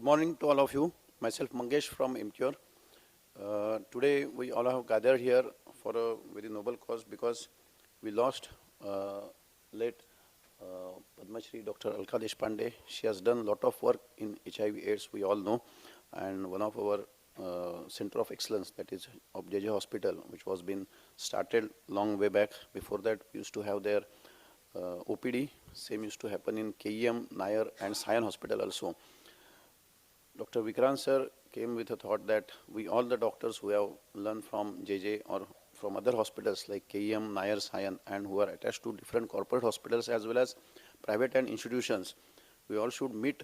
Good morning to all of you. Myself Mangesh from MTCT. Today we all have gathered here for a very noble cause because we lost late Padmashree Dr. Alaka Deshpande. She has done a lot of work in HIV/AIDS, we all know, and one of our center of excellence, that is of JJ Hospital, which was been started long way back. Before that, we used to have their OPD. Same used to happen in KEM, Nair, and Sion Hospital also. Dr. Vikrant sir came with a thought that we, all the doctors who have learned from JJ or from other hospitals like KEM, Nair, Sion, and who are attached to different corporate hospitals as well as private and institutions, we all should meet,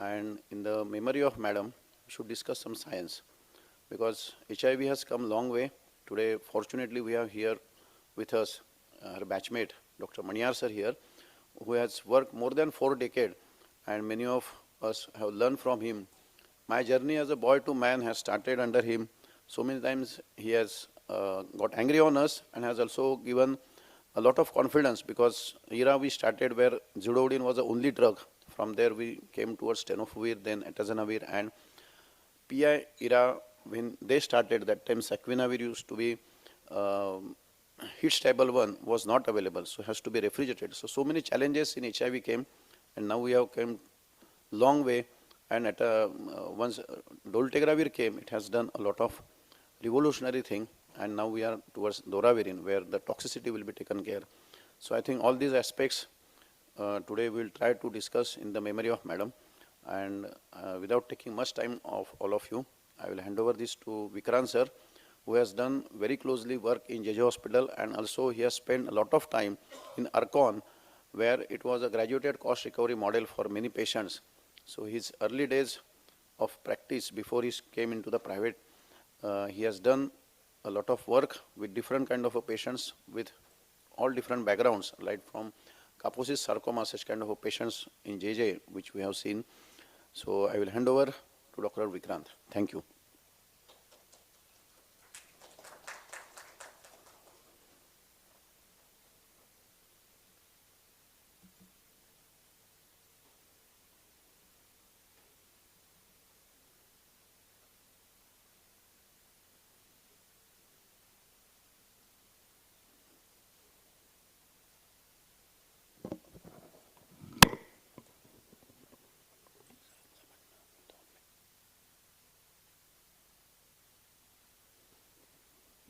and in the memory of madam, we should discuss some science. Because HIV has come long way. Today, fortunately, we have here with us her batchmate, Dr. Maniar sir here, who has worked more than 4 decades, and many of us have learned from him. My journey as a boy to man has started under him. So many times he has got angry on us and has also given a lot of confidence, because era we started where Zidovudine was the only drug. From there we came towards tenofovir, then atazanavir, and PI era when they started, that time saquinavir used to be heat stable one was not available, so it has to be refrigerated. So many challenges in HIV came, and now we have come long way. And at once dolutegravir came, it has done a lot of revolutionary thing, and now we are towards doravirine, where the toxicity will be taken care. So I think all these aspects today we will try to discuss in the memory of madam. And without taking much time of all of you, I will hand over this to Vikrant sir, who has done very closely work in JJ Hospital, and also he has spent a lot of time in Arcon, where it was a graduated cost recovery model for many patients. So his early days of practice before he came into the private, he has done a lot of work with different kind of patients with all different backgrounds, like from Kaposis sarcoma, such kind of patients in JJ, which we have seen. So I will hand over to Dr. Vikrant. Thank you.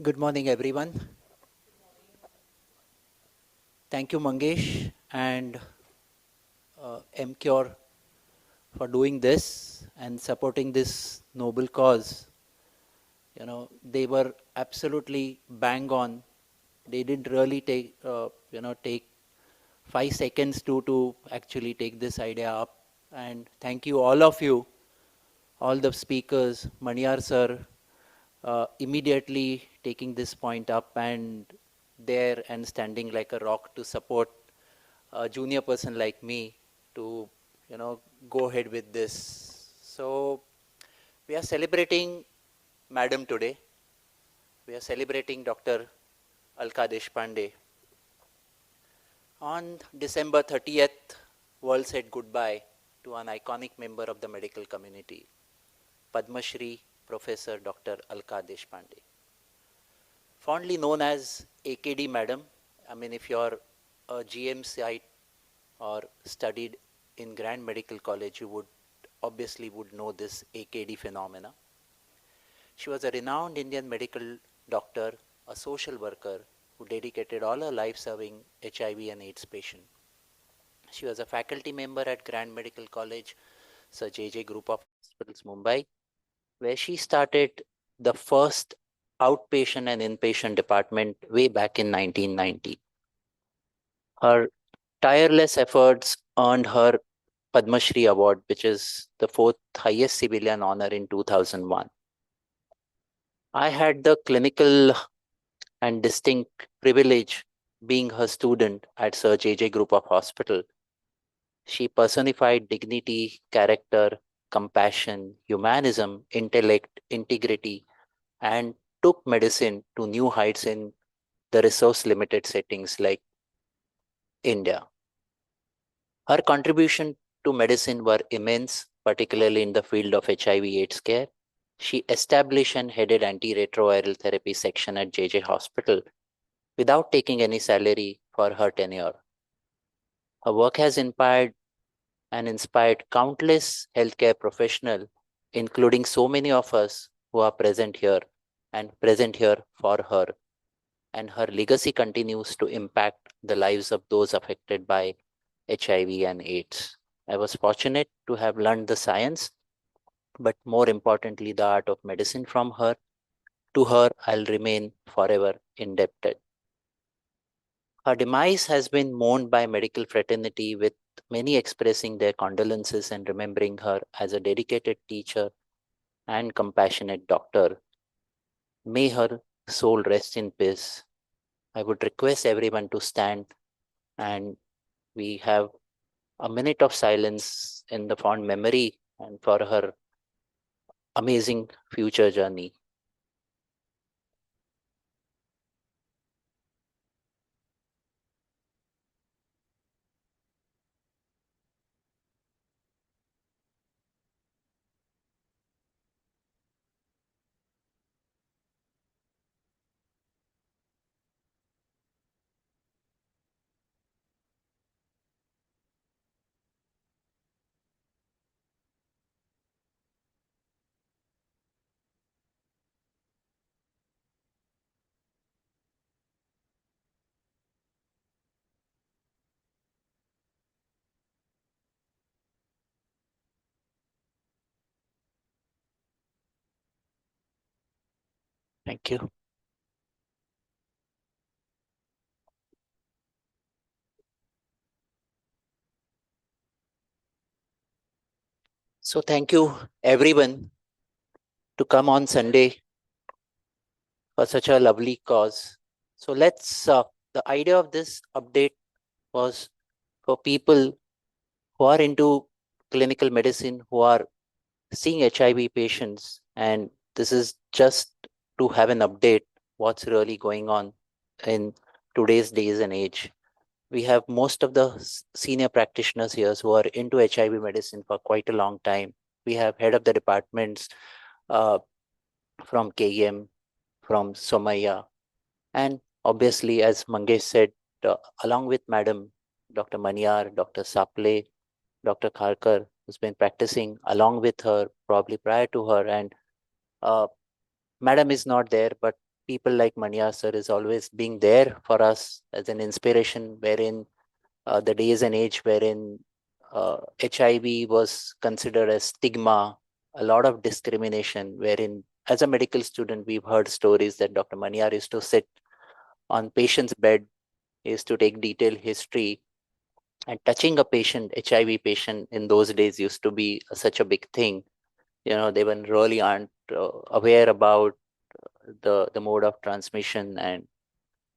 Good morning, everyone. Thank you, Mangesh and MCure for doing this and supporting this noble cause. You know, they were absolutely bang on. They didn't really take, take 5 seconds to actually take this idea up. And thank you, all of you, all the speakers, Maniar sir, immediately taking this point up and there and standing like a rock to support a junior person like me to, go ahead with this. So we are celebrating Madam today. We are celebrating Dr. Alaka Deshpande. On December 30th, world said goodbye to an iconic member of the medical community, Padmashree Professor Dr. Alaka Deshpande. Fondly known as AKD Madam. I mean, if you're a GM site or studied in Grand Medical College, you would obviously know this AKD phenomena. She was a renowned Indian medical doctor, a social worker who dedicated all her life serving HIV and AIDS patients. She was a faculty member at Grand Medical College, Sir JJ Group of Hospitals, Mumbai, where she started the first outpatient and inpatient department way back in 1990. Her tireless efforts earned her Padmashree Award, which is the 4th highest civilian honor in 2001. I had the clinical and distinct privilege being her student at Sir JJ Group of Hospital. She personified dignity, character, compassion, humanism, intellect, integrity, and took medicine to new heights in the resource-limited settings like India. Her contribution to medicine were immense, particularly in the field of HIV/AIDS care. She established and headed antiretroviral therapy section at JJ Hospital without taking any salary for her tenure. Her work has inspired countless healthcare professionals, including so many of us who are present here and present here for her. And her legacy continues to impact the lives of those affected by HIV and AIDS. I was fortunate to have learned the science, but more importantly, the art of medicine from her. To her, I'll remain forever indebted. Her demise has been mourned by medical fraternity, with many expressing their condolences and remembering her as a dedicated teacher and compassionate doctor. May her soul rest in peace. I would request everyone to stand, and we have a minute of silence in the fond memory and for her amazing future journey. Thank you. So thank you everyone to come on Sunday for such a lovely cause. So the idea of this update was for people who are into clinical medicine, who are seeing HIV patients, and this is just to have an update what's really going on in today's days and age. We have most of the senior practitioners here who are into HIV medicine for quite a long time. We have head of the departments uh, from KEM, from Somaya, and obviously, as Mangesh said, along with Madam Dr. Maniar, Dr. Saple, Dr. Kharkar, who's been practicing along with her, probably prior to her, and uh, Madam is not there, but people like Maniar sir is always being there for us as an inspiration, wherein the days and age wherein HIV was considered as stigma, a lot of discrimination, wherein as a medical student, we've heard stories that Dr. Maniar used to sit on patient's bed, he used to take detailed history, and touching a patient, HIV patient in those days used to be such a big thing. They were really aren't aware about the mode of transmission, and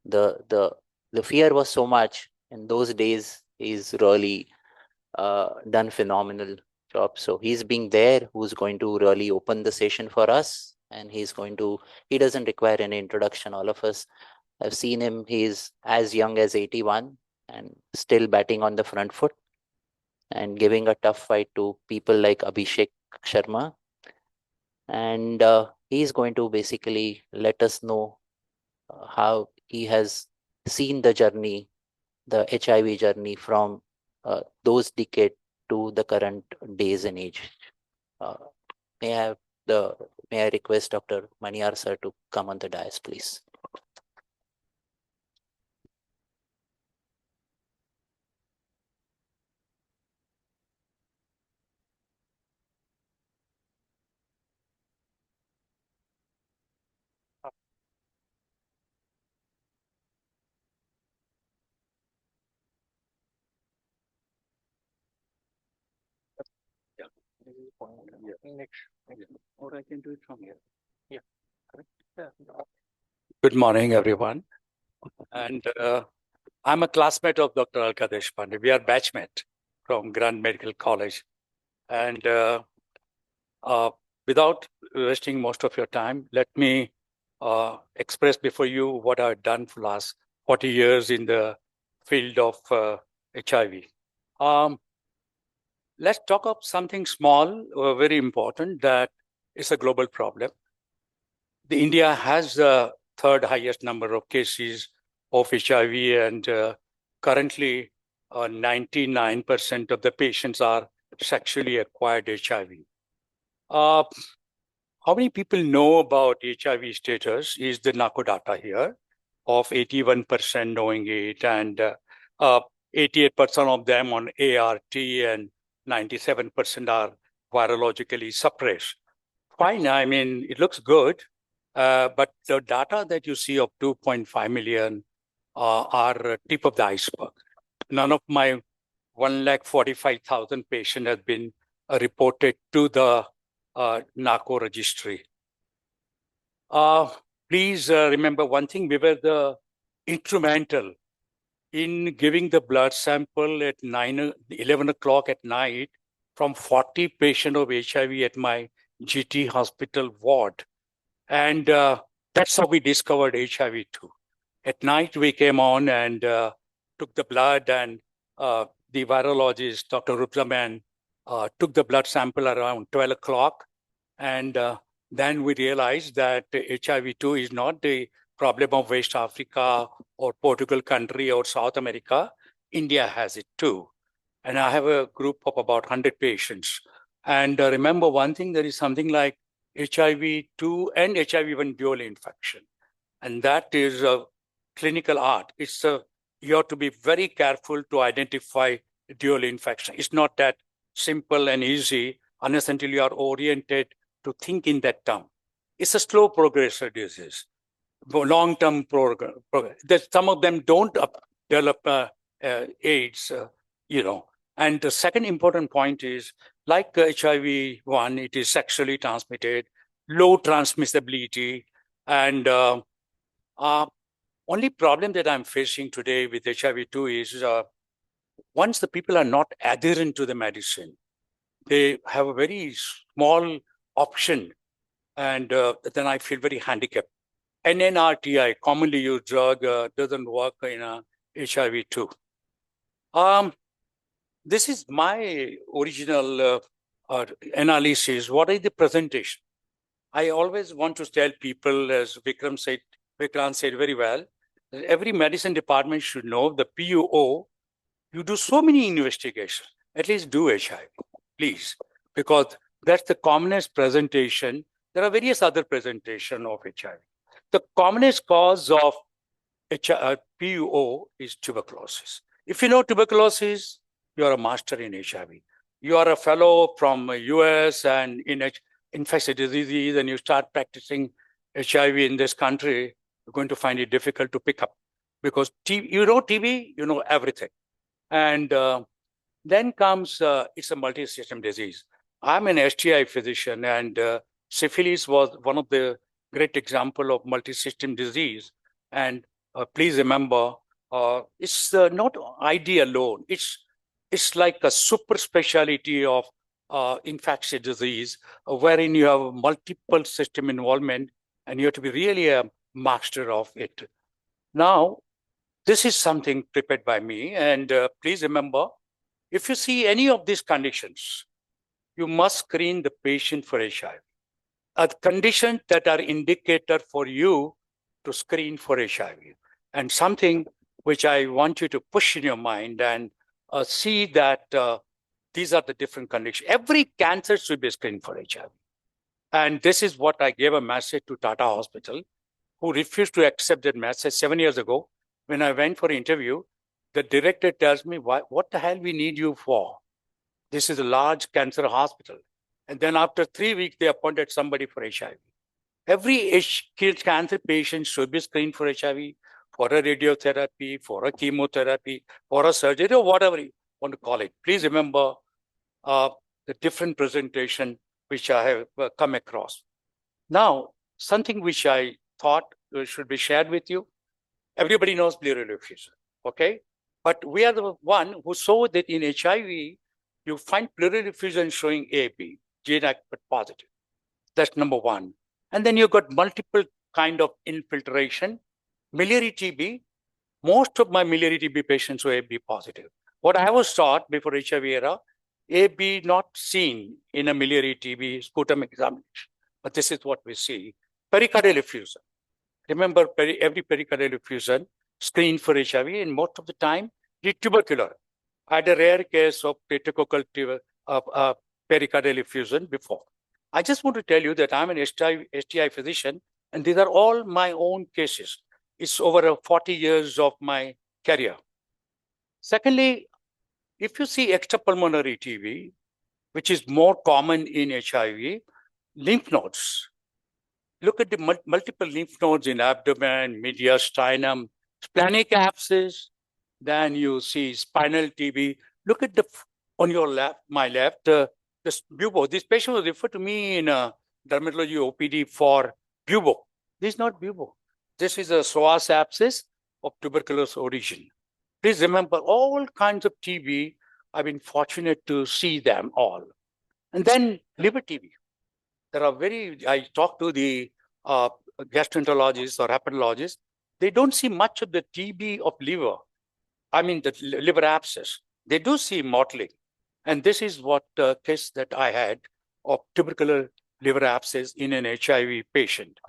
the the fear was so much in those days. He's really done phenomenal job. So he's being there, who's going to really open the session for us, and he doesn't require any introduction. All of us have seen him. He's as young as 81 and still batting on the front foot and giving a tough fight to people like Abhishek Sharma. And he's going to basically let us know how he has seen the journey, the HIV journey from those decades to the current days and age. Uh, may I have may I request Dr. Maniar sir to come on the dais, please? Or I can do it from here. Yeah. Good morning, everyone. And I'm a classmate of Dr. Alaka Deshpande. We are batchmate from Grand Medical College. And without wasting most of your time, let me express before you what I've done for the last 40 years in the field of HIV. let's talk of something small, very important, that is a global problem. The India has the third highest number of cases of HIV, and currently 99% of the patients are sexually acquired HIV. How many people know about HIV status is the NACO data here of 81% knowing it, and 88% of them on ART, and 97% are virologically suppressed. Fine, I mean, it looks good, but the data that you see of 2.5 million are tip of the iceberg. None of my 145,000 patients have been reported to the NACO registry. Please remember one thing, we were the instrumental in giving the blood sample at 11 o'clock at night from 40 patients of HIV at my GT hospital ward. And that's how we discovered HIV too. At night, we came on and took the blood, and the virologist, Dr. Rupzaman, took the blood sample around 12 o'clock. And then we realized that HIV2 is not the problem of West Africa or Portugal country or South America. India has it too. And I have a group of about 100 patients. And remember one thing, there is something like HIV2 and HIV1 dual infection. And that is a clinical art. It's you have to be very careful to identify dual infection. It's not that simple and easy unless until you are oriented to think in that term. It's a slow progressive disease, long-term progress. Some of them don't develop AIDS, And the second important point is, like HIV-1, it is sexually transmitted, low transmissibility, and only problem that I'm facing today with HIV-2 is once the people are not adherent to the medicine, they have a very small option, and then I feel very handicapped. NNRTI, commonly used drug, doesn't work in HIV-2. This is my original analysis. What is the presentation? I always want to tell people, as Vikrant said very well, that every medicine department should know the PUO. You do so many investigations, at least do HIV, please, because that's the commonest presentation. There are various other presentations of HIV. The commonest cause of PUO is tuberculosis. If you know tuberculosis, you are a master in HIV. You are a fellow from US and in infectious diseases, and you start practicing HIV in this country, you're going to find it difficult to pick up because you know TB, you know everything. And then comes, it's a multi-system disease. I'm an STI physician, and syphilis was one of the great example of multi-system disease. And please remember, it's not ID alone. It's like a super specialty of infectious disease, wherein you have multiple system involvement, and you have to be really a master of it. Now, this is something prepared by me, and please remember, if you see any of these conditions, you must screen the patient for HIV. Conditions that are indicator for you to screen for HIV. And something which I want you to push in your mind and see that these are the different conditions. Every cancer should be screened for HIV. And this is what I gave a message to Tata Hospital, who refused to accept that message 7 years ago. When I went for interview, the director tells me, what the hell we need you for? This is a large cancer hospital. And then after 3 weeks, they appointed somebody for HIV. Every cancer patient should be screened for HIV, for a radiotherapy, for a chemotherapy, for a surgery, or whatever you want to call it. Please remember the different presentation which I have come across. Now, something which I thought should be shared with you. Everybody knows pleural effusion, okay? But we are the one who saw that in HIV, you find pleural effusion showing AB, gene positive. That's number one. And then you've got multiple kind of infiltration. Miliary TB, most of my miliary TB patients were AB positive. What I was taught before HIV era, AB not seen in a miliary TB sputum examination, but this is what we see. Pericardial effusion. Remember, every pericardial effusion screened for HIV, and most of the time, the tubercular. I had a rare case of streptococcal pericardial effusion before. I just want to tell you that I'm an STI physician, and these are all my own cases. It's over 40 years of my career. Secondly, if you see extrapulmonary TB, which is more common in HIV, lymph nodes. Look at the multiple lymph nodes in abdomen, mediastinum, splenic abscess. Then you see spinal TB. Look at on your left, my left, this bubo. This patient was referred to me in dermatology OPD for bubo. This is not bubo. This is a psoas abscess of tuberculous origin. Please remember, all kinds of TB, I've been fortunate to see them all. And then liver TB. There are I talk to the gastroenterologists or hepatologists, they don't see much of the TB of liver. I mean, the liver abscess. They do see mottling. And this is what case that I had of tubercular liver abscess in an HIV patient.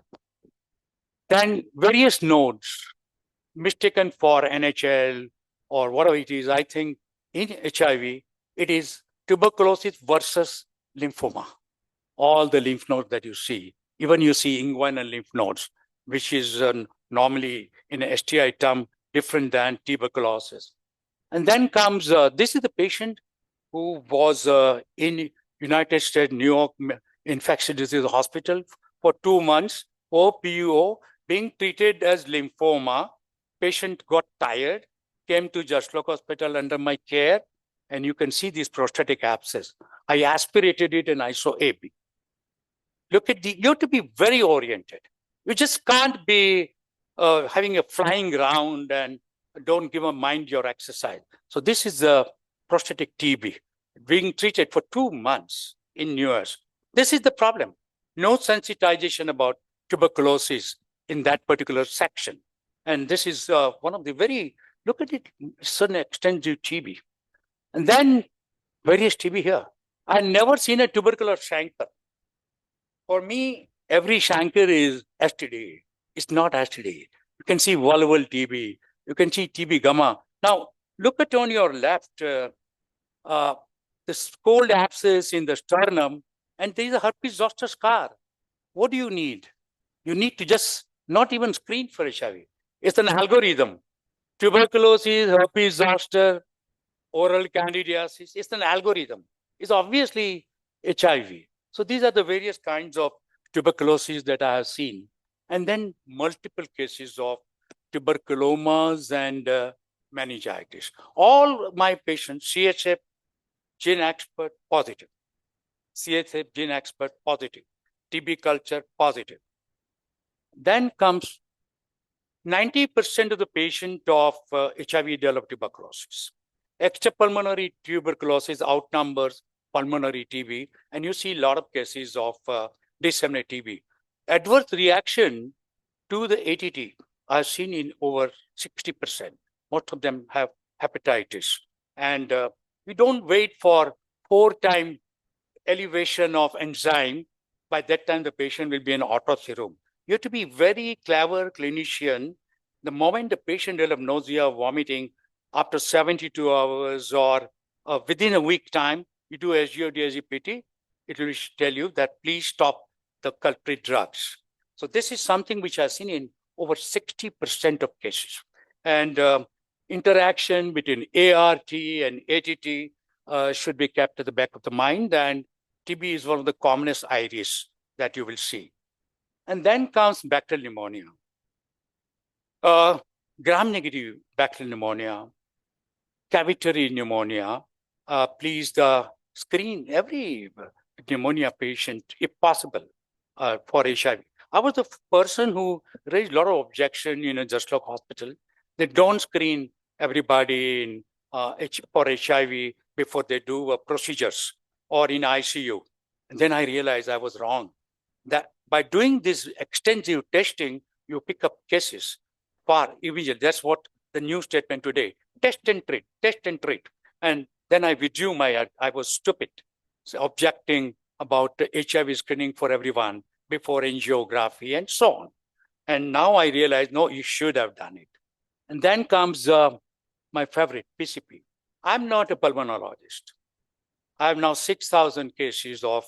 Then various nodes mistaken for NHL or whatever it is. I think in HIV, it is tuberculosis versus lymphoma. All the lymph nodes that you see, even you see inguinal lymph nodes, which is normally in an STI term different than tuberculosis. And then comes, this is the patient who was in United States, New York Infectious Disease Hospital for 2 months, OPUO, being treated as lymphoma. Patient got tired, came to Jaslock Hospital under my care, and you can see this prostatic abscess. I aspirated it and I saw AB. Look at you have to be very oriented. You just can't be having a flying around and don't give a mind your exercise. So this is the prostatic TB being treated for 2 months in US. This is the problem. No sensitization about tuberculosis in that particular section. And this is one of the look at it, it's an extensive TB. And then various TB here. I've never seen a tubercular chancre. For me, every chancre is STD. It's not STD. You can see vulval TB. You can see TB gamma. Now, look at on your left, this cold abscess in the sternum, and there is a herpes zoster scar. What do you need? You need to just not even screen for HIV. It's an algorithm. Tuberculosis, herpes zoster, oral candidiasis. It's an algorithm. It's obviously HIV. So these are the various kinds of tuberculosis that I have seen. And then multiple cases of tuberculomas and meningitis. All my patients, CHF gene expert positive, CHF gene expert positive, TB culture positive. Then comes 90% of the patient of HIV develop tuberculosis. Extrapulmonary tuberculosis outnumbers pulmonary TB, and you see a lot of cases of disseminated TB. Adverse reaction to the ATT are seen in over 60%. Most of them have hepatitis. And we don't wait for 4-time elevation of enzyme. By that time, the patient will be in autopsy room. You have to be very clever clinician. The moment the patient develops nausea, vomiting, after 72 hours or within a week time, you do SGO-DSGPT, it will tell you that please stop the culprit drugs. So this is something which I've seen in over 60% of cases. And interaction between ART and ATT should be kept at the back of the mind. And TB is one of the commonest iris that you will see. And then comes bacterial pneumonia. Gram-negative bacterial pneumonia, cavitary pneumonia. Please screen every pneumonia patient, if possible, for HIV. I was the person who raised a lot of objection in a Jaslock hospital. They don't screen everybody in, for HIV before they do procedures or in ICU. And then I realized I was wrong. That by doing this extensive testing, you pick up cases far immediately. That's what the new statement today. Test and treat, test and treat. And Then I withdrew I was stupid, so objecting about the HIV screening for everyone before angiography and so on. And now I realize, no, you should have done it. And then comes my favorite, PCP. I'm not a pulmonologist. I have now 6,000 cases of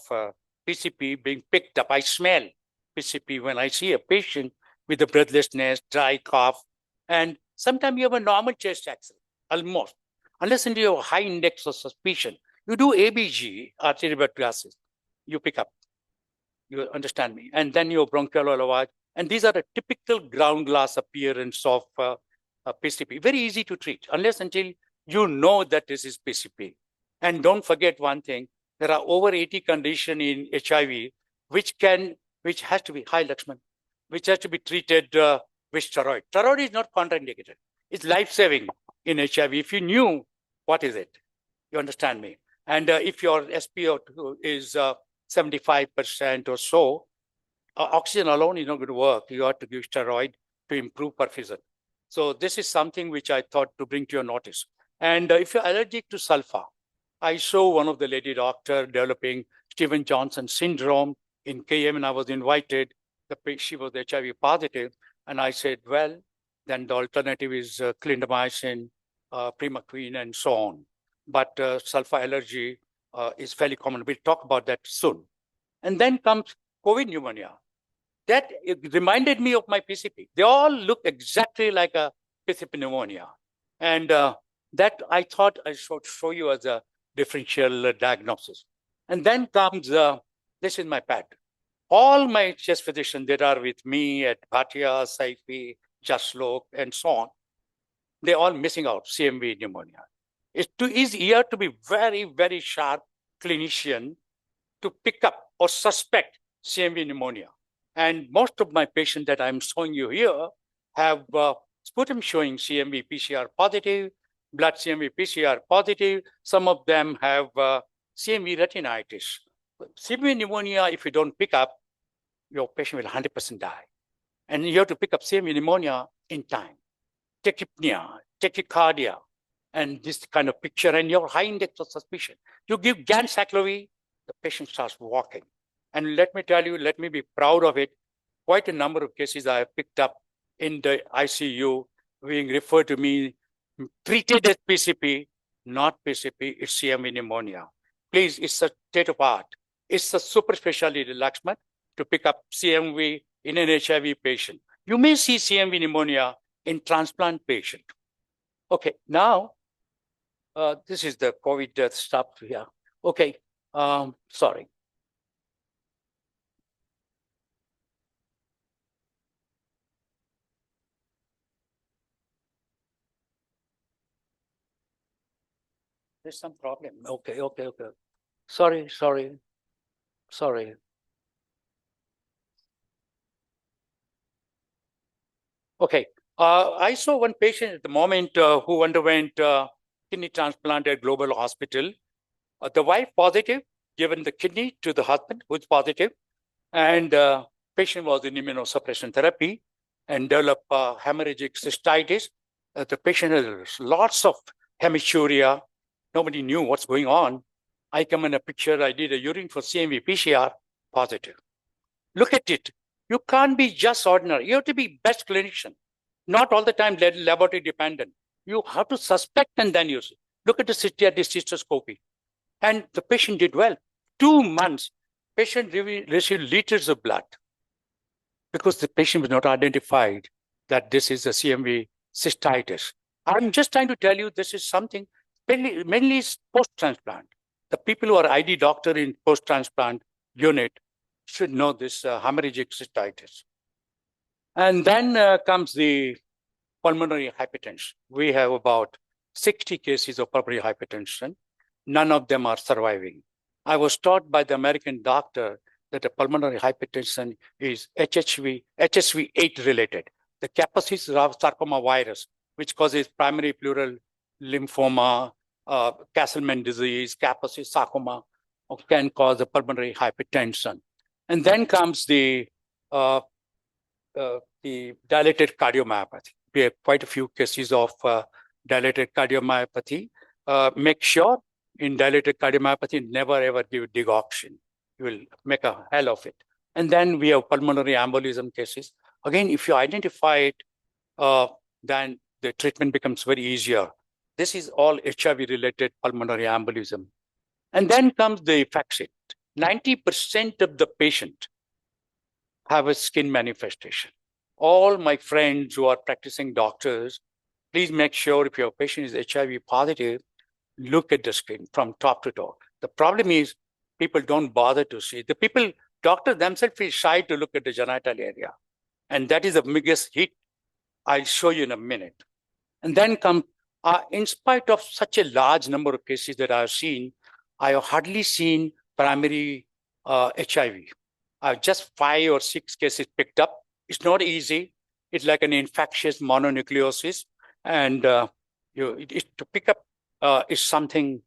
PCP being picked up. I smell PCP when I see a patient with a breathlessness, dry cough, and sometimes you have a normal chest x-ray, almost. Unless you have a high index of suspicion, you do ABG, arterial gases, you pick up. You understand me? And then your bronchial lavage. And these are a typical ground glass appearance of PCP. Very easy to treat, unless until you know that this is PCP. And don't forget one thing, there are over 80 conditions in HIV which has to be, hi Laxman, which has to be treated with steroid. Steroid is not contraindicated. It's life-saving in HIV. If you knew, what is it? You understand me? And if your SpO2 is 75% or so, oxygen alone is not going to work. You have to give steroid to improve perfusion. So this is something which I thought to bring to your notice. And if you're allergic to sulfur, I saw one of the lady doctor developing Stephen Johnson syndrome in KM, and I was invited. She was HIV positive, and I said, well, then the alternative is clindamycin, primaquine, and so on. But sulfur allergy is fairly common. We'll talk about that soon. And then comes COVID pneumonia. That reminded me of my PCP. They all look exactly like a PCP pneumonia. And that I thought I should show you as a differential diagnosis. And then comes, this is my pattern. All my chest physicians that are with me at Bhatia, Saifi, Jaslok, and so on, they're all missing out CMV pneumonia. It's too easy here to be very, very sharp clinician to pick up or suspect CMV pneumonia. And most of my patients that I'm showing you here have sputum showing CMV PCR positive, blood CMV PCR positive. Some of them have CMV retinitis. CMV pneumonia, if you don't pick up, your patient will 100% die. And you have to pick up CMV pneumonia in time. Tachypnea, tachycardia, and this kind of picture, and your high index of suspicion. You give ganciclovir, the patient starts walking. And let me tell you, let me be proud of it. Quite a number of cases I have picked up in the ICU being referred to me, treated as PCP, not PCP, it's CMV pneumonia. Please, it's a state of art. It's a super specialty, Laxman, to pick up CMV in an HIV patient. You may see CMV pneumonia in transplant patient. Okay, now, this is the COVID stuff here. Okay, sorry. There's some problem. Okay. Sorry. Okay. I saw one patient at the moment who underwent kidney transplant at Global Hospital. The wife positive, given the kidney to the husband who's positive, and patient was in immunosuppression therapy and developed hemorrhagic cystitis. The patient has lots of hematuria. Nobody knew what's going on. I come in a picture, I did a urine for CMV PCR, positive. Look at it. You can't be just ordinary. You have to be best clinician. Not all the time laboratory dependent. You have to suspect and then use it. Look at the cystoscopy. And the patient did well. 2 months, patient received liters of blood because the patient was not identified that this is a CMV cystitis. I'm just trying to tell you this is something mainly post-transplant. The people who are ID doctor in post-transplant unit should know this hemorrhagic cystitis. And then comes the pulmonary hypertension. We have about 60 cases of pulmonary hypertension. None of them are surviving. I was taught by the American doctor that a pulmonary hypertension is HSV8 related. The Kaposi sarcoma virus, which causes primary pleural lymphoma, Castleman disease, Kaposi sarcoma, can cause a pulmonary hypertension. And then comes the dilated cardiomyopathy. We have quite a few cases of dilated cardiomyopathy. Make sure in dilated cardiomyopathy, never ever give digoxin. You will make a hell of it. And then we have pulmonary embolism cases. Again, if you identify it, then the treatment becomes very easier. This is all HIV-related pulmonary embolism. And then comes the effect sheet. 90% of the patient have a skin manifestation. All my friends who are practicing doctors, please make sure if your patient is HIV positive, look at the skin from top to toe. The problem is people don't bother to see. The people, doctors themselves feel shy to look at the genital area. And that is the biggest hit. I'll show you in a minute. And then come, in spite of such a large number of cases that I've seen, I have hardly seen primary HIV. I've just 5 or 6 cases picked up. It's not easy. It's like an infectious mononucleosis. And to pick up is something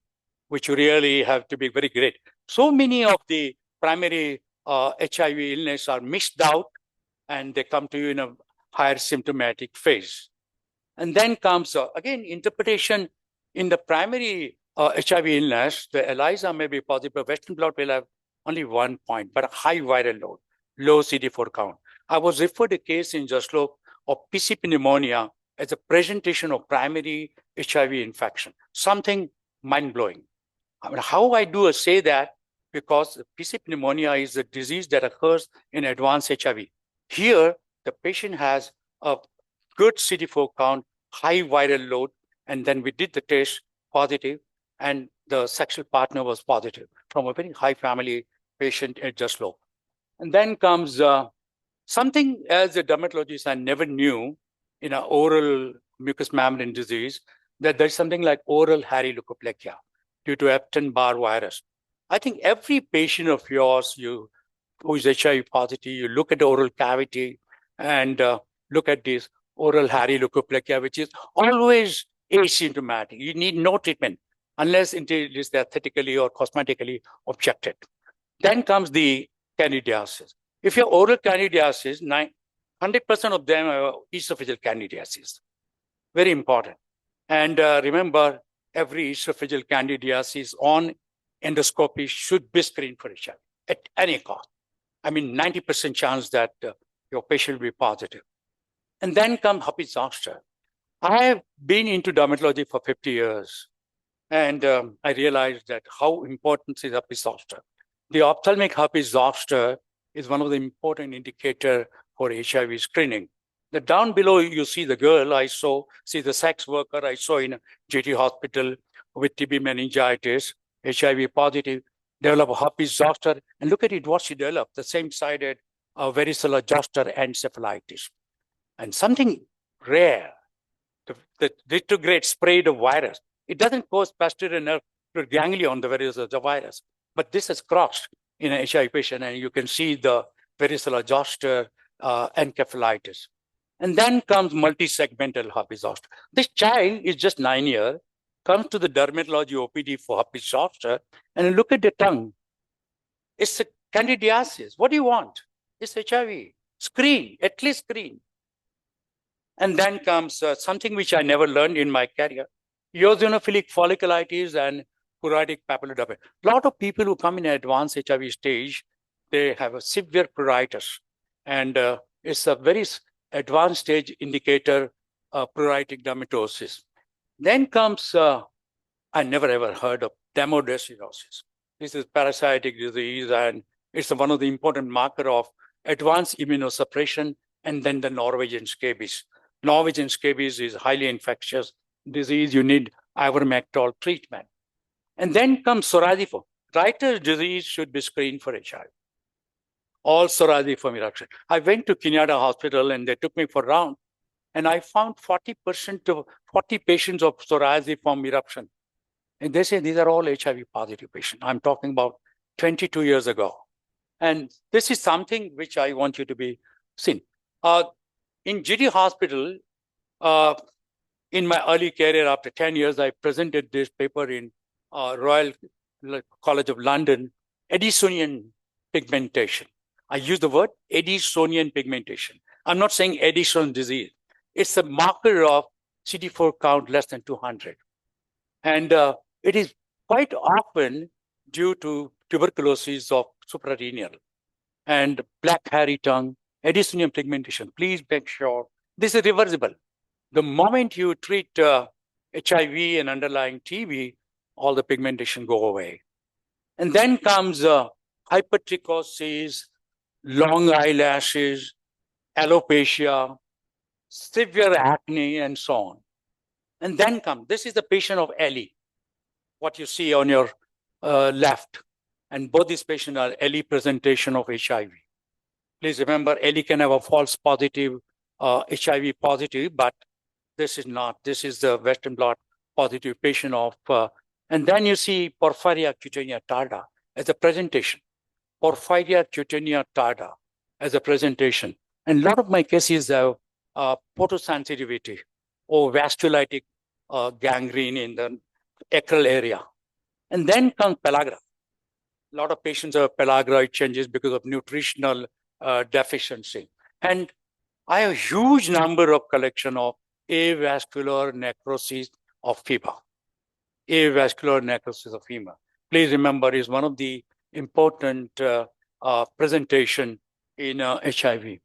which you really have to be very great. So many of the primary HIV illness are missed out, and they come to you in a higher symptomatic phase. And then comes, again, interpretation in the primary HIV illness. The ELISA may be positive, but Western blot will have only 1 point, but a high viral load, low CD4 count. I was referred a case in Jaslo of PCP pneumonia as a presentation of primary HIV infection, something mind-blowing. I mean, how I do say that? Because PCP pneumonia is a disease that occurs in advanced HIV. Here, the patient has a good CD4 count, high viral load, and then we did the test, positive, and the sexual partner was positive from a very high family patient at Jaslo. And then comes something as a dermatologist I never knew in an oral mucous membrane disease, that there's something like oral hairy leukoplakia due to Epstein-Barr virus. I think every patient of yours who is HIV positive, you look at the oral cavity and look at this oral hairy leukoplakia, which is always asymptomatic. You need no treatment unless it is aesthetically or cosmetically objected. Then comes the candidiasis. If you have oral candidiasis, 100% of them are esophageal candidiasis. Very important. And remember, every esophageal candidiasis on endoscopy should be screened for HIV at any cost. I mean, 90% chance that your patient will be positive. And then comes herpes zoster. I have been into dermatology for 50 years, and I realized that how important is herpes zoster. The ophthalmic herpes zoster is one of the important indicators for HIV screening. The down below, you see the girl I saw, see the sex worker I saw in a GT hospital with TB meningitis, HIV positive, develop herpes zoster, and look at it, what she developed, the same-sided varicella zoster encephalitis. And something rare, the retrograde spread of virus. It doesn't cause posterior nerve ganglion, the varicella virus, but this has crossed in an HIV patient, and you can see the varicella zoster encephalitis. And then comes multi-segmental herpes zoster. This child is just 9 years, comes to the dermatology OPD for herpes zoster, and look at the tongue. It's a candidiasis. What do you want? It's HIV. Screen, at least screen. And then comes something which I never learned in my career, eosinophilic folliculitis and pruritic papillodermatitis. A lot of people who come in advanced HIV stage, they have a severe pruritus. And it's a very advanced stage indicator of pruritic dermatosis. Then comes, I never ever heard of dermodesinosis. This is parasitic disease, and it's one of the important marker of advanced immunosuppression, and then the Norwegian scabies. Norwegian scabies is highly infectious disease. You need ivermectin treatment. And then comes psoriasiform. Reiter's disease should be screened for HIV. All psoriasiform eruption. I went to Kenyatta Hospital and they took me for a round, and I found 40 patients of psoriasiform eruption. And they say these are all HIV positive patients. I'm talking about 22 years ago. And this is something which I want you to be seen. In GT Hospital, in my early career, after 10 years, I presented this paper in Royal College of London, Addisonian pigmentation. I use the word Addisonian pigmentation. I'm not saying Addison disease. It's a marker of CD4 count less than 200. And it is quite often due to tuberculosis of suprarenal and black hairy tongue, adenocarcinoma pigmentation. Please make sure this is reversible. The moment you treat HIV and underlying TB, all the pigmentation go away. And then comes hypertrichosis, long eyelashes, alopecia, severe acne, and so on. And then comes, this is the patient of Ellie, what you see on your left. And both these patients are Ellie presentation of HIV. Please remember, Ellie can have a false positive, HIV positive, but this is not. This is the Western blot positive patient of, and then you see Porphyria cutaneous tarda as a presentation. Porphyria cutaneous tarda as a presentation. And a lot of my cases have photosensitivity or vasculitic gangrene in the acral area. And then comes pellagra. A lot of patients have pellagra changes because of nutritional deficiency. And I have a huge number of collection of avascular necrosis of fever. Avascular necrosis of fever. Please remember, is one of the important presentation in HIV.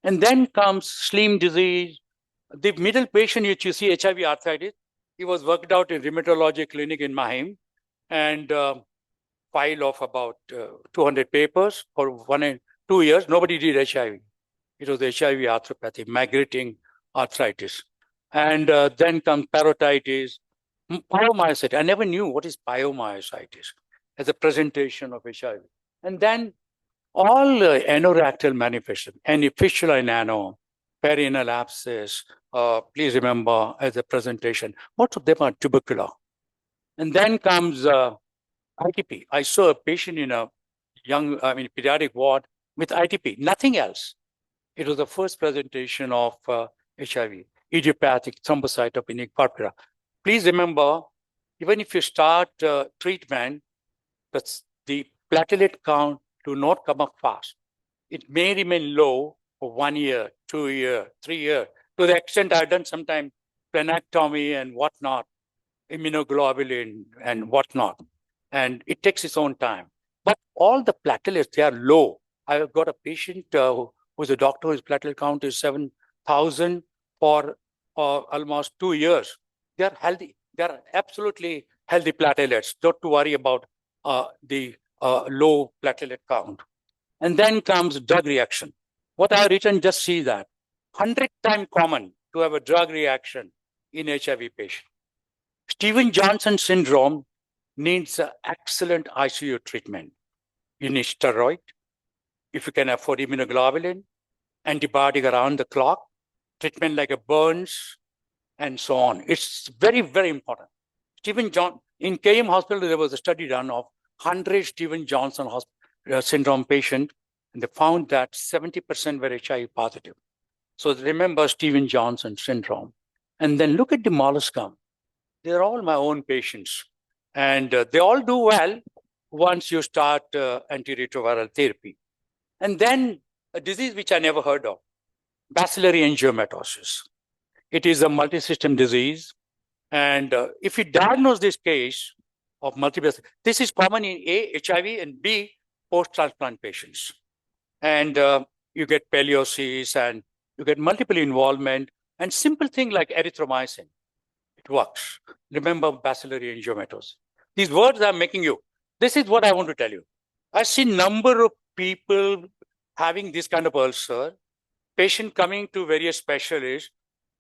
And then comes slim disease. The middle patient, which you see HIV arthritis, he was worked out in rheumatology clinic in Mahim, and file of about 200 papers for 1 and 2 years. Nobody did HIV. It was HIV arthropathy, migrating arthritis. And then comes parotitis, pyomyositis. I never knew what is pyomyositis as a presentation of HIV. And then all anorectal manifestation, any fistula in ano, perianal abscess, please remember as a presentation. Most of them are tubercular. And then comes ITP. I saw a patient in a pediatric ward with ITP, nothing else. It was the first presentation of HIV, idiopathic thrombocytopenic purpura. Please remember, even if you start treatment, the platelet count do not come up fast. It may remain low for 1 year, 2 years, 3 years, to the extent I've done sometimes plenectomy and whatnot, immunoglobulin and whatnot. And it takes its own time. But all the platelets, they are low. I've got a patient who's a doctor whose platelet count is 7,000 for almost 2 years. They are healthy. They are absolutely healthy platelets. Not to worry about the low platelet count. And then comes drug reaction. What I have written, just see that. 100 times common to have a drug reaction in HIV patient. Stevens-Johnson syndrome needs excellent ICU treatment. You need steroid, if you can afford immunoglobulin, antibiotic around the clock, treatment like a burns, and so on. It's very, very important. In KM hospital, there was a study done of 100 Stevens-Johnson syndrome patients, and they found that 70% were HIV positive. So remember Stevens-Johnson syndrome. And then look at the molluscum. They're all my own patients. And they all do well once you start antiretroviral therapy. And then a disease which I never heard of, bacillary angiomatosis. It is a multisystem disease. And if you diagnose this case of multiple, this is common in A, HIV, and B, post-transplant patients. And you get paliosis and you get multiple involvement and simple thing like erythromycin. It works. Remember bacillary angiomatosis. These words I'm making you. This is what I want to tell you. I see number of people having this kind of ulcer, patient coming to various specialists,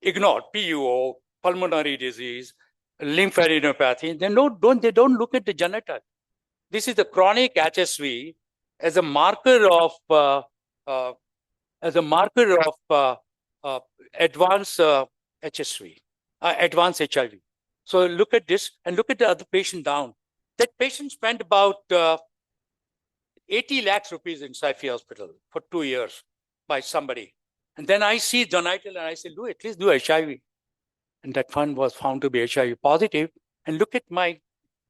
ignore PUO, pulmonary disease, lymphadenopathy. They don't look at the genotype. This is the chronic HSV as a marker of advanced HSV, advanced HIV. So look at this and look at the other patient down. That patient spent about 80 lakhs rupees in Saifi Hospital for 2 years by somebody. And then I see genital and I say, at least do HIV. And that one was found to be HIV positive. And look at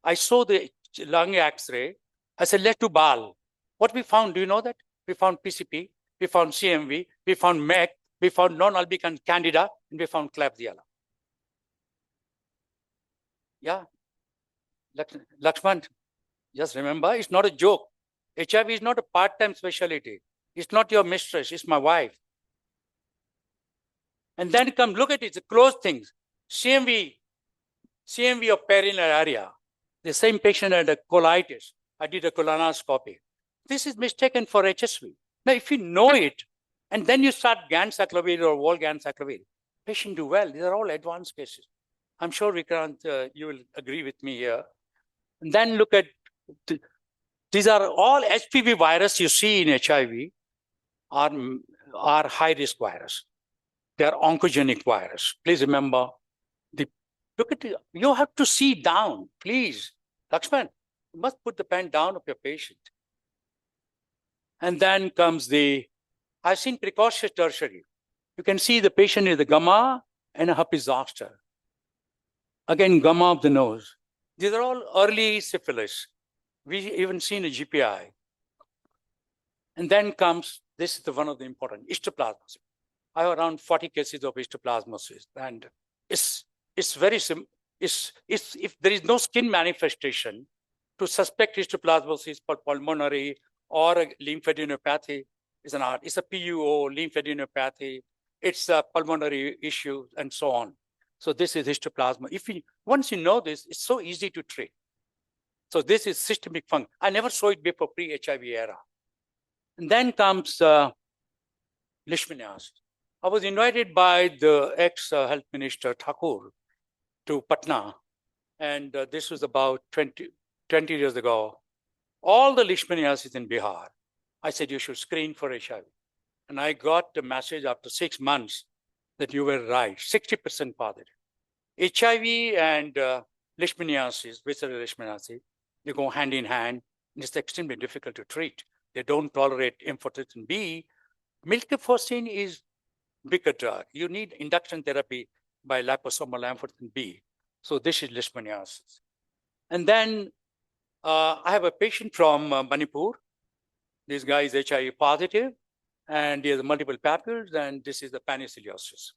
I saw the lung X-ray. I said, let's do BAL. What we found, do you know that? We found PCP, we found CMV, we found MEC, we found non-albicans candida, and we found Klebsiella. Yeah. Laxman, just remember, it's not a joke. HIV is not a part-time specialty. It's not your mistress, it's my wife. And then come look at it, the close things. CMV of perineal area. The same patient had a colitis. I did a colonoscopy. This is mistaken for HSV. Now, if you know it, and then you start ganciclovir or valganciclovir, patient do well. These are all advanced cases. I'm sure, Vikrant, you will agree with me here. And then look at, these are all HPV virus you see in HIV are high-risk virus. They are oncogenic virus. Please remember, look at it. You have to see down, please. Laxman, you must put the pen down of your patient. And then comes I've seen precocious tertiary. You can see the patient is the gamma and a herpes zoster. Again, gamma of the nose. These are all early syphilis. We even seen a GPI. And then comes, this is one of the important, histoplasmosis. I have around 40 cases of histoplasmosis. And it's very simple. If there is no skin manifestation, to suspect histoplasmosis for pulmonary or a lymphadenopathy is an art. It's a PUO, lymphadenopathy, it's a pulmonary issue, and so on. So this is histoplasma. Once you know this, it's so easy to treat. So this is systemic function. I never saw it before pre-HIV era. And then comes leishmaniasis. I was invited by the ex-health minister, Thakur, to Patna. And this was about 20 years ago. All the leishmaniasis in Bihar. I said, you should screen for HIV. And I got the message after 6 months that you were right, 60% positive. HIV and leishmaniasis, visceral leishmaniasis, they go hand in hand. And it's extremely difficult to treat. They don't tolerate amphotericin B. Miltefosine is bigger drug. You need induction therapy by liposomal amphotericin B. So this is leishmaniasis. And then I have a patient from Manipur. This guy is HIV positive, and he has multiple papules, and this is the paniciliosis.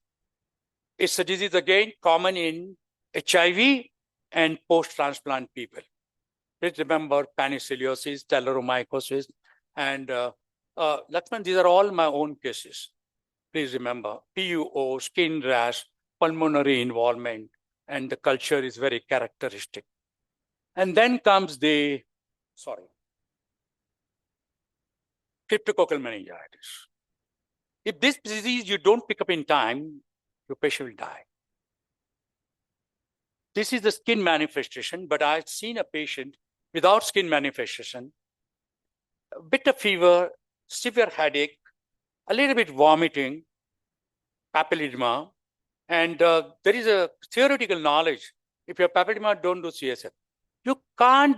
It's a disease, again, common in HIV and post-transplant people. Please remember paniciliosis, telleromycosis, and Laxman, these are all my own cases. Please remember, PUO, skin rash, pulmonary involvement, and the culture is very characteristic. And then comes cryptococcal meningitis. If this disease you don't pick up in time, your patient will die. This is the skin manifestation, but I've seen a patient without skin manifestation, a bit of fever, severe headache, a little bit vomiting, papilledema, and there is a theoretical knowledge. If you have papilledema, don't do CSF. You can't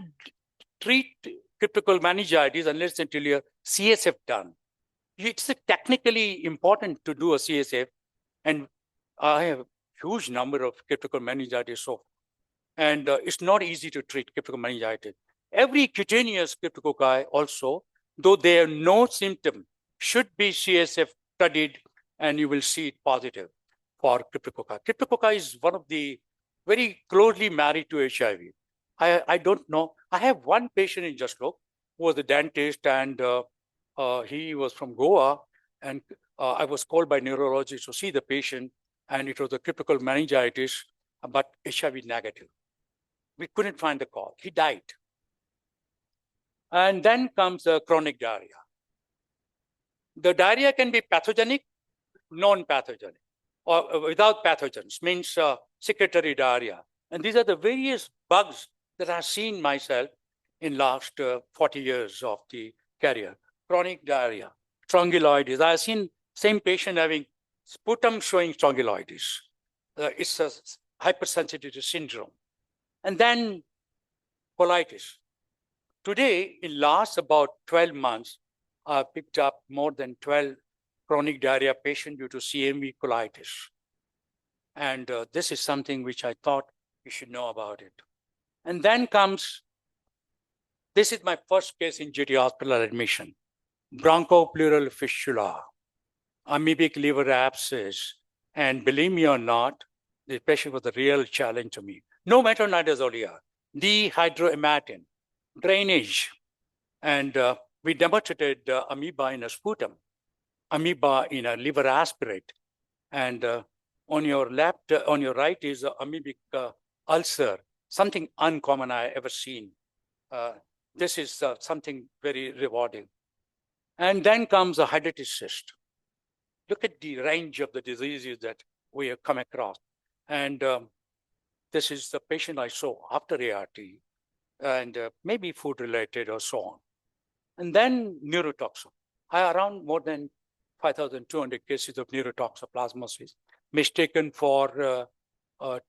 treat cryptococcal meningitis unless until your CSF done. It's technically important to do a CSF, and I have a huge number of cryptococcal meningitis, and it's not easy to treat cryptococcal meningitis. Every cutaneous cryptococci also, though they have no symptom, should be CSF studied, and you will see it positive for cryptococci. Cryptococci is one of the very closely married to HIV. I don't know. I have one patient in Jaslok who was a dentist, and he was from Goa, and I was called by neurologist to see the patient, and it was a cryptococcal meningitis, but HIV negative. We couldn't find the cause. He died. And then comes chronic diarrhea. The diarrhea can be pathogenic, non-pathogenic, or without pathogens, means secretory diarrhea. And these are the various bugs that I've seen myself in last 40 years of the career. Chronic diarrhea, strongyloides. I've seen same patient having sputum showing strongyloides. It's a hypersensitivity syndrome. And then colitis. Today, in last about 12 months, I picked up more than 12 chronic diarrhea patients due to CMV colitis. And this is something which I thought you should know about it. And then comes, this is my first case in GT hospital admission, bronchopleural fistula, amoebic liver abscess, and believe me or not, the patient was a real challenge to me. No metronidazole. dehydrohematin, drainage, and we demonstrated amoeba in a sputum, amoeba in a liver aspirate, and on your left, on your right is amoebic ulcer, something uncommon I ever seen. This is something very rewarding. And then comes a hydatid cyst. Look at the range of the diseases that we have come across. And this is the patient I saw after ART, and maybe food related or so on. And then neurotoxin. I have around more than 5,200 cases of neurotoxoplasmosis mistaken for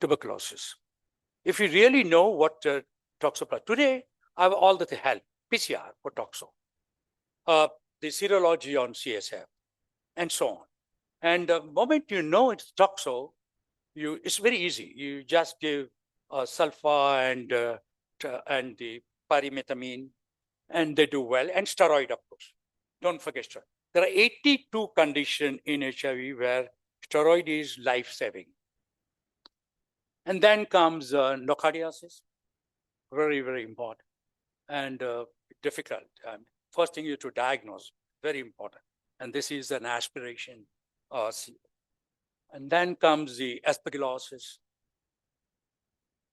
tuberculosis. If you really know what toxoplasmosis, today I have all the help, PCR for toxo, the serology on CSF, and so on. And the moment you know it's toxo, it's very easy. You just give sulfa and the pyrimethamine, and they do well, and steroid, of course. Don't forget steroid. There are 82 conditions in HIV where steroid is life-saving. And then comes nocardiasis, very, very important and difficult. First thing you to diagnose, very important. And this is an aspiration. And then comes the aspergillosis.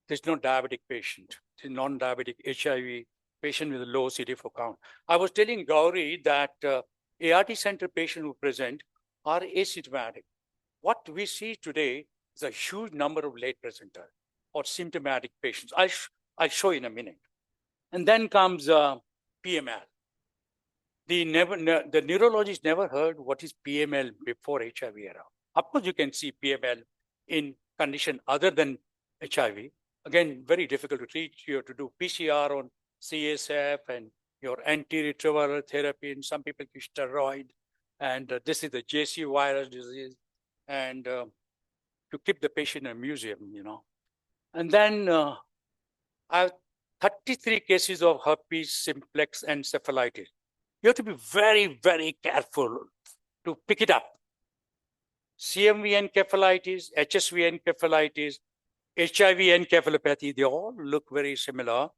There's no diabetic patient, the non-diabetic HIV patient with a low CD4 count. I was telling Gauri that ART center patients who present are asymptomatic. What we see today is a huge number of late presenter or symptomatic patients. I'll show in a minute. And then comes PML. The neurologist never heard what is PML before HIV era. Of course, you can see PML in condition other than HIV. Again, very difficult to treat. You have to do PCR on CSF and your antiretroviral therapy, and some people use steroid. And this is the HIV virus disease. And to keep the patient in a museum, you know. And then I have 33 cases of herpes simplex encephalitis. You have to be very, very careful to pick it up. CMV encephalitis, HSV encephalitis, HIV encephalopathy, they all look very similar.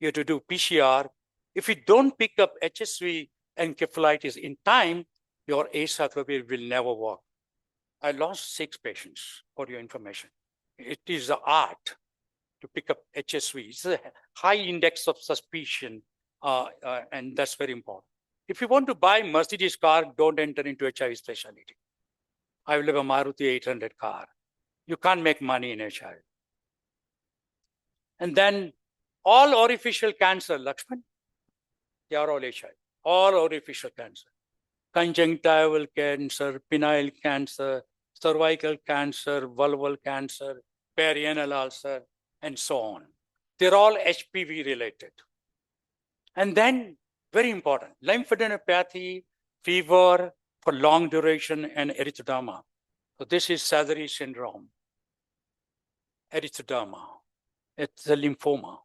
You have to do PCR. If you don't pick up HSV encephalitis in time, your acyclovir will never work. I lost 6 patients, for your information. It is the art to pick up HSV. It's a high index of suspicion, and that's very important. If you want to buy Mercedes car, don't enter into HIV specialty. I will have a Maruti 800 car. You can't make money in HIV. And then all orificial cancer, Laxman, they are all HIV. All orificial cancer. Conjunctival cancer, penile cancer, cervical cancer, vulval cancer, perianal ulcer, and so on. They're all HPV related. And then, very important, lymphadenopathy, fever for long duration, and erythroderma. So this is Sézary syndrome, erythroderma. It's a lymphoma.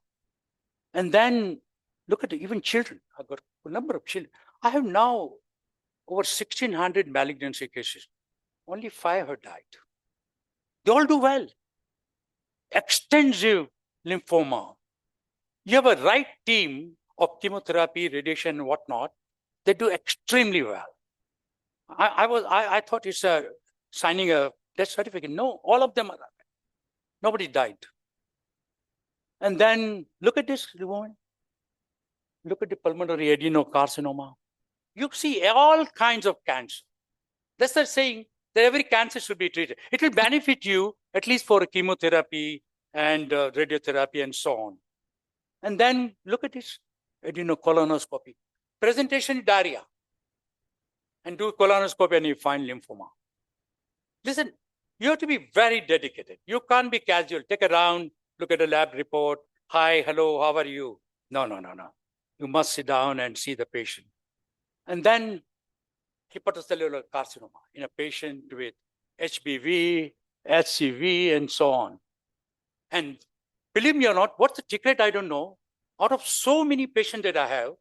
And then look at even children. I've got a number of children. I have now over 1,600 malignancy cases. Only 5 have died. They all do well. Extensive lymphoma. You have a right team of chemotherapy, radiation, and whatnot. They do extremely well. I thought it's signing a death certificate. No, all of them are. Nobody died. And then look at this woman. Look at the pulmonary adenocarcinoma. You see all kinds of cancer. That's not saying that every cancer should be treated. It will benefit you at least for chemotherapy and radiotherapy and so on. And then look at this adrenocolonoscopy. Presentation diarrhea. And do colonoscopy and you find lymphoma. Listen, you have to be very dedicated. You can't be casual. Take a round, look at a lab report. Hi, hello, how are you? No. You must sit down and see the patient. And then hepatocellular carcinoma in a patient with HBV, HCV, and so on. And believe me or not, what's the secret? I don't know. Out of so many patients that I have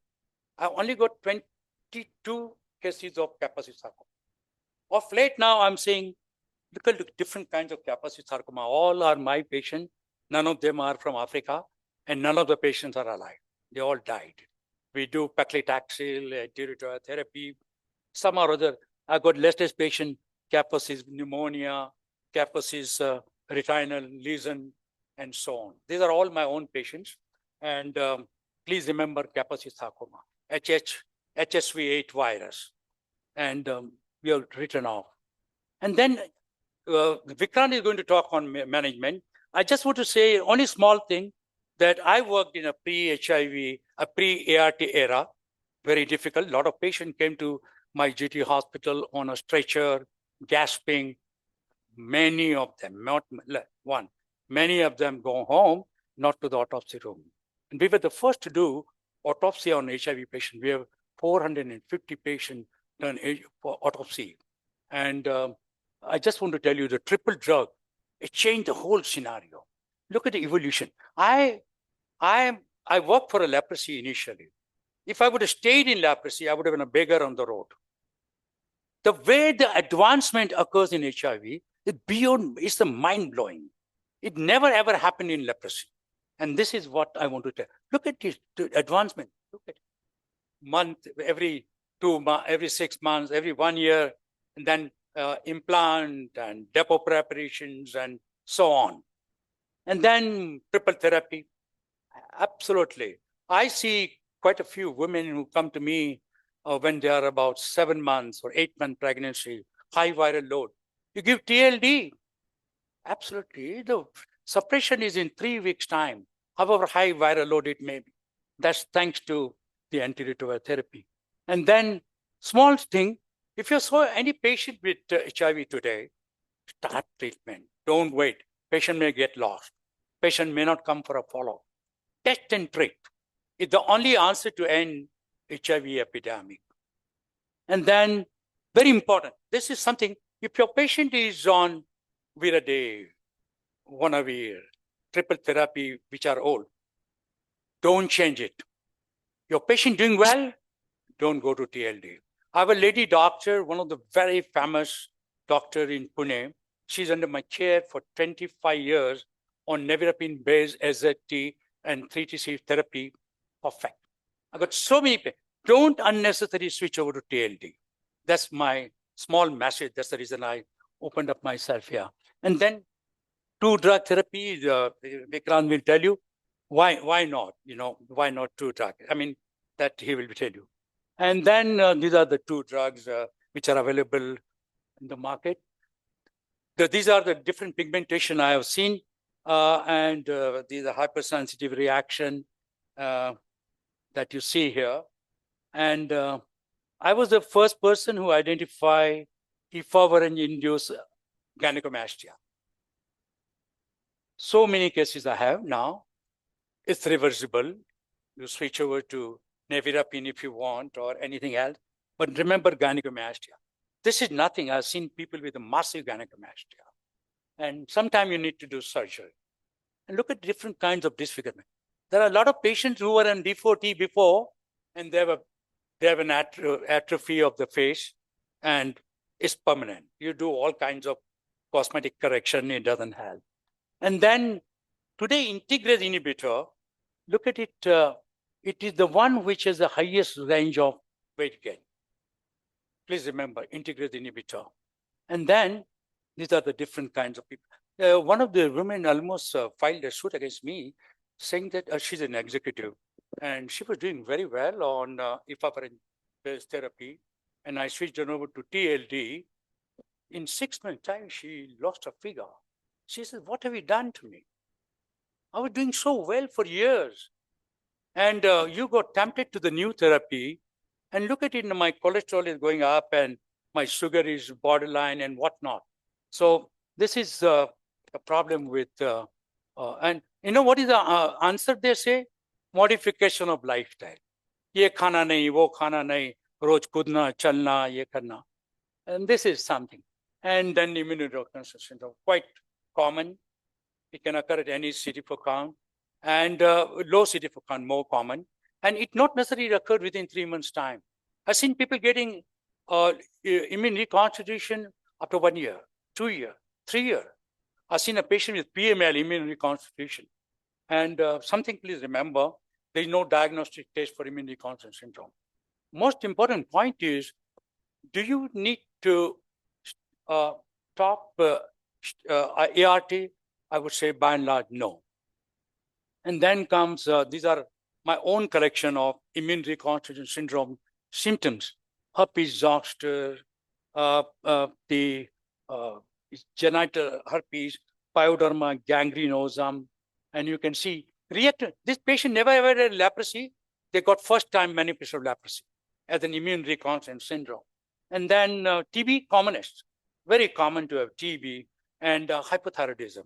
only got 22 cases of Kaposi sarcoma. Of late now, I'm saying, look at the different kinds of Kaposi sarcoma. All are my patients. None of them are from Africa. and none of the patients are alive. They all died. We do paclitaxel, antiretroviral therapy, some or other. I got latest patient, Kaposi's pneumonia, Kaposi's retinal lesion, and so on. These are all my own patients. And please remember Kaposi's sarcoma, HSV8 virus. And we have written off. And then Vikrant is going to talk on management. I just want to say only small thing that I worked in a pre-HIV, a pre-ART era, very difficult. A lot of patients came to my GT hospital on a stretcher, gasping. Many of them, not one, many of them go home, not to the autopsy room. And we were the first to do autopsy on HIV patients. We have 450 patients done for autopsy. And I just want to tell you the triple drug, it changed the whole scenario. Look at the evolution. I worked for a leprosy initially. If I would have stayed in leprosy, I would have been a beggar on the road. The way the advancement occurs in HIV is beyond, it's the mind-blowing. It never ever happened in leprosy. And this is what I want to tell. Look at this advancement. Look at it. Month, every 2 months, every 6 months, every 1 year, and then implant and depot preparations and so on. And then triple therapy. Absolutely. I see quite a few women who come to me when they are about 7 months or 8-month pregnancy, high viral load. You give TLD. Absolutely. The suppression is in 3 weeks' time, however high viral load it may be. That's thanks to the antiretroviral therapy. And then, small thing, if you saw any patient with HIV today, start treatment. Don't wait. Patient may get lost. Patient may not come for a follow-up. Test and treat. It's the only answer to end HIV epidemic. And then, very important, this is something, if your patient is on Viraday, Vonavir, triple therapy, which are old, don't change it. Your patient doing well, don't go to TLD. I have a lady doctor, one of the very famous doctor in Pune. She's under my care for 25 years on nevirapine-based SZT and 3TC therapy. Perfect. I got so many patients. Don't unnecessarily switch over to TLD. That's my small message. That's the reason I opened up myself here. And then 2-drug therapy, Vikrant will tell you, why not? Why not 2-drug? I mean, that he will tell you. And then these are the 2 drugs which are available in the market. These are the different pigmentation I have seen. And these are hypersensitive reaction that you see here. And I was the first person who identified efavirenz-induced gynecomastia. So many cases I have now. It's reversible. You switch over to nevirapine if you want or anything else. But remember gynecomastia. This is nothing. I've seen people with a massive gynecomastia. And sometimes you need to do surgery. And look at different kinds of disfigurement. There are a lot of patients who were on D4T before, and they have an atrophy of the face, and it's permanent. You do all kinds of cosmetic correction, it doesn't help. And then today, integrase inhibitor, look at it, it is the one which has the highest range of weight gain. Please remember, integrase inhibitor. And then these are the different kinds of people. One of the women almost filed a suit against me, saying that she's an executive, and she was doing very well on efavirenz-based therapy, and I switched her over to TLD. In 6 months' time, she lost her figure. She said, "What have you done to me? I was doing so well for years. And you got tempted to the new therapy, and look at it, my cholesterol is going up and my sugar is borderline and whatnot." So this is a problem with, and you know what is the answer they say? Modification of lifestyle. Ye khana nahi, wo khana nahi, roj kudna, chalna, ye karna. And this is something. And then immunodeficiency syndrome, quite common. It can occur at any CD4 count, and low CD4 count more common. And it not necessarily occurred within 3 months' time. I've seen people getting immune reconstitution after 1 year, 2 years, 3 years. I've seen a patient with PML, immune reconstitution. And something please remember, there is no diagnostic test for immune reconnaissance syndrome. Most important point is, do you need to stop ART? I would say by and large, no. And then comes, these are my own collection of immune reconstitution syndrome symptoms: herpes zoster, the genital herpes, pyoderma gangrenosum. And you can see, this patient never ever had leprosy. They got first time manifestation of leprosy as an immune reconnaissance syndrome. And then TB, commonest, very common to have TB, and hypothyroidism.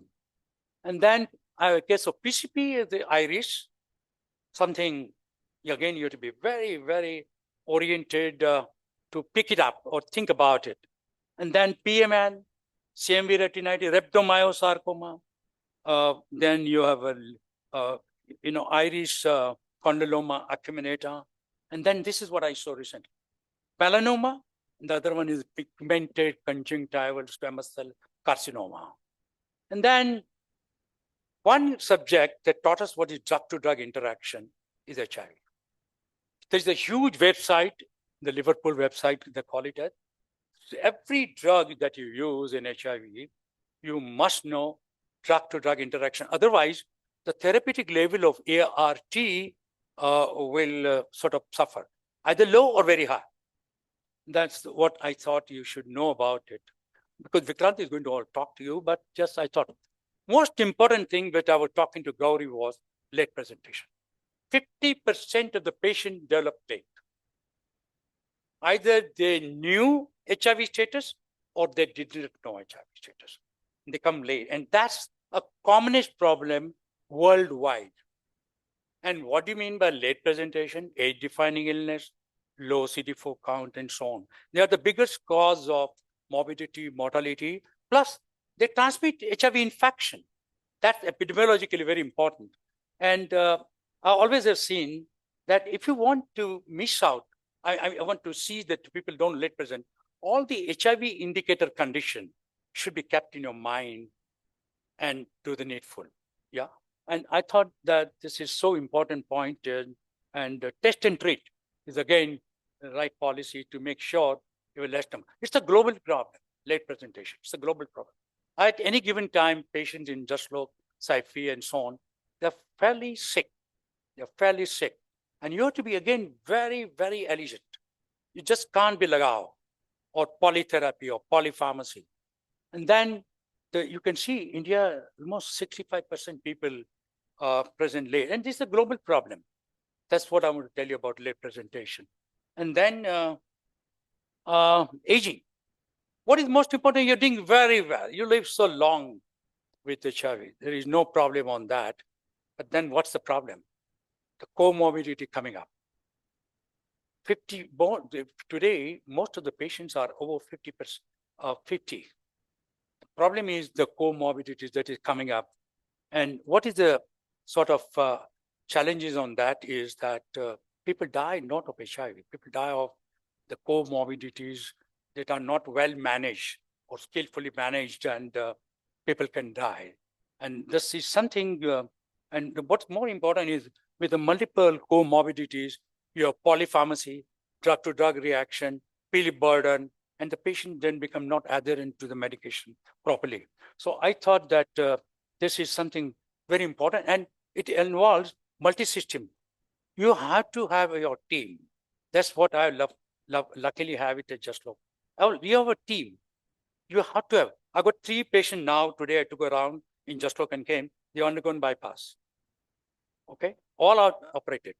And then I have a case of PCP, the iris, something, again, you have to be very, very oriented to pick it up or think about it. And then PMN, CMV retinitis, rhabdomyosarcoma. Then you have a, iris condyloma acuminata. And then this is what I saw recently: melanoma. And the other one is pigmented conjunctival squamous cell carcinoma. And then one subject that taught us what is drug-to-drug interaction is HIV. There's a huge website, the Liverpool website, they call it as. So every drug that you use in HIV, you must know drug-to-drug interaction. Otherwise, the therapeutic level of ART will sort of suffer, either low or very high. That's what I thought you should know about it. Because Vikrant is going to talk to you, but just I thought, most important thing that I was talking to Gauri was late presentation. 50% of the patient developed late. Either they knew HIV status or they didn't know HIV status. They come late. And that's a commonest problem worldwide. And what do you mean by late presentation? Age-defining illness, low CD4 count, and so on. They are the biggest cause of morbidity, mortality. Plus, they transmit HIV infection. That's epidemiologically very important. And I always have seen that if you want to miss out, I want to see that people don't late present, all the HIV indicator condition should be kept in your mind and do the needful. Yeah. And I thought that this is so important point, and test and treat is again the right policy to make sure you will less them. It's a global problem, late presentation. It's a global problem. At any given time, patients in Jaslo, Saifi, and so on, they're fairly sick. They're fairly sick. And you have to be, again, very, very elegant. You just can't be lagao or polytherapy or polypharmacy. And then you can see India, almost 65% people present late. And this is a global problem. That's what I want to tell you about late presentation. And then aging. What is most important? You're doing very well. You live so long with HIV. There is no problem on that. But then what's the problem? The comorbidity coming up. Today, most of the patients are over 50. The problem is the comorbidities that is coming up. And what is the sort of challenges on that is that people die not of HIV. People die of the comorbidities that are not well managed or skillfully managed, and people can die. And this is something, and what's more important is with the multiple comorbidities, you have polypharmacy, drug-to-drug reaction, pill burden, and the patient then become not adherent to the medication properly. So I thought that this is something very important, and it involves multi-system. You have to have your team. That's what I luckily have it at Just Look. We have a team. You have to have. I got 3 patients now. Today I took around in Just Look and came. They undergone bypass. Okay, all are operated.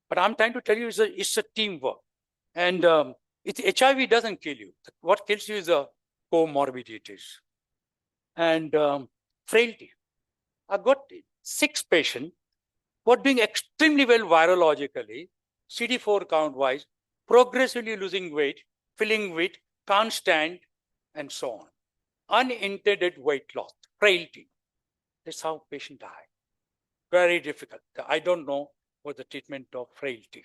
But I'm trying to tell you, it's a teamwork. And HIV doesn't kill you. What kills you is the comorbidities and frailty. I got 6 patients who are doing extremely well virologically, CD4 count wise, progressively losing weight, filling weight, can't stand, and so on. Unintended weight loss, frailty. That's how patients die. Very difficult. I don't know what the treatment of frailty.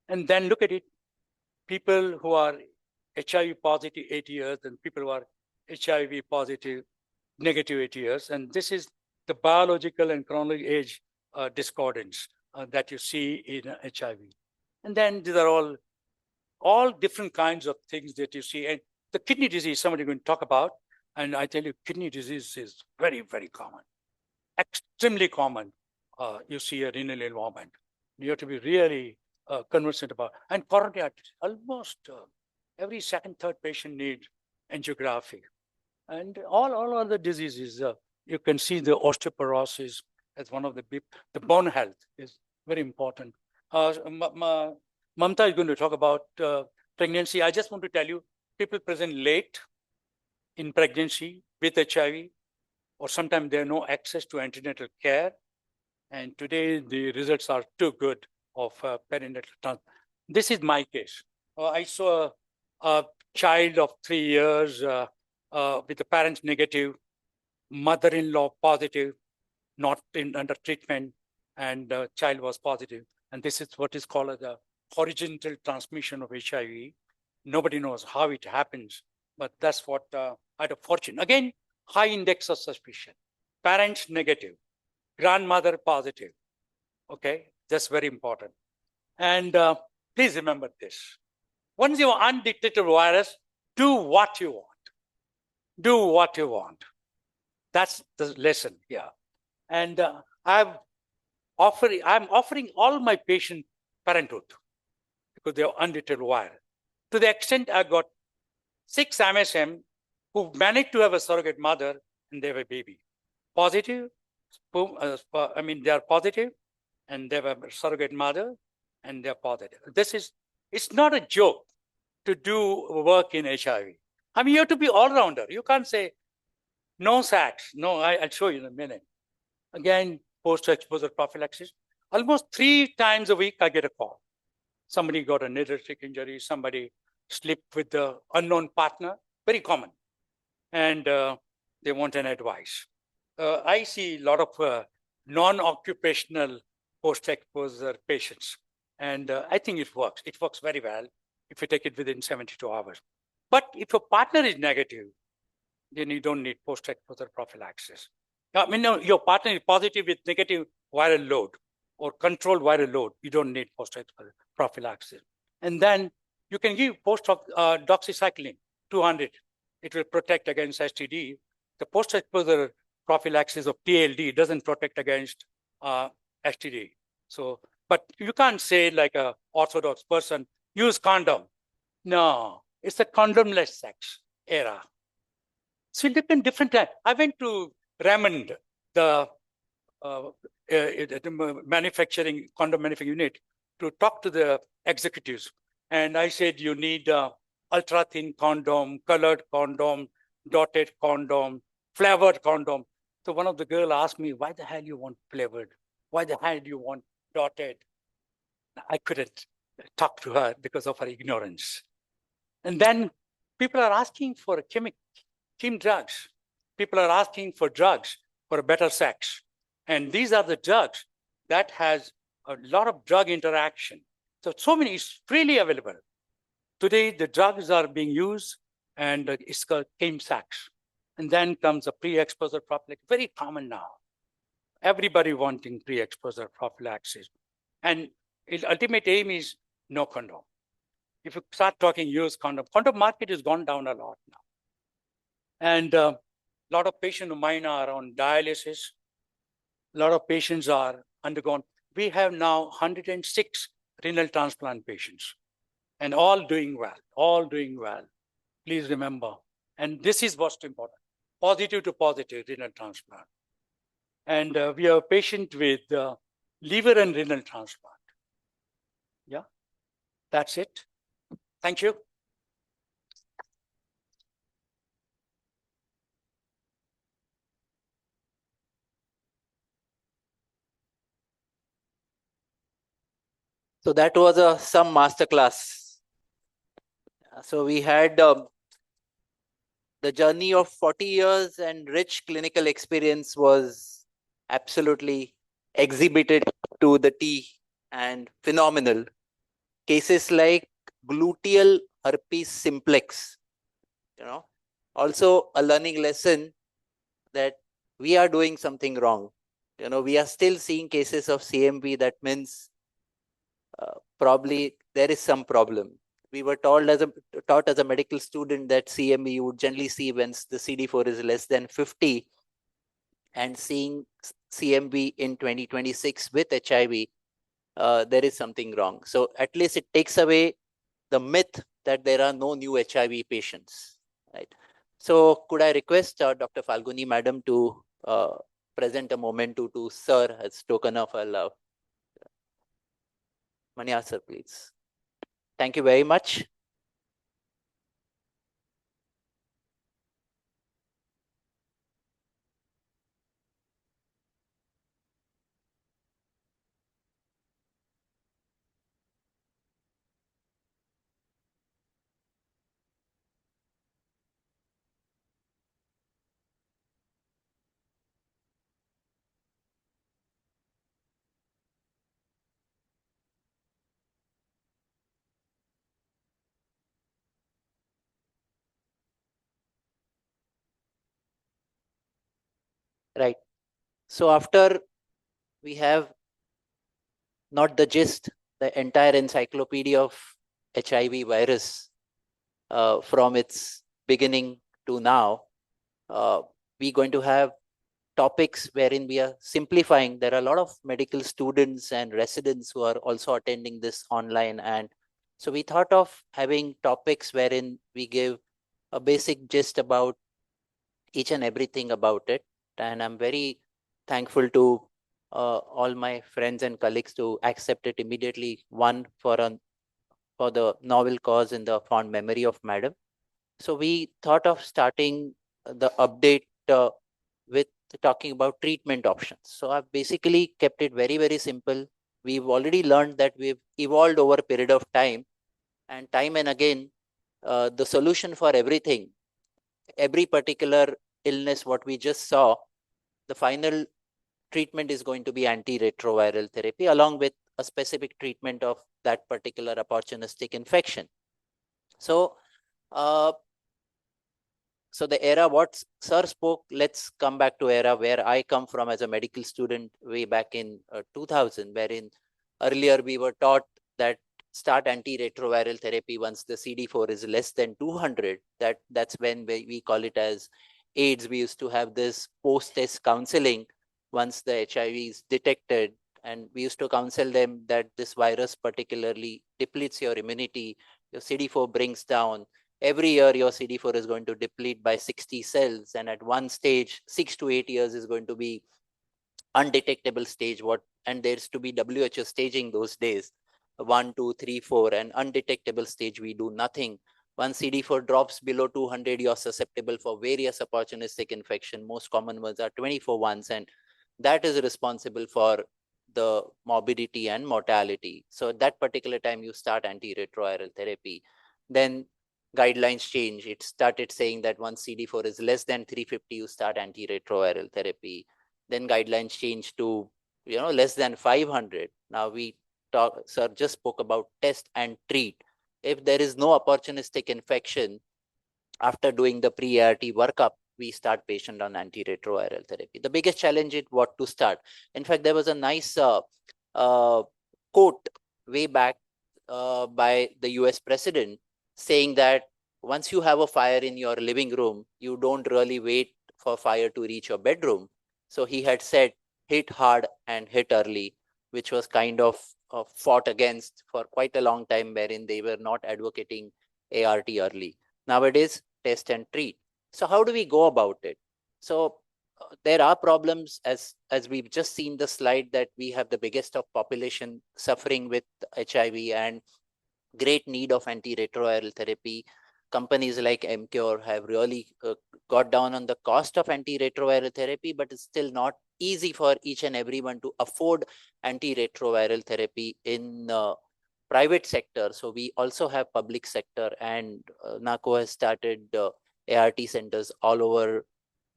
And then look at it. People who are HIV positive 8 years and people who are HIV positive negative 8 years. And this is the biological and chronological age discordance that you see in HIV. And then these are all different kinds of things that you see. And the kidney disease, somebody going to talk about, and I tell you, kidney disease is very, very common, extremely common. You see a renal involvement. You have to be really conversant about. And coronary arteries, almost every second, third patient needs angiography. And all other diseases, you can see the osteoporosis as one of the big, the bone health is very important. Mamatha is going to talk about pregnancy. I just want to tell you, people present late in pregnancy with HIV, or sometimes they have no access to antenatal care. And today the results are too good of perinatal transplant. This is my case. I saw a child of 3 years with the parents negative, mother-in-law positive, not under treatment, and the child was positive. And this is what is called the horizontal transmission of HIV. Nobody knows how it happens, but that's what I had a fortune. Again, high index of suspicion. Parents negative, grandmother positive. Okay, that's very important. And please remember this. Once you are undetected virus, do what you want. Do what you want. That's the lesson here. And I'm offering all my patients parenthood because they are undetected virus. To the extent I got 6 MSM who managed to have a surrogate mother and they have a baby. Positive, they are positive and they have a surrogate mother and they're positive. It's not a joke to do work in HIV. I mean, you have to be all-rounder. You can't say, no sacks. No, I'll show you in a minute. Again, post-exposure prophylaxis. Almost 3 times a week, I get a call. Somebody got a needle-stick injury. Somebody slept with the unknown partner. Very common. And they want an advice. I see a lot of non-occupational post-exposure patients. And I think it works. It works very well if you take it within 72 hours. But if your partner is negative, then you don't need post-exposure prophylaxis. I mean, no, your partner is positive with negative viral load or controlled viral load. You don't need post-exposure prophylaxis. And then you can give doxycycline 200. It will protect against STD. The post-exposure prophylaxis of TLD doesn't protect against STD. So, but you can't say like a orthodox person, use condom. No, it's a condomless sex era. So different time. I went to Raymond, the manufacturing condom manufacturing unit, to talk to the executives. And I said, you need ultra thin condom, colored condom, dotted condom, flavored condom. So one of the girls asked me, why the hell you want flavored? Why the hell do you want dotted? I couldn't talk to her because of her ignorance. And then people are asking for chem drugs. People are asking for drugs for better sex. And these are the drugs that has a lot of drug interaction. So many is freely available. Today, the drugs are being used and it's called chem sex. And then comes a pre-exposure prophylaxis, very common now. Everybody wanting pre-exposure prophylaxis. And its ultimate aim is no condom. If you start talking use condom market has gone down a lot now. And a lot of patients of mine are on dialysis. A lot of patients are undergone. We have now 106 renal transplant patients and all doing well, Please remember. And this is what's important, positive to positive renal transplant. And we have a patient with liver and renal transplant. Yeah, that's it. Thank you. So that was some masterclass. So we had the journey of 40 years and rich clinical experience was absolutely exhibited to the T and phenomenal. Cases like gluteal herpes simplex, also a learning lesson that we are doing something wrong. We are still seeing cases of CMV. That means probably there is some problem. We were taught as a medical student that CMV you would generally see when the CD4 is less than 50, and seeing CMV in 2026 with HIV, there is something wrong. So at least it takes away the myth that there are no new HIV patients, right? So could I request Dr. Falguni Madam to present a memento to Sir as token of our love. Maniar Sir, please. Thank you very much. Right. So after we have not the gist, the entire encyclopedia of HIV virus from its beginning to now, we're going to have topics wherein we are simplifying. There are a lot of medical students and residents who are also attending this online. And so we thought of having topics wherein we give a basic gist about each and everything about it. And I'm very thankful to all my friends and colleagues to accept it immediately. One for the novel cause in the fond memory of Madam. So we thought of starting the update with talking about treatment options. So I've basically kept it very, very simple. We've already learned that we've evolved over a period of time, and again, the solution for everything, every particular illness, what we just saw, the final treatment is going to be antiretroviral therapy along with a specific treatment of that particular opportunistic infection. So, so the era what Sir spoke, let's come back to era where I come from as a medical student way back in 2000, wherein earlier we were taught that start antiretroviral therapy once the CD4 is less than 200. That's when we call it as AIDS. We used to have this post-test counseling once the HIV is detected, and we used to counsel them that this virus particularly depletes your immunity, your CD4 brings down. Every year your CD4 is going to deplete by 60 cells, and at one stage 6 to 8 years is going to be undetectable stage. And there's to be WHO staging those days, 1, 2, 3, 4, and undetectable stage we do nothing. Once CD4 drops below 200, you're susceptible for various opportunistic infection. Most common ones are 24 ones, and that is responsible for the morbidity and mortality. So at that particular time you start antiretroviral therapy. Then guidelines change. It started saying that once CD4 is less than 350, you start antiretroviral therapy. Then guidelines changed to less than 500. Now Sir just spoke about test and treat. If there is no opportunistic infection, after doing the pre-ART workup, we start patient on antiretroviral therapy. The biggest challenge is what to start. In fact, there was a nice quote way back by the US president saying that once you have a fire in your living room, you don't really wait for fire to reach your bedroom. So he had said, hit hard and hit early, which was kind of fought against for quite a long time, wherein they were not advocating ART early. Nowadays, test and treat. So how do we go about it? So there are problems, as we've just seen the slide, that we have the biggest of population suffering with HIV and great need of antiretroviral therapy. Companies like MCure have really got down on the cost of antiretroviral therapy, but it's still not easy for each and everyone to afford antiretroviral therapy in private sector. So we also have public sector, and NACO has started ART centers all over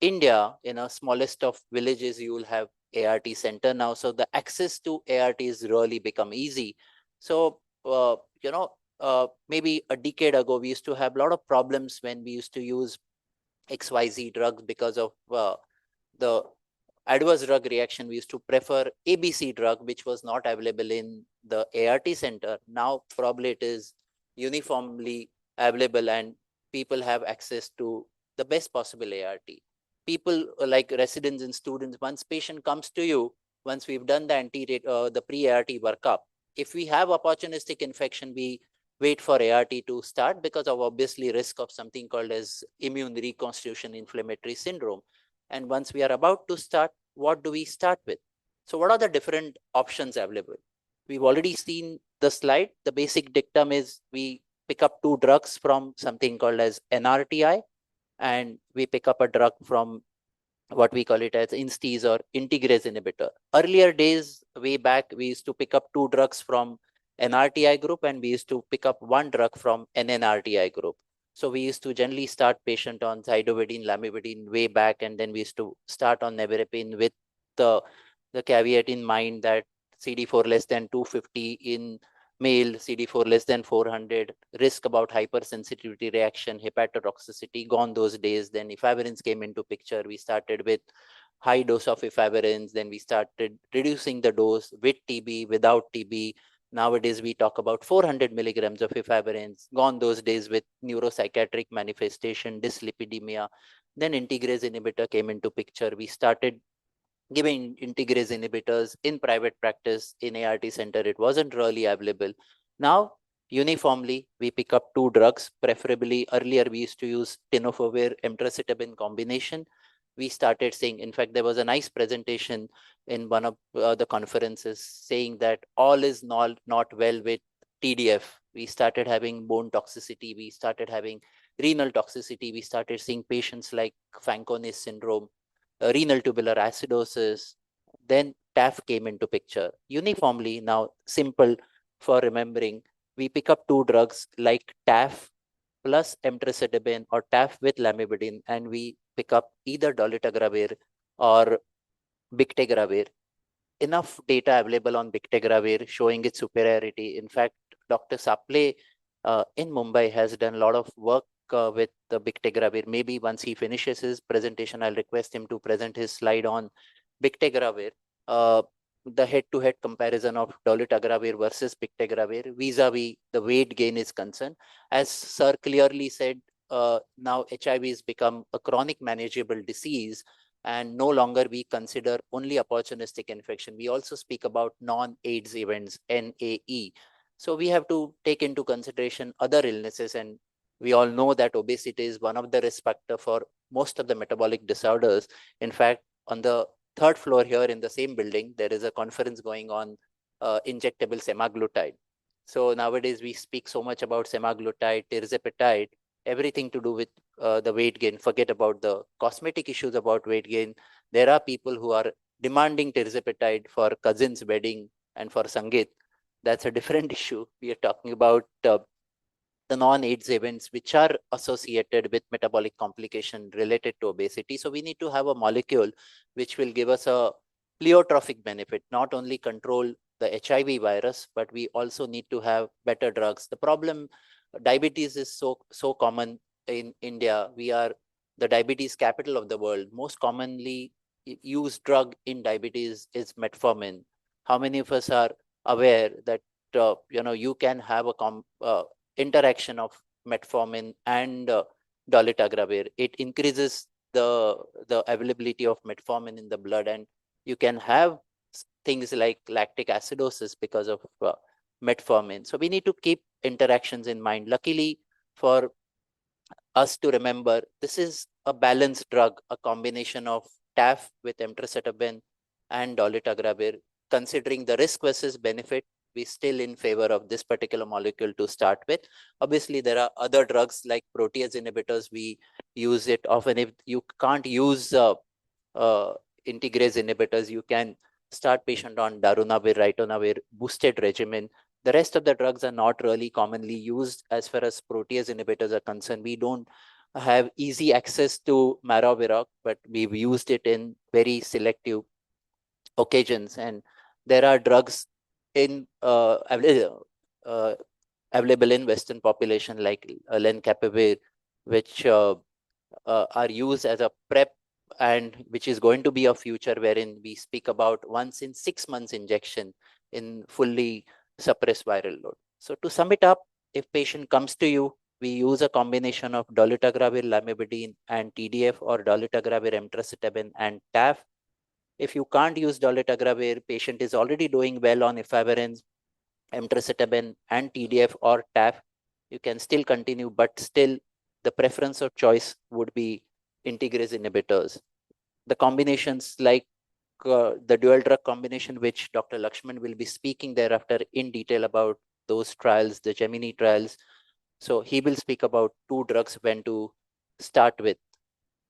India. In a smallest of villages, you will have ART center now. So the access to ART is really become easy. So, maybe a decade ago, we used to have a lot of problems when we used to use XYZ drugs because of the adverse drug reaction, we used to prefer ABC drug, which was not available in the ART center. Now probably it is uniformly available and people have access to the best possible ART. People like residents and students, once patient comes to you, once we've done the pre-ART workup, if we have opportunistic infection, we wait for ART to start because of obviously risk of something called as immune reconstitution inflammatory syndrome. And once we are about to start, what do we start with? So what are the different options available? We've already seen the slide. The basic dictum is we pick up two drugs from something called as NRTI, and we pick up a drug from what we call it as INSTIs or integrase inhibitor. Earlier days, way back, we used to pick up two drugs from NRTI group and we used to pick up one drug from NNRTI group. So we used to generally start patient on zidovudine, lamivudine way back, and then we used to start on nevirapine with the caveat in mind that CD4 less than 250 in male, CD4 less than 400, risk about hypersensitivity reaction, hepatotoxicity, gone those days. Then efavirenz came into picture. We started with high dose of efavirenz. Then we started reducing the dose with TB, without TB. Nowadays, we talk about 400 milligrams of efavirenz, gone those days with neuropsychiatric manifestation, dyslipidemia. Then integrase inhibitor came into picture. We started giving integrase inhibitors in private practice in ART center. It wasn't really available. Now, uniformly, we pick up two drugs. Preferably, earlier we used to use tenofovir emtricitabine combination. We started saying, in fact, there was a nice presentation in one of the conferences saying that all is not well with TDF. We started having bone toxicity. We started having renal toxicity. We started seeing patients like Fanconi syndrome, renal tubular acidosis. Then TAF came into picture. Uniformly, now simple for remembering, we pick up two drugs like TAF plus emtricitabine or TAF with lamivudine, and we pick up either dolutegravir or bictegravir. Enough data available on bictegravir showing its superiority. In fact, Dr. Saple in Mumbai has done a lot of work with the bictegravir. Maybe once he finishes his presentation, I'll request him to present his slide on bictegravir. The head-to-head comparison of dolutegravir versus bictegravir vis-a-vis the weight gain is concerned. As Sir clearly said, now HIV has become a chronic manageable disease, and no longer we consider only opportunistic infection. We also speak about non-AIDS events, NAE. So we have to take into consideration other illnesses, and we all know that obesity is one of the risk factors for most of the metabolic disorders. In fact, on the third floor here in the same building, there is a conference going on injectable semaglutide. So nowadays we speak so much about semaglutide, tirzepatide, everything to do with the weight gain. Forget about the cosmetic issues about weight gain. There are people who are demanding tirzepatide for cousin's wedding and for Sangeet. That's a different issue. We are talking about the non-AIDS events which are associated with metabolic complication related to obesity. So we need to have a molecule which will give us a pleiotropic benefit, not only control the HIV virus, but we also need to have better drugs. The problem, diabetes is so common in India. We are the diabetes capital of the world. Most commonly used drug in diabetes is metformin. How many of us are aware that you can have a interaction of metformin and dolutegravir? It increases the availability of metformin in the blood, and you can have things like lactic acidosis because of metformin. So we need to keep interactions in mind. Luckily for us to remember, this is a balanced drug, a combination of TAF with emtricitabine and dolutegravir. Considering the risk versus benefit, we still in favor of this particular molecule to start with. Obviously, there are other drugs like protease inhibitors. We use it often. If you can't use integrase inhibitors, you can start patient on darunavir, ritonavir, boosted regimen. The rest of the drugs are not really commonly used as far as protease inhibitors are concerned. We don't have easy access to Maravirac, but we've used it in very selective occasions. And there are drugs in available in Western population like lenacapavir, which are used as a PrEP and which is going to be a future wherein we speak about once in 6 months injection in fully suppressed viral load. So to sum it up, if patient comes to you, we use a combination of dolutegravir, lamivudine, and TDF, or dolutegravir, emtricitabine, and TAF. If you can't use dolutegravir, patient is already doing well on efavirenz, emtricitabine, and TDF or TAF, you can still continue, but still the preference of choice would be integrase inhibitors. The combinations like the dual drug combination, which Dr. Laxman will be speaking thereafter in detail about those trials, the Gemini trials. So he will speak about 2 drugs when to start with.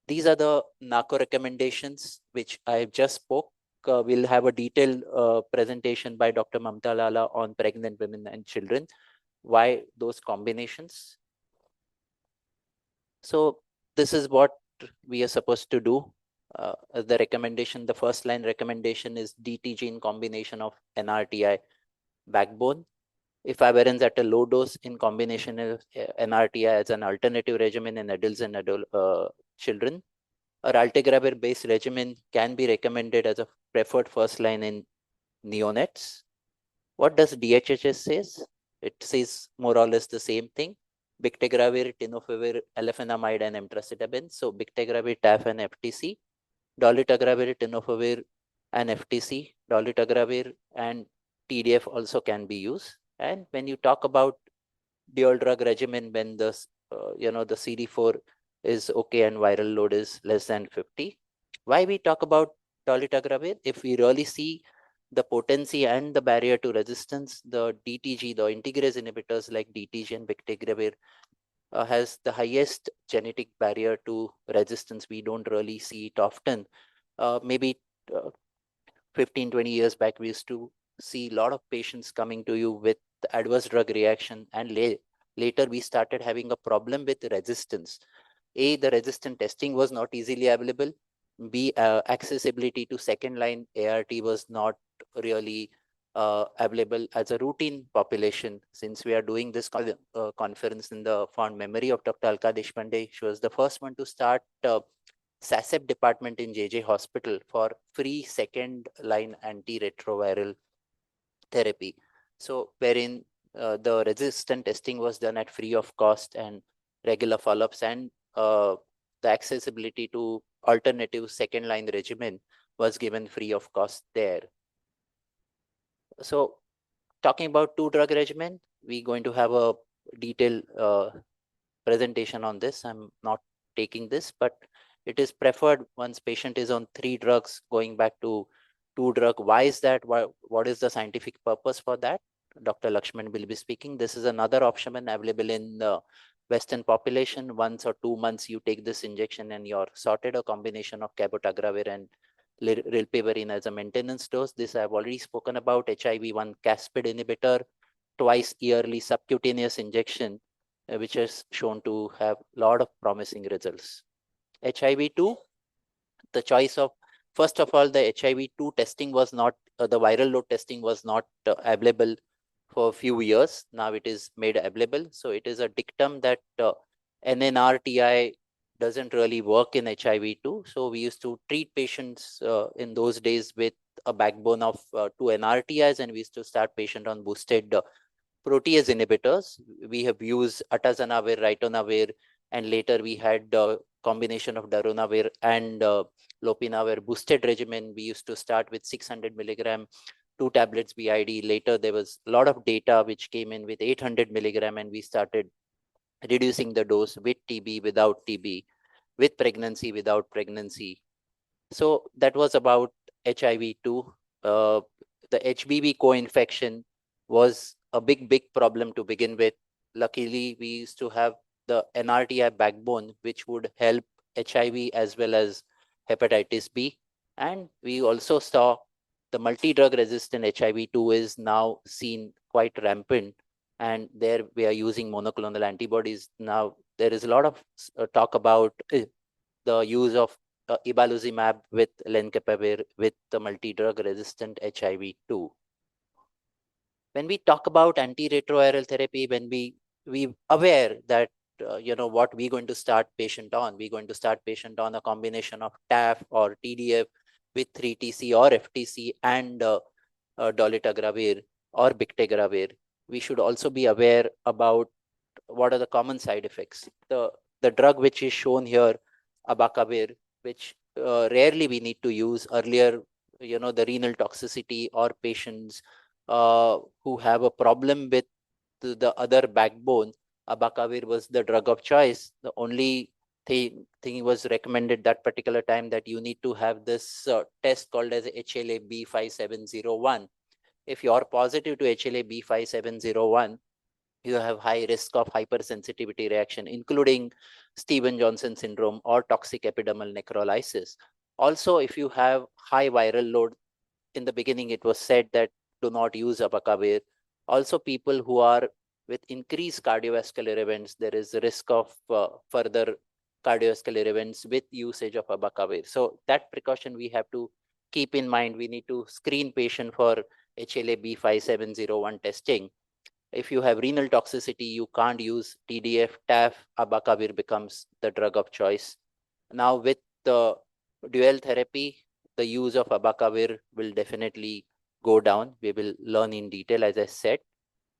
These are the NACO recommendations, which I just spoke. We'll have a detailed presentation by Dr. Mamatha Lala on pregnant women and children. Why those combinations? So this is what we are supposed to do. The recommendation, the first line recommendation is DTG in combination of NRTI backbone. Efavirenz at a low dose in combination with NRTI as an alternative regimen in adults and adult children. A raltegravir based regimen can be recommended as a preferred first line in neonates. What does DHHS says? It says more or less the same thing. Bictegravir, tenofovir, alafenamide, and emtricitabine. So bictegravir, TAF, and FTC. Dolutegravir, tenofovir, and FTC. Dolutegravir and TDF also can be used. And when you talk about dual drug regimen, when the the CD4 is okay and viral load is less than 50. Why we talk about dolutegravir? If we really see the potency and the barrier to resistance, the DTG, the integrase inhibitors like DTG and bictegravir has the highest genetic barrier to resistance. We don't really see it often. Maybe 15, 20 years back, we used to see a lot of patients coming to you with adverse drug reaction, and later we started having a problem with resistance. A, the resistant testing was not easily available. B, accessibility to second line ART was not really available as a routine population. Since we are doing this conference in the fond memory of Dr. Alaka Deshpande, she was the first one to start SASEP department in JJ Hospital for free second line antiretroviral therapy. So wherein the resistant testing was done at free of cost, and regular follow-ups, and the accessibility to alternative second line regimen was given free of cost there. So talking about 2 drug regimen, we're going to have a detailed presentation on this. I'm not taking this, but it is preferred once patient is on 3 drugs going back to 2 drug. Why is that? What is the scientific purpose for that? Dr. Laxman will be speaking. This is another option available in the Western population. Once or 2 months you take this injection and you're sorted. A combination of cabotegravir and rilpivirine as a maintenance dose. This I've already spoken about. HIV-1 caspid inhibitor, twice yearly subcutaneous injection, which is shown to have a lot of promising results. HIV-2, the choice of, first of all, the HIV-2 testing was not, the viral load testing was not available for a few years. Now it is made available. So it is a dictum that NNRTI doesn't really work in HIV-2. So we used to treat patients in those days with a backbone of 2 NRTIs, and we used to start patient on boosted protease inhibitors. We have used atazanavir, ritonavir, and later we had a combination of darunavir and lopinavir boosted regimen. We used to start with 600 milligram, 2 tablets BID. Later there was a lot of data which came in with 800 milligram, and we started reducing the dose with TB, without TB, with pregnancy, without pregnancy. So that was about HIV-2. The HBV co-infection was a big problem to begin with. Luckily, we used to have the NRTI backbone, which would help HIV as well as hepatitis B. And we also saw the multi-drug resistant HIV-2 is now seen quite rampant. And there we are using monoclonal antibodies. Now there is a lot of talk about the use of ibaluzimab with lenacapavir with the multi-drug resistant HIV-2. When we talk about antiretroviral therapy, when we aware that what we're going to start patient on. We're going to start patient on a combination of TAF or TDF with 3TC or FTC and dolutegravir or bictegravir. We should also be aware about what are the common side effects. The drug which is shown here, abacavir, which rarely we need to use. Earlier, the renal toxicity or patients who have a problem with the other backbone, abacavir was the drug of choice. The only thing was recommended that particular time that you need to have this test called as HLA B5701. If you are positive to HLA B5701, you have high risk of hypersensitivity reaction, including Stevens-Johnson syndrome or toxic epidermal necrolysis. Also, if you have high viral load, in the beginning it was said that do not use abacavir. Also, people who are with increased cardiovascular events, there is a risk of further cardiovascular events with usage of abacavir. So that precaution we have to keep in mind. We need to screen patient for HLA B5701 testing. If you have renal toxicity, you can't use TDF, TAF, abacavir becomes the drug of choice. Now with the dual therapy, the use of abacavir will definitely go down. We will learn in detail, as I said.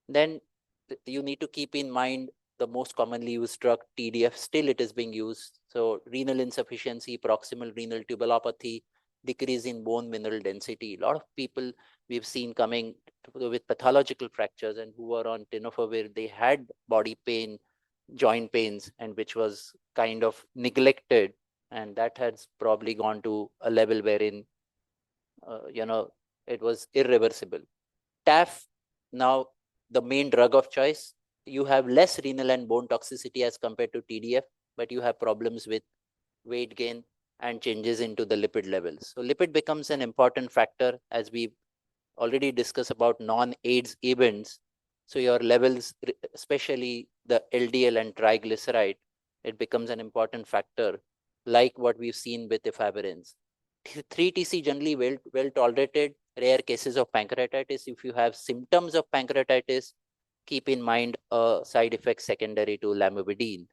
Then you need to keep in mind the most commonly used drug, TDF, still it is being used. So renal insufficiency, proximal renal tubulopathy, decrease in bone mineral density. A lot of people we've seen coming with pathological fractures and who were on tenofovir, they had body pain, joint pains, and which was kind of neglected. And that has probably gone to a level wherein, it was irreversible. TAF, now the main drug of choice, you have less renal and bone toxicity as compared to TDF, but you have problems with weight gain and changes into the lipid levels. So lipid becomes an important factor, as we already discussed about non-AIDS events. So your levels, especially the LDL and triglyceride, it becomes an important factor, like what we've seen with efavirenz. 3TC generally well tolerated. Rare cases of pancreatitis. If you have symptoms of pancreatitis, keep in mind a side effect secondary to lamivudine.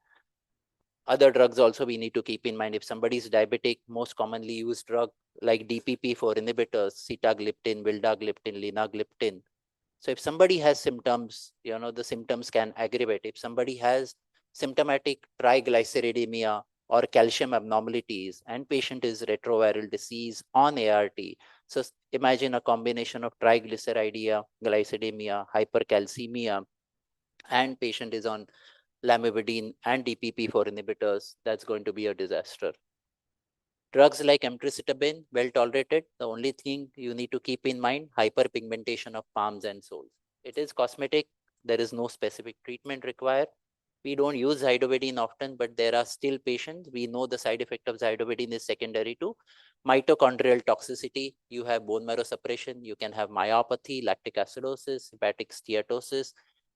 Other drugs also we need to keep in mind. If somebody is diabetic, most commonly used drug like DPP-4 inhibitors, sitagliptin, vildagliptin, linagliptin. So if somebody has symptoms, the symptoms can aggravate. If somebody has symptomatic triglyceridemia or calcium abnormalities and patient is retroviral disease on ART, so imagine a combination of triglyceridemia, glycemia, hypercalcemia, and patient is on lamivudine and DPP-4 inhibitors, that's going to be a disaster. Drugs like emtricitabine, well tolerated. The only thing you need to keep in mind, hyperpigmentation of palms and soles. It is cosmetic. There is no specific treatment required. We don't use zidovudine often, but there are still patients. We know the side effect of zidovudine is secondary to mitochondrial toxicity. You have bone marrow suppression. You can have myopathy, lactic acidosis, hepatic steatosis,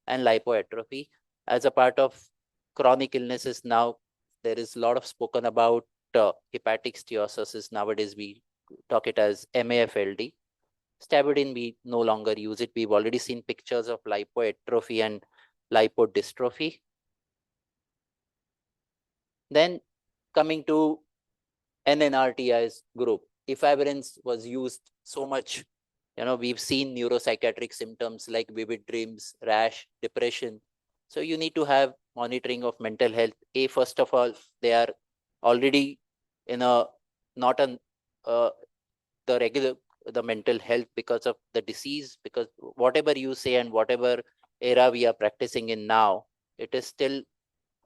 and lipoatrophy. As a part of chronic illnesses now, there is a lot of spoken about hepatic steatosis. Nowadays, we talk it as MAFLD. Stabudine, we no longer use it. We've already seen pictures of lipoatrophy and lipodystrophy. Then coming to NNRTI's group, efavirenz was used so much. We've seen neuropsychiatric symptoms like vivid dreams, rash, depression. So you need to have monitoring of mental health. First of all, they are already in a not an the mental health because of the disease, because whatever you say and whatever era we are practicing in now, it is still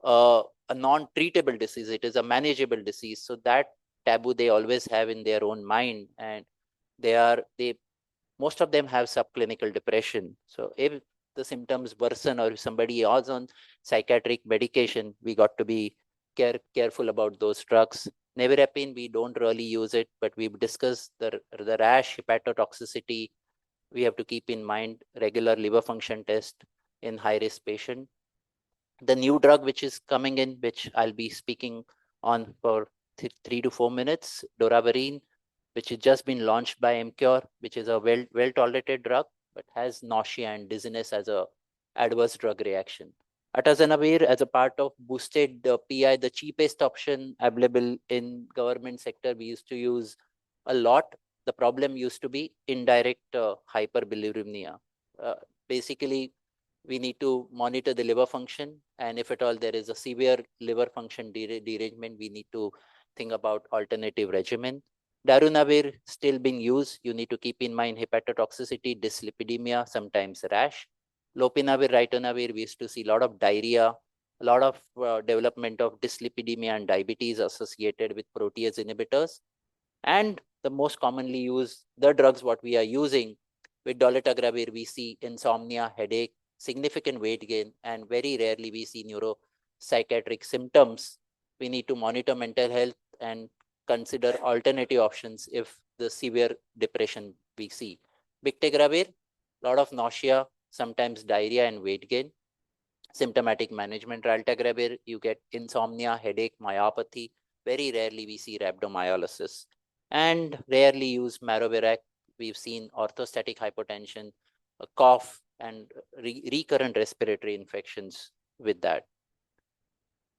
a non-treatable disease. It is a manageable disease. So that taboo they always have in their own mind, and most of them have subclinical depression. So if the symptoms worsen or if somebody is on psychiatric medication, we got to be careful about those drugs. Nevirapine, we don't really use it, but we've discussed the rash, hepatotoxicity. We have to keep in mind regular liver function test in high-risk patient. The new drug which is coming in, which I'll be speaking on for 3 to 4 minutes, doravirine, which has just been launched by MCure, which is a well-tolerated drug, but has nausea and dizziness as a adverse drug reaction. Atazanavir as a part of boosted PI, the cheapest option available in government sector, we used to use a lot. The problem used to be indirect hyperbilirubinemia. Uh, Basically, we need to monitor the liver function, and if at all there is a severe liver function derangement, we need to think about alternative regimen. Darunavir still being used. You need to keep in mind hepatotoxicity, dyslipidemia, sometimes rash. Lopinavir, ritonavir, we used to see a lot of diarrhea, a lot of development of dyslipidemia and diabetes associated with protease inhibitors. And the most commonly used, the drugs what we are using with dolutegravir, we see insomnia, headache, significant weight gain, and very rarely we see neuropsychiatric symptoms. We need to monitor mental health and consider alternative options if the severe depression we see. Bictegravir, a lot of nausea, sometimes diarrhea and weight gain. Symptomatic management, raltegravir, you get insomnia, headache, myopathy. Very rarely we see rhabdomyolysis. And rarely use marovirac. We've seen orthostatic hypotension, a cough, and recurrent respiratory infections with that.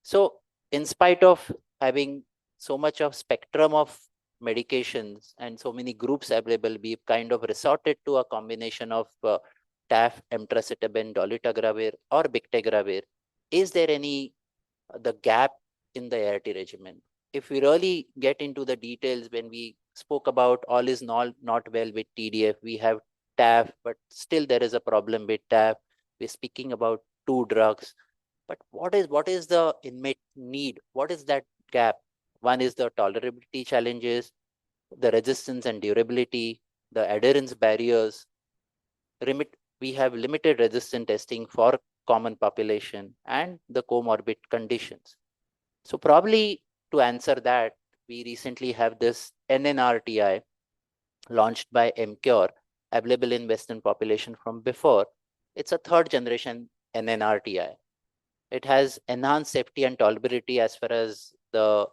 So in spite of having so much of spectrum of medications and so many groups available, we've kind of resorted to a combination of TAF, emtricitabine, dolutegravir, or bictegravir. Is there any the gap in the ART regimen? If we really get into the details, when we spoke about all is not well with TDF, we have TAF, but still there is a problem with TAF. We're speaking about two drugs. But what is the inmate need? What is that gap? One is the tolerability challenges, the resistance and durability, the adherence barriers. We have limited resistant testing for common population and the comorbid conditions. So probably to answer that, we recently have this NNRTI launched by MCure, available in Western population from before. It's a third generation NNRTI. It has enhanced safety and tolerability as far as the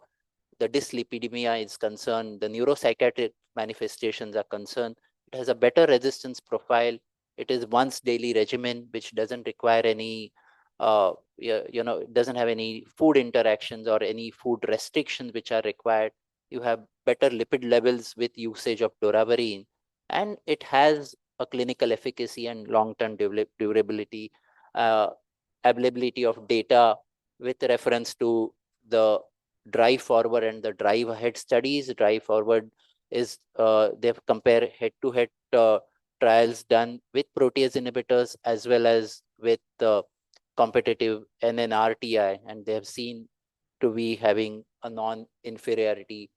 dyslipidemia is concerned, the neuropsychiatric manifestations are concerned. It has a better resistance profile. It is once daily regimen, which doesn't require any, it doesn't have any food interactions or any food restrictions which are required. You have better lipid levels with usage of doravirine, and it has a clinical efficacy and long-term durability, availability of data with reference to the drive forward and the drive ahead studies. Drive forward is they've compared head-to-head trials done with protease inhibitors as well as with competitive NNRTI, and they have seen to be having a non-inferiority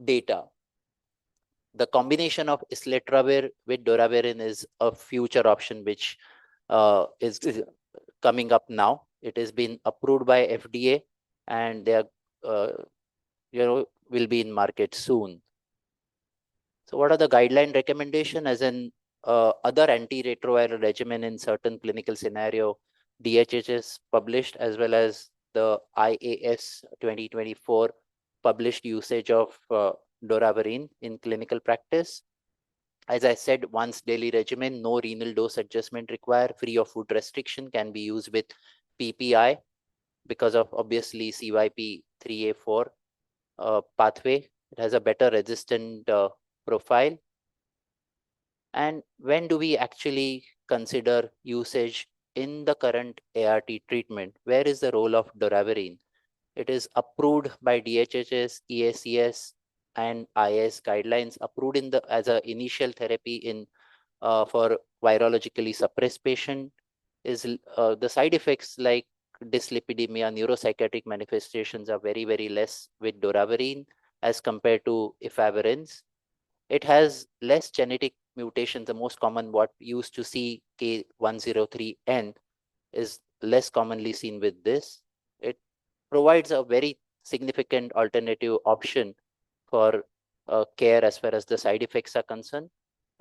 data. The combination of islatravir with doravirine is a future option which is coming up now. It has been approved by FDA, and they are will be in market soon. So what are the guideline recommendation? As in other antiretroviral regimen in certain clinical scenario, DHHS published, as well as the IAS 2024 published usage of doravirine in clinical practice. As I said, once daily regimen, no renal dose adjustment required, free of food restriction, can be used with PPI because of obviously CYP3A4 pathway. It has a better resistant profile. And when do we actually consider usage in the current ART treatment? Where is the role of doravirine? It is approved by DHHS, EACS, and IS guidelines, approved in the as an initial therapy in for virologically suppressed patient. Is the side effects like dyslipidemia, neuropsychiatric manifestations are very, very less with doravirine as compared to efavirenz. It has less genetic mutations. The most common what used to see K103N is less commonly seen with this. It provides a very significant alternative option for care as far as the side effects are concerned.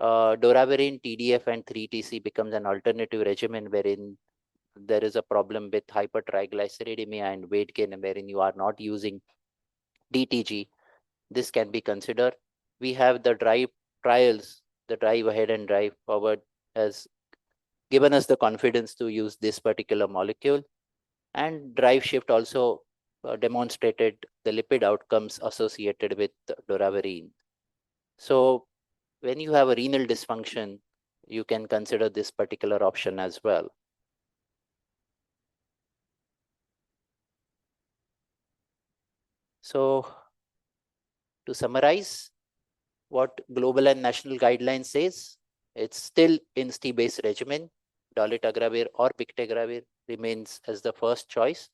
Doravirine, TDF, and 3TC becomes an alternative regimen wherein there is a problem with hypertriglyceridemia and weight gain, wherein you are not using DTG. This can be considered. We have the drive trials, the drive ahead and drive forward has given us the confidence to use this particular molecule. And drive shift also demonstrated the lipid outcomes associated with doravirine. So when you have a renal dysfunction, you can consider this particular option as well. So to summarize what global and national guidelines says, it's still INSTI-based regimen. Dolutegravir or bictegravir remains as the first choice.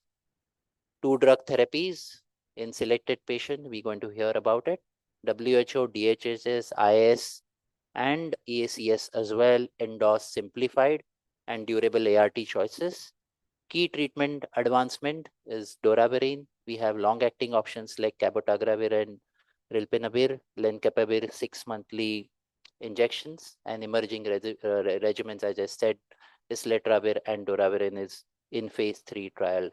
2 drug therapies in selected patient, we're going to hear about it. WHO, DHHS, IS, and EACS as well endorse simplified and durable ART choices. Key treatment advancement is doravirine. We have long-acting options like cabotegravir and rilpivirine, lenacapavir 6-monthly injections, and emerging regimens, as I said, islatravir and doravirine is in phase 3 trial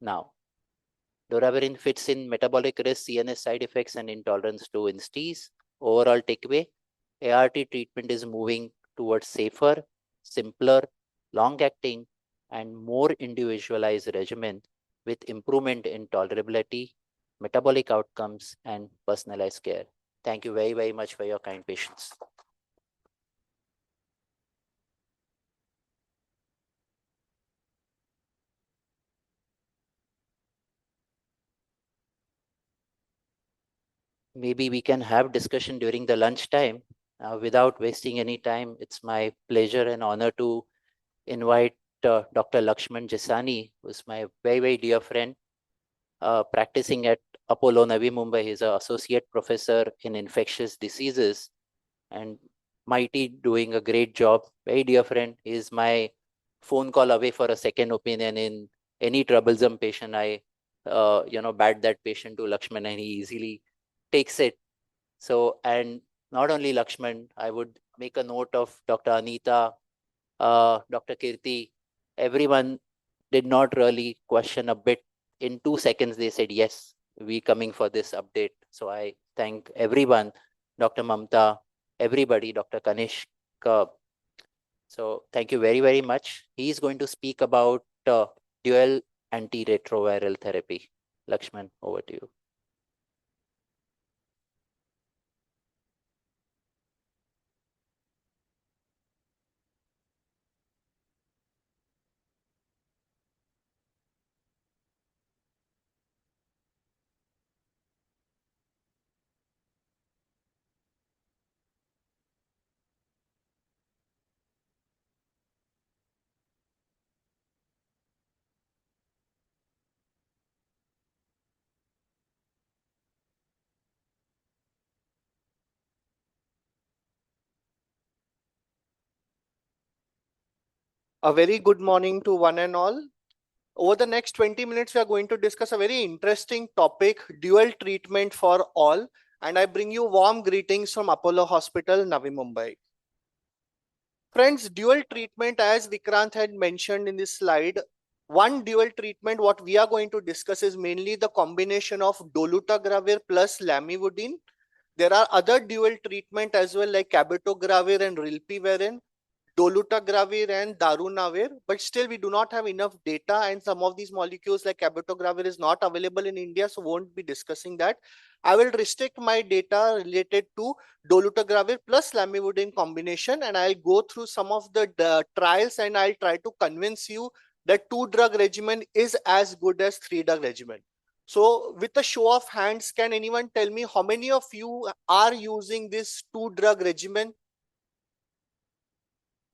now. Doravirine fits in metabolic risk, CNS side effects, and intolerance to INSTIs. Overall takeaway, ART treatment is moving towards safer, simpler, long-acting, and more individualized regimen with improvement in tolerability, metabolic outcomes, and personalized care. Thank you very, very much for your kind patience. Maybe we can have discussion during the lunch time. Without wasting any time, it's my pleasure and honor to invite Dr. Laxman Jessani, who's my very, very dear friend, practicing at Apollo Navi Mumbai. He's an associate professor in infectious diseases and mighty doing a great job. Very dear friend. He's my phone call away for a second opinion in any troublesome patient. I, bat that patient to Laxman and he easily takes it. So, and not only Laxman, I would make a note of Dr. Anita, Dr. Kirti. Everyone did not really question a bit. In 2 seconds, they said, yes, we coming for this update. So I thank everyone, Dr. Mamatha, everybody, Dr. Kanishka. So thank you very, very much. He is going to speak about dual antiretroviral therapy. Laxman, over to you. A very good morning to one and all. Over the next 20 minutes, we are going to discuss a very interesting topic, dual treatment for all. And I bring you warm greetings from Apollo Hospital, Navi Mumbai. Friends, dual treatment, as Vikrant had mentioned in this slide, one dual treatment, what we are going to discuss is mainly the combination of dolutegravir plus lamivudine. There are other dual treatment as well, like cabotegravir and rilpivirine, dolutegravir and darunavir, but still we do not have enough data, and some of these molecules like cabotegravir is not available in India, so won't be discussing that. I will restrict my data related to dolutegravir plus lamivudine combination, and I'll go through some of the trials, and I'll try to convince you that 2-drug regimen is as good as 3-drug regimen. So with a show of hands, can anyone tell me how many of you are using this 2-drug regimen?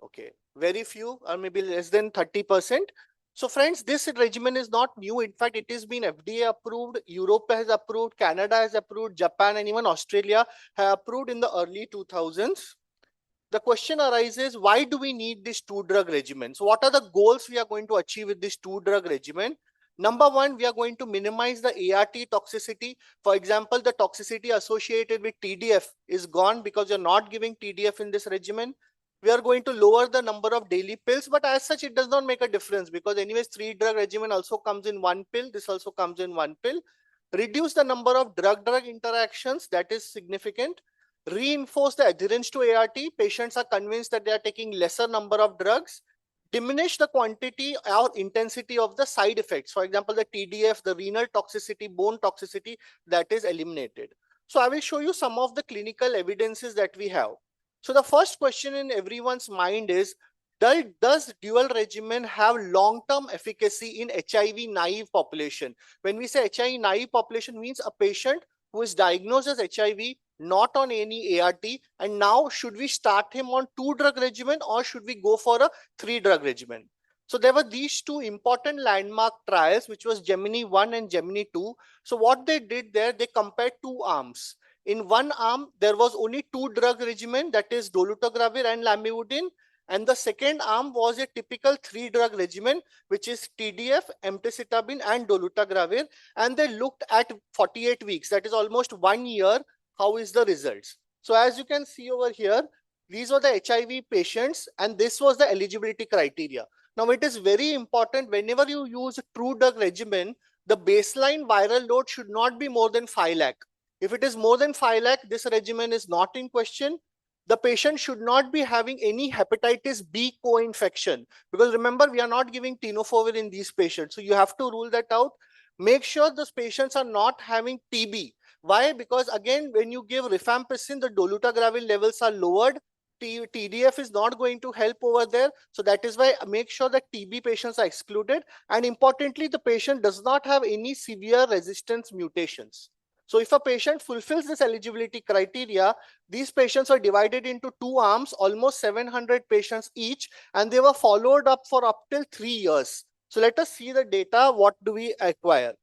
Okay, very few, or maybe less than 30%. So friends, this regimen is not new. In fact, it has been FDA approved, Europe has approved, Canada has approved, Japan and even Australia have approved in the early 2000s. The question arises, why do we need this 2-drug regimen? So what are the goals we are going to achieve with this 2-drug regimen? Number one, we are going to minimize the ART toxicity. For example, the toxicity associated with TDF is gone because you're not giving TDF in this regimen. We are going to lower the number of daily pills, but as such, it does not make a difference because anyways, 3-drug regimen also comes in 1 pill. This also comes in 1 pill. Reduce the number of drug-drug interactions. That is significant. Reinforce the adherence to ART. Patients are convinced that they are taking lesser number of drugs. diminish the quantity or intensity of the side effects. For example, the TDF, the renal toxicity, bone toxicity, that is eliminated. So I will show you some of the clinical evidences that we have. So the first question in everyone's mind is, does dual regimen have long-term efficacy in HIV naive population? When we say HIV naive population, means a patient who is diagnosed as HIV, not on any ART, and now should we start him on 2-drug regimen or should we go for a 3-drug regimen? So there were these two important landmark trials, which was Gemini 1 and Gemini 2. So what they did there, they compared two arms. In one arm, there was only 2-drug regimen, that is dolutegravir and lamivudine. And the second arm was a typical 3-drug regimen, which is TDF, emtricitabine, and dolutegravir. And they looked at 48 weeks, that is almost 1 year, how is the results. So as you can see over here, these were the HIV patients, and this was the eligibility criteria. Now, it is very important whenever you use a 2-drug regimen, the baseline viral load should not be more than 5 lakh. If it is more than 5 lakh, this regimen is not in question. The patient should not be having any hepatitis B co-infection, because remember, we are not giving tenofovir in these patients. So you have to rule that out. Make sure those patients are not having TB. Why? Because again, when you give rifampicin, the dolutegravir levels are lowered. TDF is not going to help over there. So that is why make sure that TB patients are excluded. And importantly, the patient does not have any severe resistance mutations. So if a patient fulfills this eligibility criteria, these patients are divided into two arms, almost 700 patients each, and they were followed up for up till 3 years. So let us see the data. What do we acquire?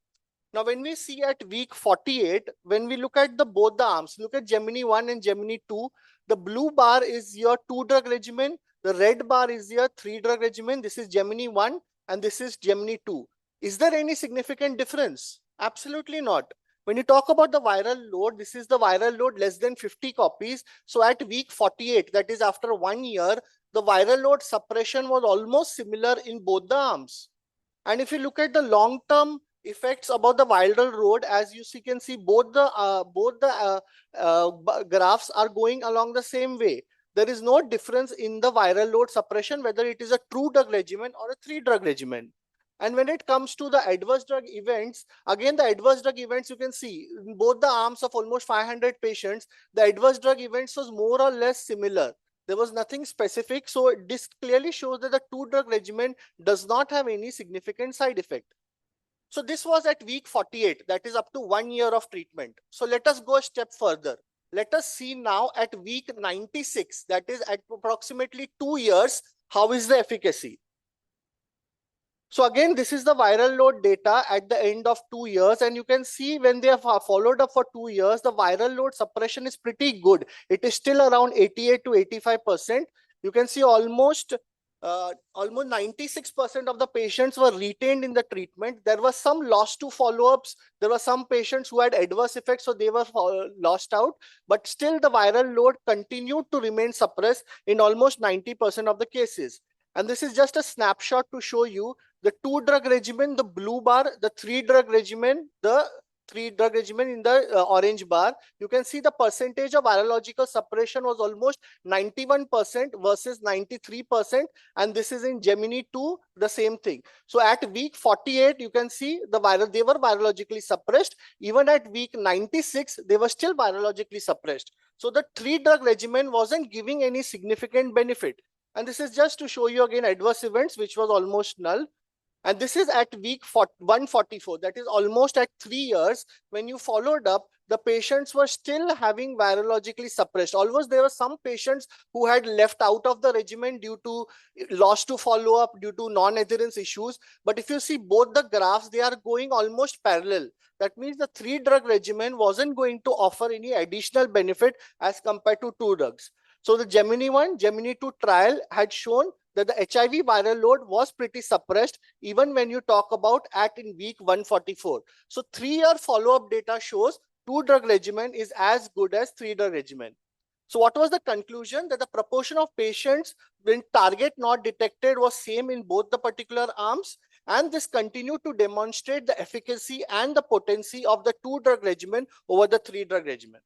Now, when we see at week 48, when we look at both the arms, look at Gemini 1 and Gemini 2, the blue bar is your 2-drug regimen, the red bar is your 3-drug regimen. This is Gemini 1 and this is Gemini 2. Is there any significant difference? Absolutely not. When you talk about the viral load, this is the viral load less than 50 copies. So at week 48, that is after 1 year, the viral load suppression was almost similar in both the arms. And if you look at the long-term effects about the viral load, as you can see, both the graphs are going along the same way. There is no difference in the viral load suppression, whether it is a 2-drug regimen or a 3-drug regimen. And when it comes to the adverse drug events, again, the adverse drug events, you can see in both the arms of almost 500 patients, the adverse drug events was more or less similar. There was nothing specific. So this clearly shows that the 2-drug regimen does not have any significant side effect. So this was at week 48, that is up to 1 year of treatment. So let us go a step further. Let us see now at week 96, that is at approximately 2 years, how is the efficacy. So again, this is the viral load data at the end of 2 years. And you can see when they have followed up for 2 years, the viral load suppression is pretty good. It is still around 88 to 85%. You can see almost 96% of the patients were retained in the treatment. There was some loss to follow-ups. There were some patients who had adverse effects, so they were lost out. But still, the viral load continued to remain suppressed in almost 90% of the cases. And this is just a snapshot to show you the 2-drug regimen, the blue bar, the 3-drug regimen, the 3-drug regimen in the orange bar. You can see the percentage of virological suppression was almost 91% versus 93%. And this is in Gemini 2, the same thing. So at week 48, you can see they were virologically suppressed. Even at week 96, they were still virologically suppressed. So the 3-drug regimen wasn't giving any significant benefit. And this is just to show you again adverse events, which was almost null. And this is at week 144, that is almost at 3 years. When you followed up, the patients were still having virologically suppressed. Almost there were some patients who had left out of the regimen due to loss to follow-up, due to non-adherence issues. But if you see both the graphs, they are going almost parallel. That means the 3-drug regimen wasn't going to offer any additional benefit as compared to 2 drugs. So the Gemini 1, Gemini 2 trial had shown that the HIV viral load was pretty suppressed even when you talk about in week 144. So 3-year follow-up data shows 2-drug regimen is as good as 3-drug regimen. So what was the conclusion? That the proportion of patients when target not detected was same in both the particular arms, and this continued to demonstrate the efficacy and the potency of the 2-drug regimen over the 3-drug regimen.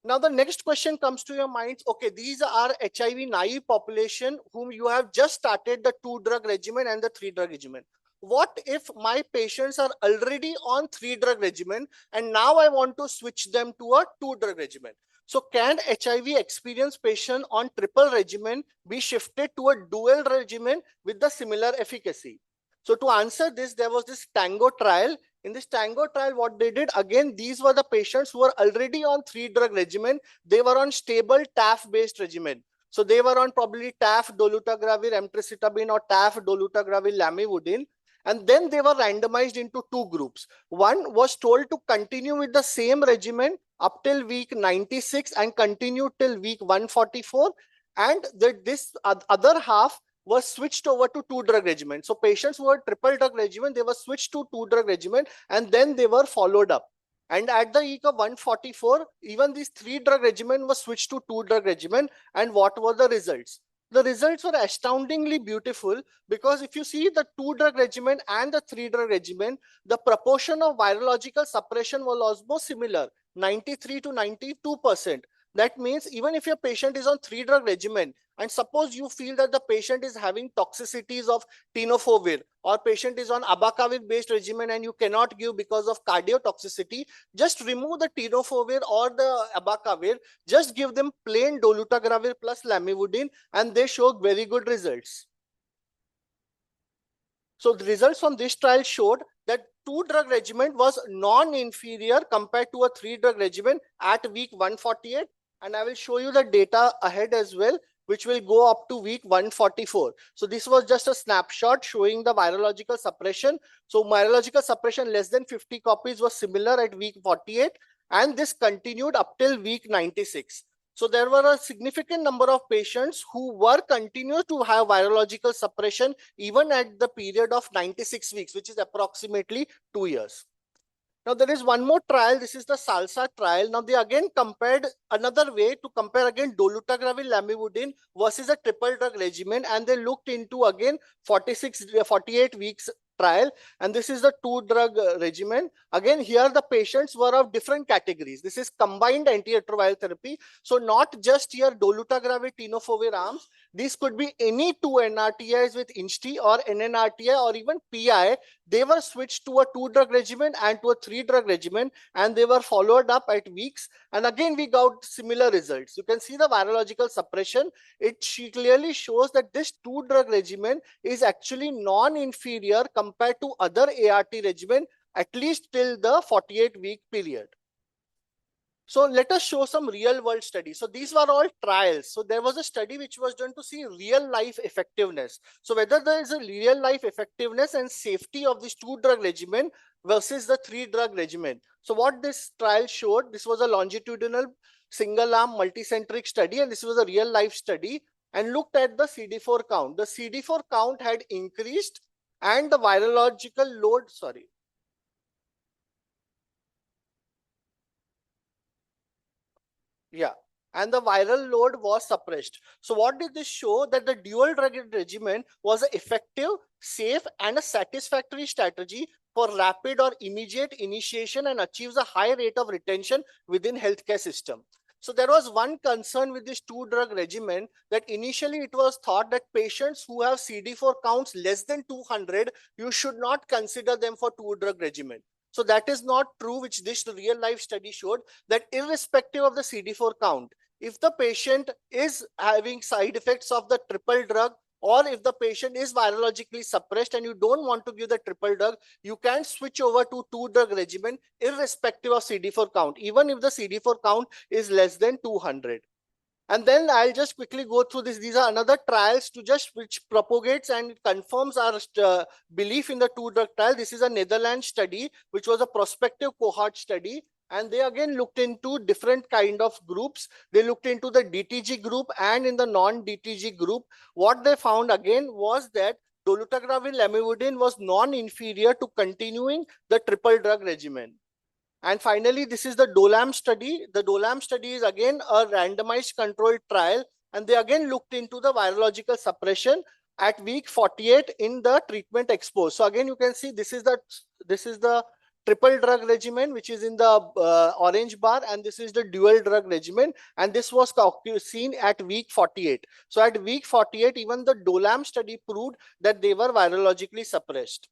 Now the next question comes to your minds. Okay, these are HIV naive population whom you have just started the 2-drug regimen and the 3-drug regimen. What if my patients are already on 3-drug regimen and now I want to switch them to a 2-drug regimen? So can HIV experienced patient on triple regimen be shifted to a dual regimen with the similar efficacy? So to answer this, there was this Tango trial. In this Tango trial, what they did, again, these were the patients who were already on 3-drug regimen. They were on stable TAF-based regimen. So they were on probably TAF, dolutegravir, emtricitabine, or TAF, dolutegravir, lamivudine. And then they were randomized into 2 groups. One was told to continue with the same regimen up till week 96 and continue till week 144. And this other half was switched over to 2-drug regimen. So patients who were triple drug regimen, they were switched to 2-drug regimen and then they were followed up. And at the week of 144, even this 3-drug regimen was switched to 2-drug regimen. And what were the results? The results were astoundingly beautiful, because if you see the 2-drug regimen and the 3-drug regimen, the proportion of virological suppression was almost similar, 93 to 92%. That means even if your patient is on 3-drug regimen, and suppose you feel that the patient is having toxicities of tenofovir, or patient is on abacavir based regimen and you cannot give because of cardiotoxicity, just remove the tenofovir or the abacavir, just give them plain dolutegravir plus lamivudine, and they show very good results. So the results from this trial showed that 2-drug regimen was non-inferior compared to a 3-drug regimen at week 148. And I will show you the data ahead as well, which will go up to week 144. So this was just a snapshot showing the virological suppression. So virological suppression less than 50 copies was similar at week 48, and this continued up till week 96. So there were a significant number of patients who were continued to have virological suppression even at the period of 96 weeks, which is approximately 2 years. Now there is one more trial. This is the SALSA trial. Now they again compared another way to compare again dolutegravir lamivudine versus a triple drug regimen, and they looked into again 48 weeks trial, and this is the 2-drug regimen. Again, here the patients were of different categories. This is combined antiretroviral therapy. So not just here dolutegravir tenofovir arms. These could be any 2 NRTIs with INSTI or NNRTI or even PI. They were switched to a 2-drug regimen and to a 3-drug regimen, and they were followed up at weeks. And again, we got similar results. You can see the virological suppression. It clearly shows that this 2-drug regimen is actually non-inferior compared to other ART regimen, at least till the 48-week period. So let us show some real world studies. So these were all trials. So there was a study which was done to see real life effectiveness. So whether there is a real life effectiveness and safety of this 2-drug regimen versus the 3-drug regimen. So what this trial showed, this was a longitudinal single arm multicentric study, and this was a real life study, and looked at the CD4 count. The CD4 count had increased and the virological load, and the viral load was suppressed. So what did this show? That the dual drug regimen was an effective, safe, and a satisfactory strategy for rapid or immediate initiation and achieves a high rate of retention within healthcare system. So there was one concern with this 2-drug regimen, that initially it was thought that patients who have CD4 counts less than 200, you should not consider them for 2-drug regimen. So that is not true, which this real life study showed, that irrespective of the CD4 count, if the patient is having side effects of the triple drug, or if the patient is virologically suppressed and you don't want to give the triple drug, you can switch over to 2-drug regimen irrespective of CD4 count, even if the CD4 count is less than 200. And then I'll just quickly go through this. These are another trials to just which propagates and confirms our belief in the 2-drug trial. This is a Netherlands study, which was a prospective cohort study. And they again looked into different kind of groups. They looked into the DTG group and in the non-DTG group. What they found again was that dolutegravir lamivudine was non-inferior to continuing the triple drug regimen. And finally, this is the DOLAM study. The DOLAM study is again a randomized controlled trial, and they again looked into the virological suppression at week 48 in the treatment exposed. So again, you can see this is the triple drug regimen, which is in the orange bar, and this is the dual drug regimen, and this was seen at week 48. So at week 48, even the DOLAM study proved that they were virologically suppressed.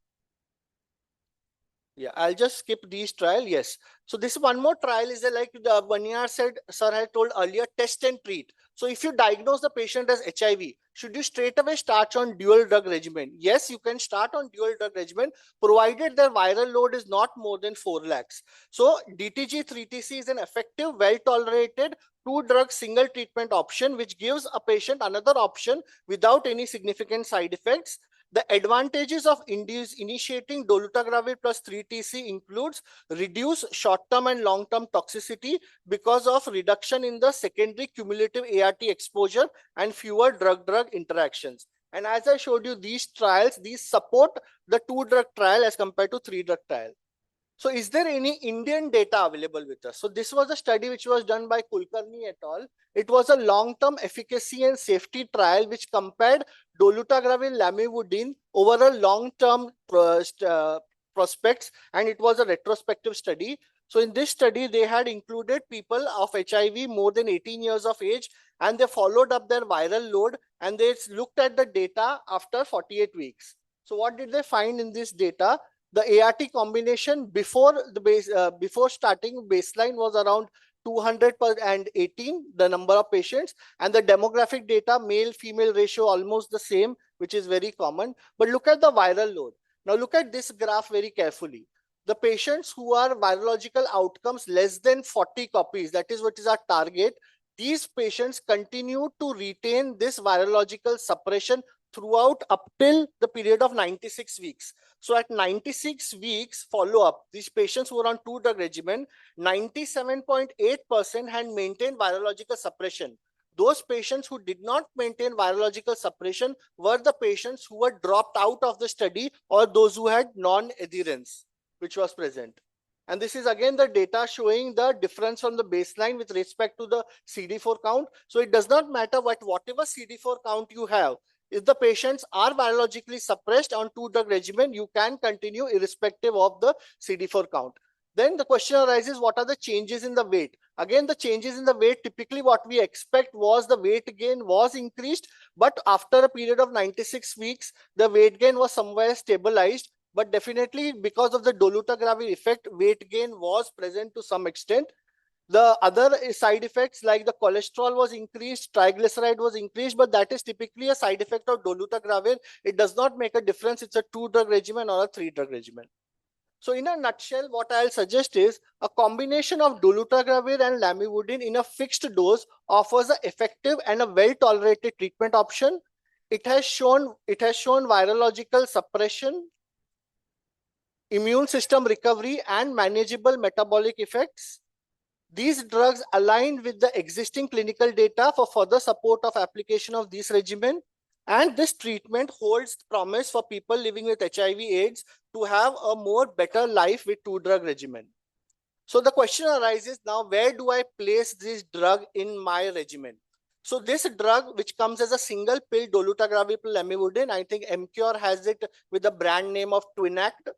Yeah, I'll just skip these trial. Yes. So this one more trial is like the Maniar said, sir had told earlier, test and treat. So if you diagnose the patient as HIV, should you straight away start on dual drug regimen? Yes, you can start on dual drug regimen, provided their viral load is not more than 4 lakhs. So DTG-3TC is an effective, well-tolerated, 2-drug single treatment option, which gives a patient another option without any significant side effects. The advantages of initiating dolutegravir plus 3TC includes reduce short-term and long-term toxicity because of reduction in the secondary cumulative ART exposure and fewer drug-drug interactions. And as I showed you, these trials, these support the 2-drug trial as compared to 3-drug trial. So is there any Indian data available with us? So this was a study which was done by Kulkarni et al. It was a long-term efficacy and safety trial which compared dolutegravir lamivudine over a long-term prospects, and it was a retrospective study. So in this study, they had included people of HIV more than 18 years of age, and they followed up their viral load, and they looked at the data after 48 weeks. So what did they find in this data? The ART combination before the before starting baseline was around 218, the number of patients, and the demographic data, male-female ratio almost the same, which is very common. But look at the viral load. Now look at this graph very carefully. The patients who are virological outcomes less than 40 copies, that is what is our target, these patients continue to retain this virological suppression throughout up till the period of 96 weeks. So at 96 weeks follow-up, these patients who were on 2-drug regimen, 97.8% had maintained virological suppression. Those patients who did not maintain virological suppression were the patients who were dropped out of the study or those who had non-adherence, which was present. And this is again the data showing the difference from the baseline with respect to the CD4 count. So it does not matter whatever CD4 count you have. If the patients are virologically suppressed on 2-drug regimen, you can continue irrespective of the CD4 count. Then the question arises, what are the changes in the weight? Again, the changes in the weight, typically what we expect was the weight gain was increased, but after a period of 96 weeks, the weight gain was somewhere stabilized. But definitely because of the dolutegravir effect, weight gain was present to some extent. The other side effects like the cholesterol was increased, triglyceride was increased, but that is typically a side effect of dolutegravir. It does not make a difference. It's a 2-drug regimen or a 3-drug regimen. So in a nutshell, what I'll suggest is a combination of dolutegravir and lamivudine in a fixed dose offers an effective and a well-tolerated treatment option. It has shown virological suppression, immune system recovery, and manageable metabolic effects. These drugs aligned with the existing clinical data for further support of application of this regimen, and this treatment holds promise for people living with HIV/AIDS to have a more better life with 2-drug regimen. So the question arises now, where do I place this drug in my regimen? So this drug, which comes as a single pill, dolutegravir plus lamivudine, I think MCure has it with the brand name of Twinact.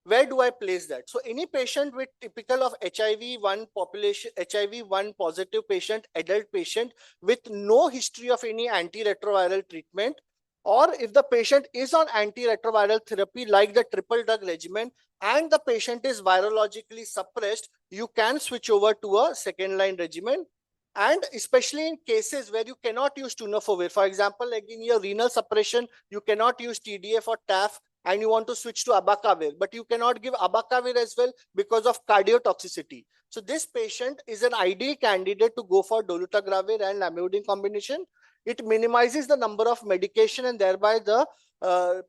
Where do I place that? So any patient with typical of HIV-1 population, HIV-1 positive patient, adult patient with no history of any antiretroviral treatment, or if the patient is on antiretroviral therapy like the triple drug regimen and the patient is virologically suppressed, you can switch over to a second-line regimen. And especially in cases where you cannot use tenofovir, for example, like in your renal suppression, you cannot use TDF or TAF, and you want to switch to abacavir, but you cannot give abacavir as well because of cardiotoxicity. So this patient is an ideal candidate to go for dolutegravir and lamivudine combination. It minimizes the number of medication and thereby the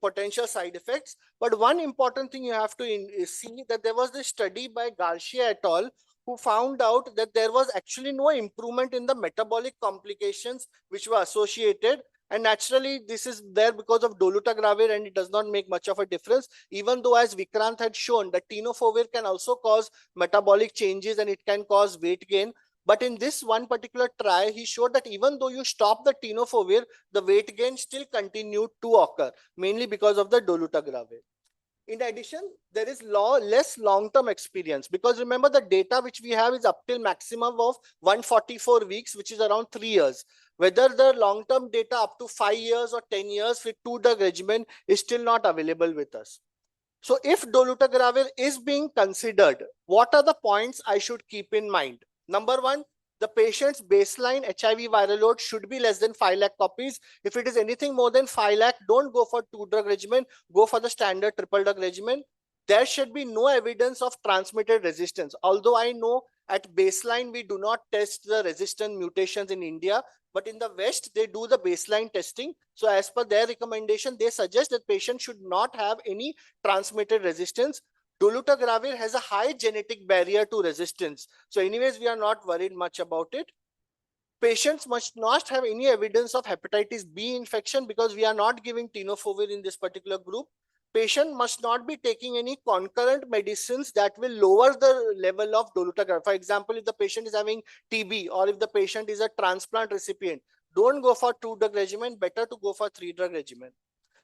potential side effects. But one important thing you have to see that there was this study by Garcia et al. Who found out that there was actually no improvement in the metabolic complications which were associated. And naturally, this is there because of dolutegravir and it does not make much of a difference, even though as Vikrant had shown that tenofovir can also cause metabolic changes and it can cause weight gain. But in this one particular trial, he showed that even though you stop the tenofovir, the weight gain still continued to occur, mainly because of the dolutegravir. In addition, there is less long-term experience, because remember the data which we have is up till maximum of 144 weeks, which is around 3 years. Whether the long-term data up to 5 years or 10 years with 2-drug regimen is still not available with us. So if dolutegravir is being considered, what are the points I should keep in mind? Number one, the patient's baseline HIV viral load should be less than 5 lakh copies. If it is anything more than 5 lakh, don't go for 2-drug regimen, go for the standard triple drug regimen. There should be no evidence of transmitted resistance. Although I know at baseline we do not test the resistant mutations in India, but in the West, they do the baseline testing. So as per their recommendation, they suggest that patients should not have any transmitted resistance. Dolutegravir has a high genetic barrier to resistance. So anyways, we are not worried much about it. Patients must not have any evidence of hepatitis B infection, because we are not giving tenofovir in this particular group. Patient must not be taking any concurrent medicines that will lower the level of dolutegravir. For example, if the patient is having TB or if the patient is a transplant recipient, don't go for 2-drug regimen, better to go for 3-drug regimen.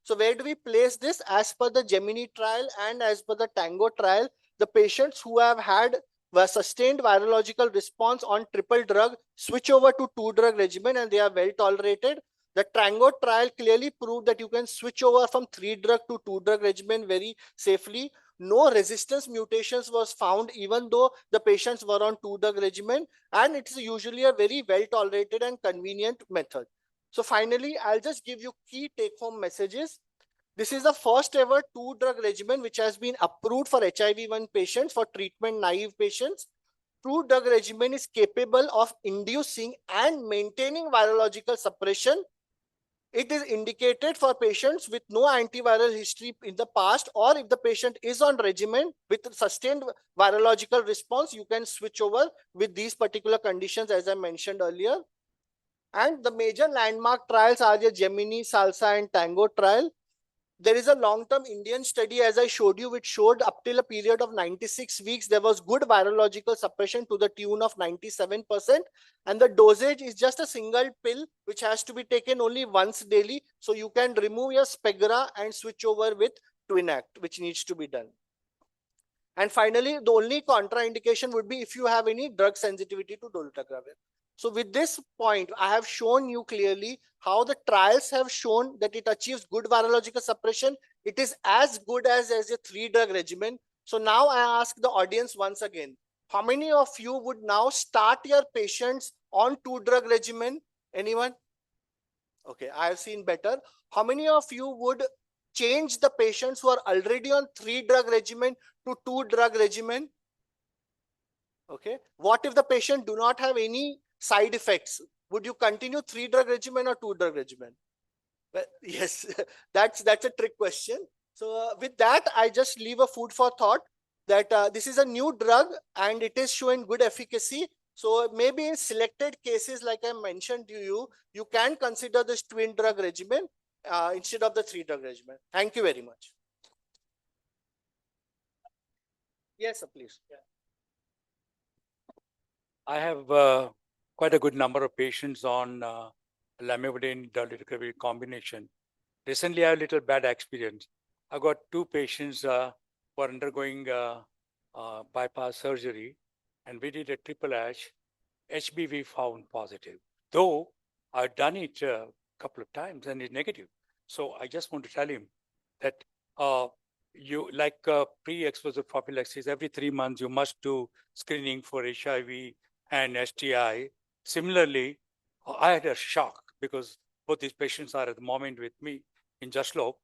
So where do we place this? As per the Gemini trial and as per the Tango trial, the patients who have had a sustained virological response on triple drug switch over to 2-drug regimen and they are well tolerated. The Tango trial clearly proved that you can switch over from 3-drug to 2-drug regimen very safely. No resistance mutations was found even though the patients were on 2-drug regimen, and it's usually a very well tolerated and convenient method. So finally, I'll just give you key take-home messages. This is the first ever 2-drug regimen which has been approved for HIV-1 patients, for treatment-naive patients. 2-drug regimen is capable of inducing and maintaining virological suppression. It is indicated for patients with no antiviral history in the past, or if the patient is on regimen with sustained virological response, you can switch over with these particular conditions as I mentioned earlier. And the major landmark trials are the Gemini, Salsa, and Tango trial. There is a long-term Indian study, as I showed you, which showed up till a period of 96 weeks, there was good virological suppression to the tune of 97%. And the dosage is just a single pill, which has to be taken only once daily. So you can remove your Spegra and switch over with Twinact, which needs to be done. And finally, the only contraindication would be if you have any drug sensitivity to dolutegravir. So with this point, I have shown you clearly how the trials have shown that it achieves good virological suppression. It is as good as a 3-drug regimen. So now I ask the audience once again, how many of you would now start your patients on 2-drug regimen? Anyone? Okay, I have seen better. How many of you would change the patients who are already on 3-drug regimen to 2-drug regimen? Okay. What if the patient do not have any side effects? Would you continue 3-drug regimen or 2-drug regimen? Well, yes, that's a trick question. So with that, I just leave a food for thought that this is a new drug and it is showing good efficacy. So maybe in selected cases, like I mentioned to you, you can consider this twin drug regimen instead of the 3-drug regimen. Thank you very much. Yes, sir, please. Yeah. I have quite a good number of patients on lamivudine dolutegravir combination. Recently, I have a little bad experience. I got 2 patients who are undergoing bypass surgery, and we did a triple H. HBV found positive, though I've done it a couple of times and it's negative. So I just want to tell him that you like pre-exposure prophylaxis, every 3 months you must do screening for HIV and STI. Similarly, I had a shock because both these patients are at the moment with me in Jaslok,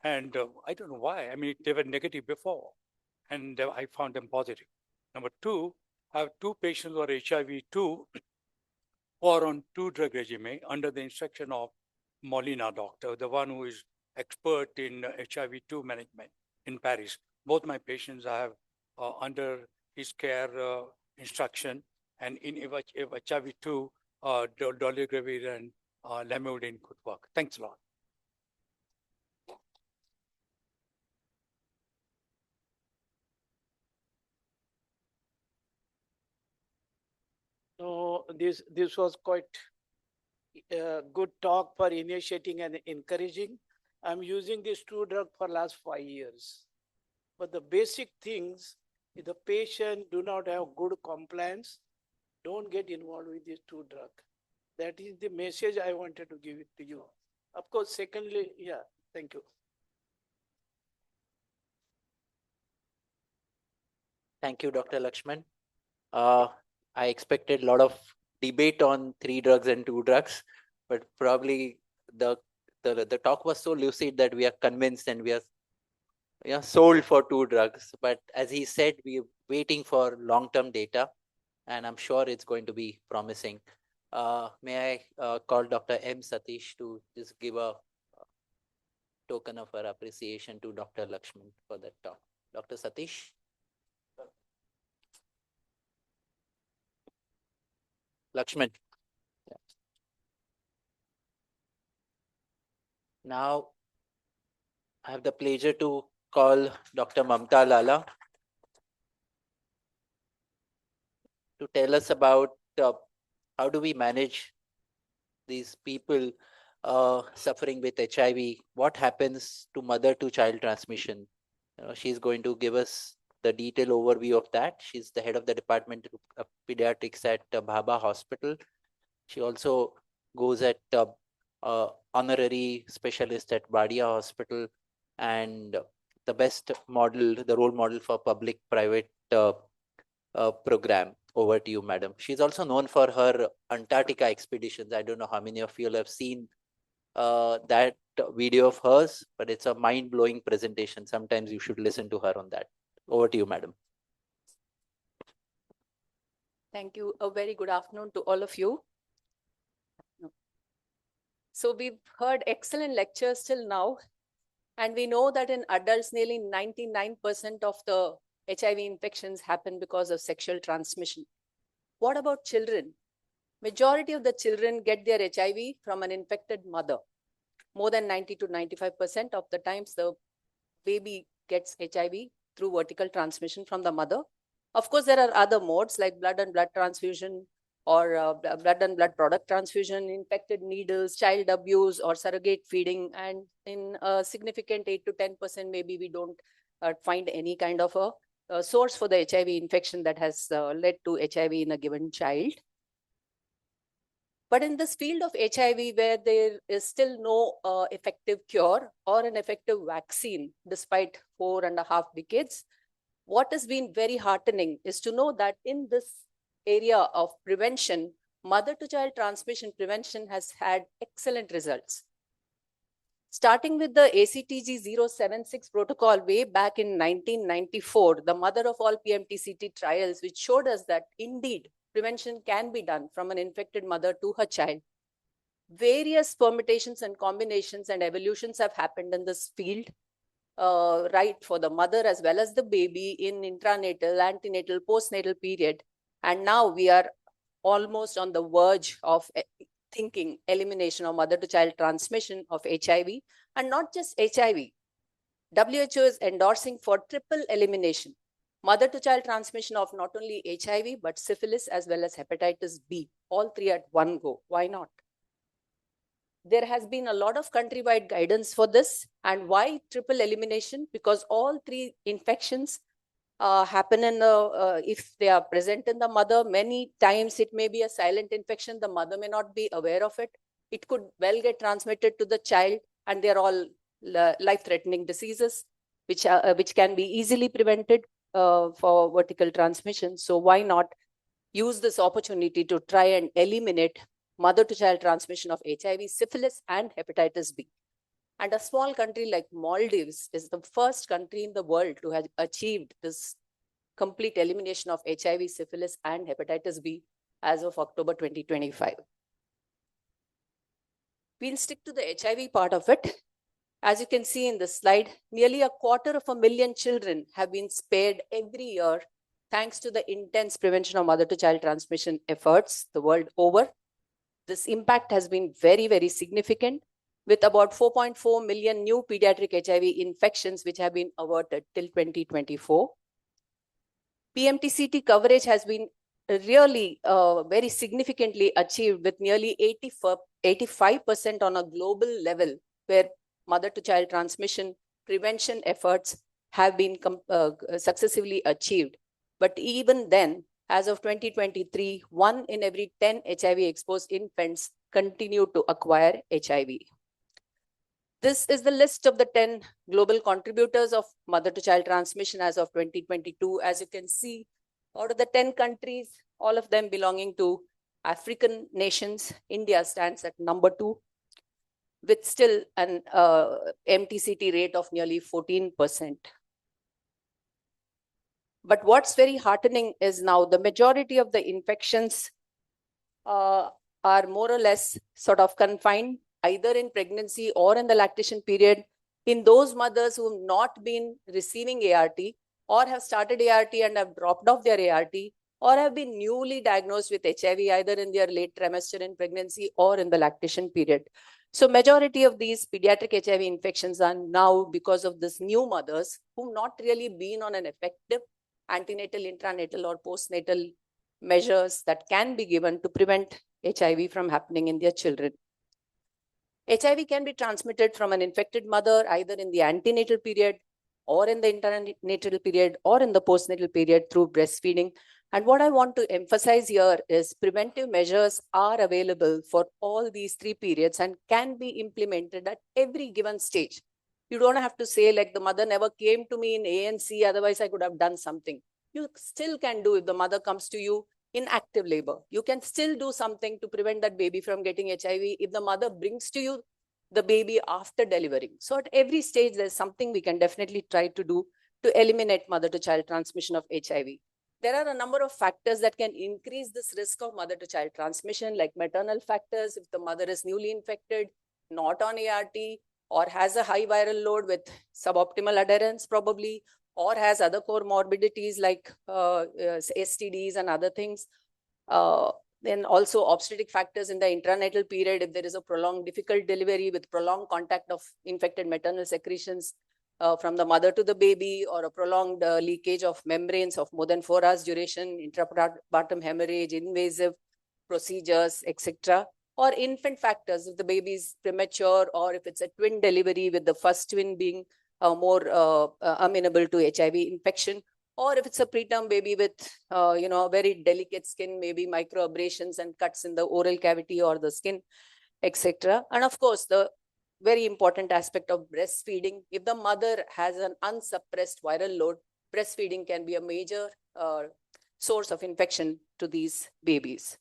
and I don't know why. I mean, they were negative before, and I found them positive. Number 2, I have 2 patients who are HIV-2 who are on 2-drug regimen under the instruction of Molina doctor, the one who is expert in HIV-2 management in Paris. Both my patients I have under his care instruction, and in HIV-2, dolutegravir and lamivudine could work. Thanks a lot. So this was quite a good talk for initiating and encouraging. I'm using this 2 drug for last 5 years. But the basic things, if the patient do not have good compliance, don't get involved with these two drugs. That is the message I wanted to give it to you. Of course, secondly, yeah, thank you. Thank you, Dr. Laxman. I expected a lot of debate on 3 drugs and 2 drugs, but probably the talk was so lucid that we are convinced and we are sold for 2 drugs. But as he said, we are waiting for long-term data, and I'm sure it's going to be promising. May I call Dr. M. Satish to just give a token of our appreciation to Dr. Laxman for that talk. Dr. Satish. Laxman. Yeah. Now, I have the pleasure to call Dr. Mamatha Lala to tell us about how do we manage these people suffering with HIV. What happens to mother-to-child transmission? She's going to give us the detailed overview of that. She's the head of the Department of Pediatrics at Bhabha Hospital. She also goes at honorary specialist at Badia Hospital, and the best model, the role model for public-private program. Over to you, madam. She's also known for her Antarctica expeditions. I don't know how many of you have seen that video of hers, but it's a mind-blowing presentation. Sometimes you should listen to her on that. Over to you, madam. Thank you. A very good afternoon to all of you. So we've heard excellent lectures till now, and we know that in adults, nearly 99% of the HIV infections happen because of sexual transmission. What about children? Majority of the children get their HIV from an infected mother. More than 90 to 95% of the times the baby gets HIV through vertical transmission from the mother. Of course, there are other modes like blood and blood transfusion or blood and blood product transfusion, infected needles, child abuse, or surrogate feeding. And in a significant 8 to 10%, maybe we don't find any kind of a source for the HIV infection that has led to HIV in a given child. But in this field of HIV, where there is still no effective cure or an effective vaccine, despite 4.5 decades, what has been very heartening is to know that in this area of prevention, mother-to-child transmission prevention has had excellent results. Starting with the ACTG 076 protocol way back in 1994, the mother of all PMTCT trials, which showed us that indeed prevention can be done from an infected mother to her child. Various permutations and combinations and evolutions have happened in this field, right, for the mother as well as the baby in intranatal, antenatal, postnatal period. And now we are almost on the verge of thinking elimination of mother-to-child transmission of HIV, and not just HIV. WHO is endorsing for triple elimination, mother-to-child transmission of not only HIV, but syphilis as well as hepatitis B, all 3 at one go. Why not? There has been a lot of countrywide guidance for this. And why triple elimination? Because all 3 infections happen in if they are present in the mother. Many times it may be a silent infection. The mother may not be aware of it. It could well get transmitted to the child, and they're all life-threatening diseases, which can be easily prevented for vertical transmission. So why not use this opportunity to try and eliminate mother-to-child transmission of HIV, syphilis, and hepatitis B. And a small country like Maldives is the first country in the world to have achieved this complete elimination of HIV, syphilis, and hepatitis B as of October 2025. We'll stick to the HIV part of it. As you can see in this slide, nearly 250,000 children have been spared every year thanks to the intense prevention of mother-to-child transmission efforts the world over. This impact has been very, very significant, with about 4.4 million new pediatric HIV infections which have been averted till 2024. PMTCT coverage has been really very significantly achieved, with nearly 85% on a global level, where mother-to-child transmission prevention efforts have been successively achieved. But even then, as of 2023, 1 in every 10 HIV exposed infants continue to acquire HIV. This is the list of the 10 global contributors of mother-to-child transmission as of 2022. As you can see, out of the 10 countries, all of them belonging to African nations, India stands at number 2, with still an MTCT rate of nearly 14%. But what's very heartening is now the majority of the infections are more or less sort of confined either in pregnancy or in the lactation period in those mothers who have not been receiving ART or have started ART and have dropped off their ART or have been newly diagnosed with HIV either in their late trimester in pregnancy or in the lactation period. So majority of these pediatric HIV infections are now because of this new mothers who've not really been on an effective antenatal, intranatal or postnatal measures that can be given to prevent HIV from happening in their children. HIV can be transmitted from an infected mother either in the antenatal period or in the intranatal period or in the postnatal period through breastfeeding. And what I want to emphasize here is preventive measures are available for all these 3 periods and can be implemented at every given stage. You don't have to say like the mother never came to me in ANC, otherwise I could have done something. You still can do if the mother comes to you in active labor. You can still do something to prevent that baby from getting HIV if the mother brings to you the baby after delivering. So at every stage, there's something we can definitely try to do to eliminate mother-to-child transmission of HIV. There are a number of factors that can increase this risk of mother-to-child transmission, like maternal factors, if the mother is newly infected, not on ART, or has a high viral load with suboptimal adherence probably, or has other comorbidities like STDs and other things. Then also obstetric factors in the intranatal period, if there is a prolonged difficult delivery with prolonged contact of infected maternal secretions from the mother to the baby, or a prolonged leakage of membranes of more than 4 hours duration, intrapartum hemorrhage, invasive procedures, etc. Or infant factors, if the baby is premature or if it's a twin delivery with the first twin being more amenable to HIV infection, or if it's a preterm baby with very delicate skin, maybe microabrasions and cuts in the oral cavity or the skin, etc. And of course, the very important aspect of breastfeeding. If the mother has an unsuppressed viral load, breastfeeding can be a major source of infection to these babies.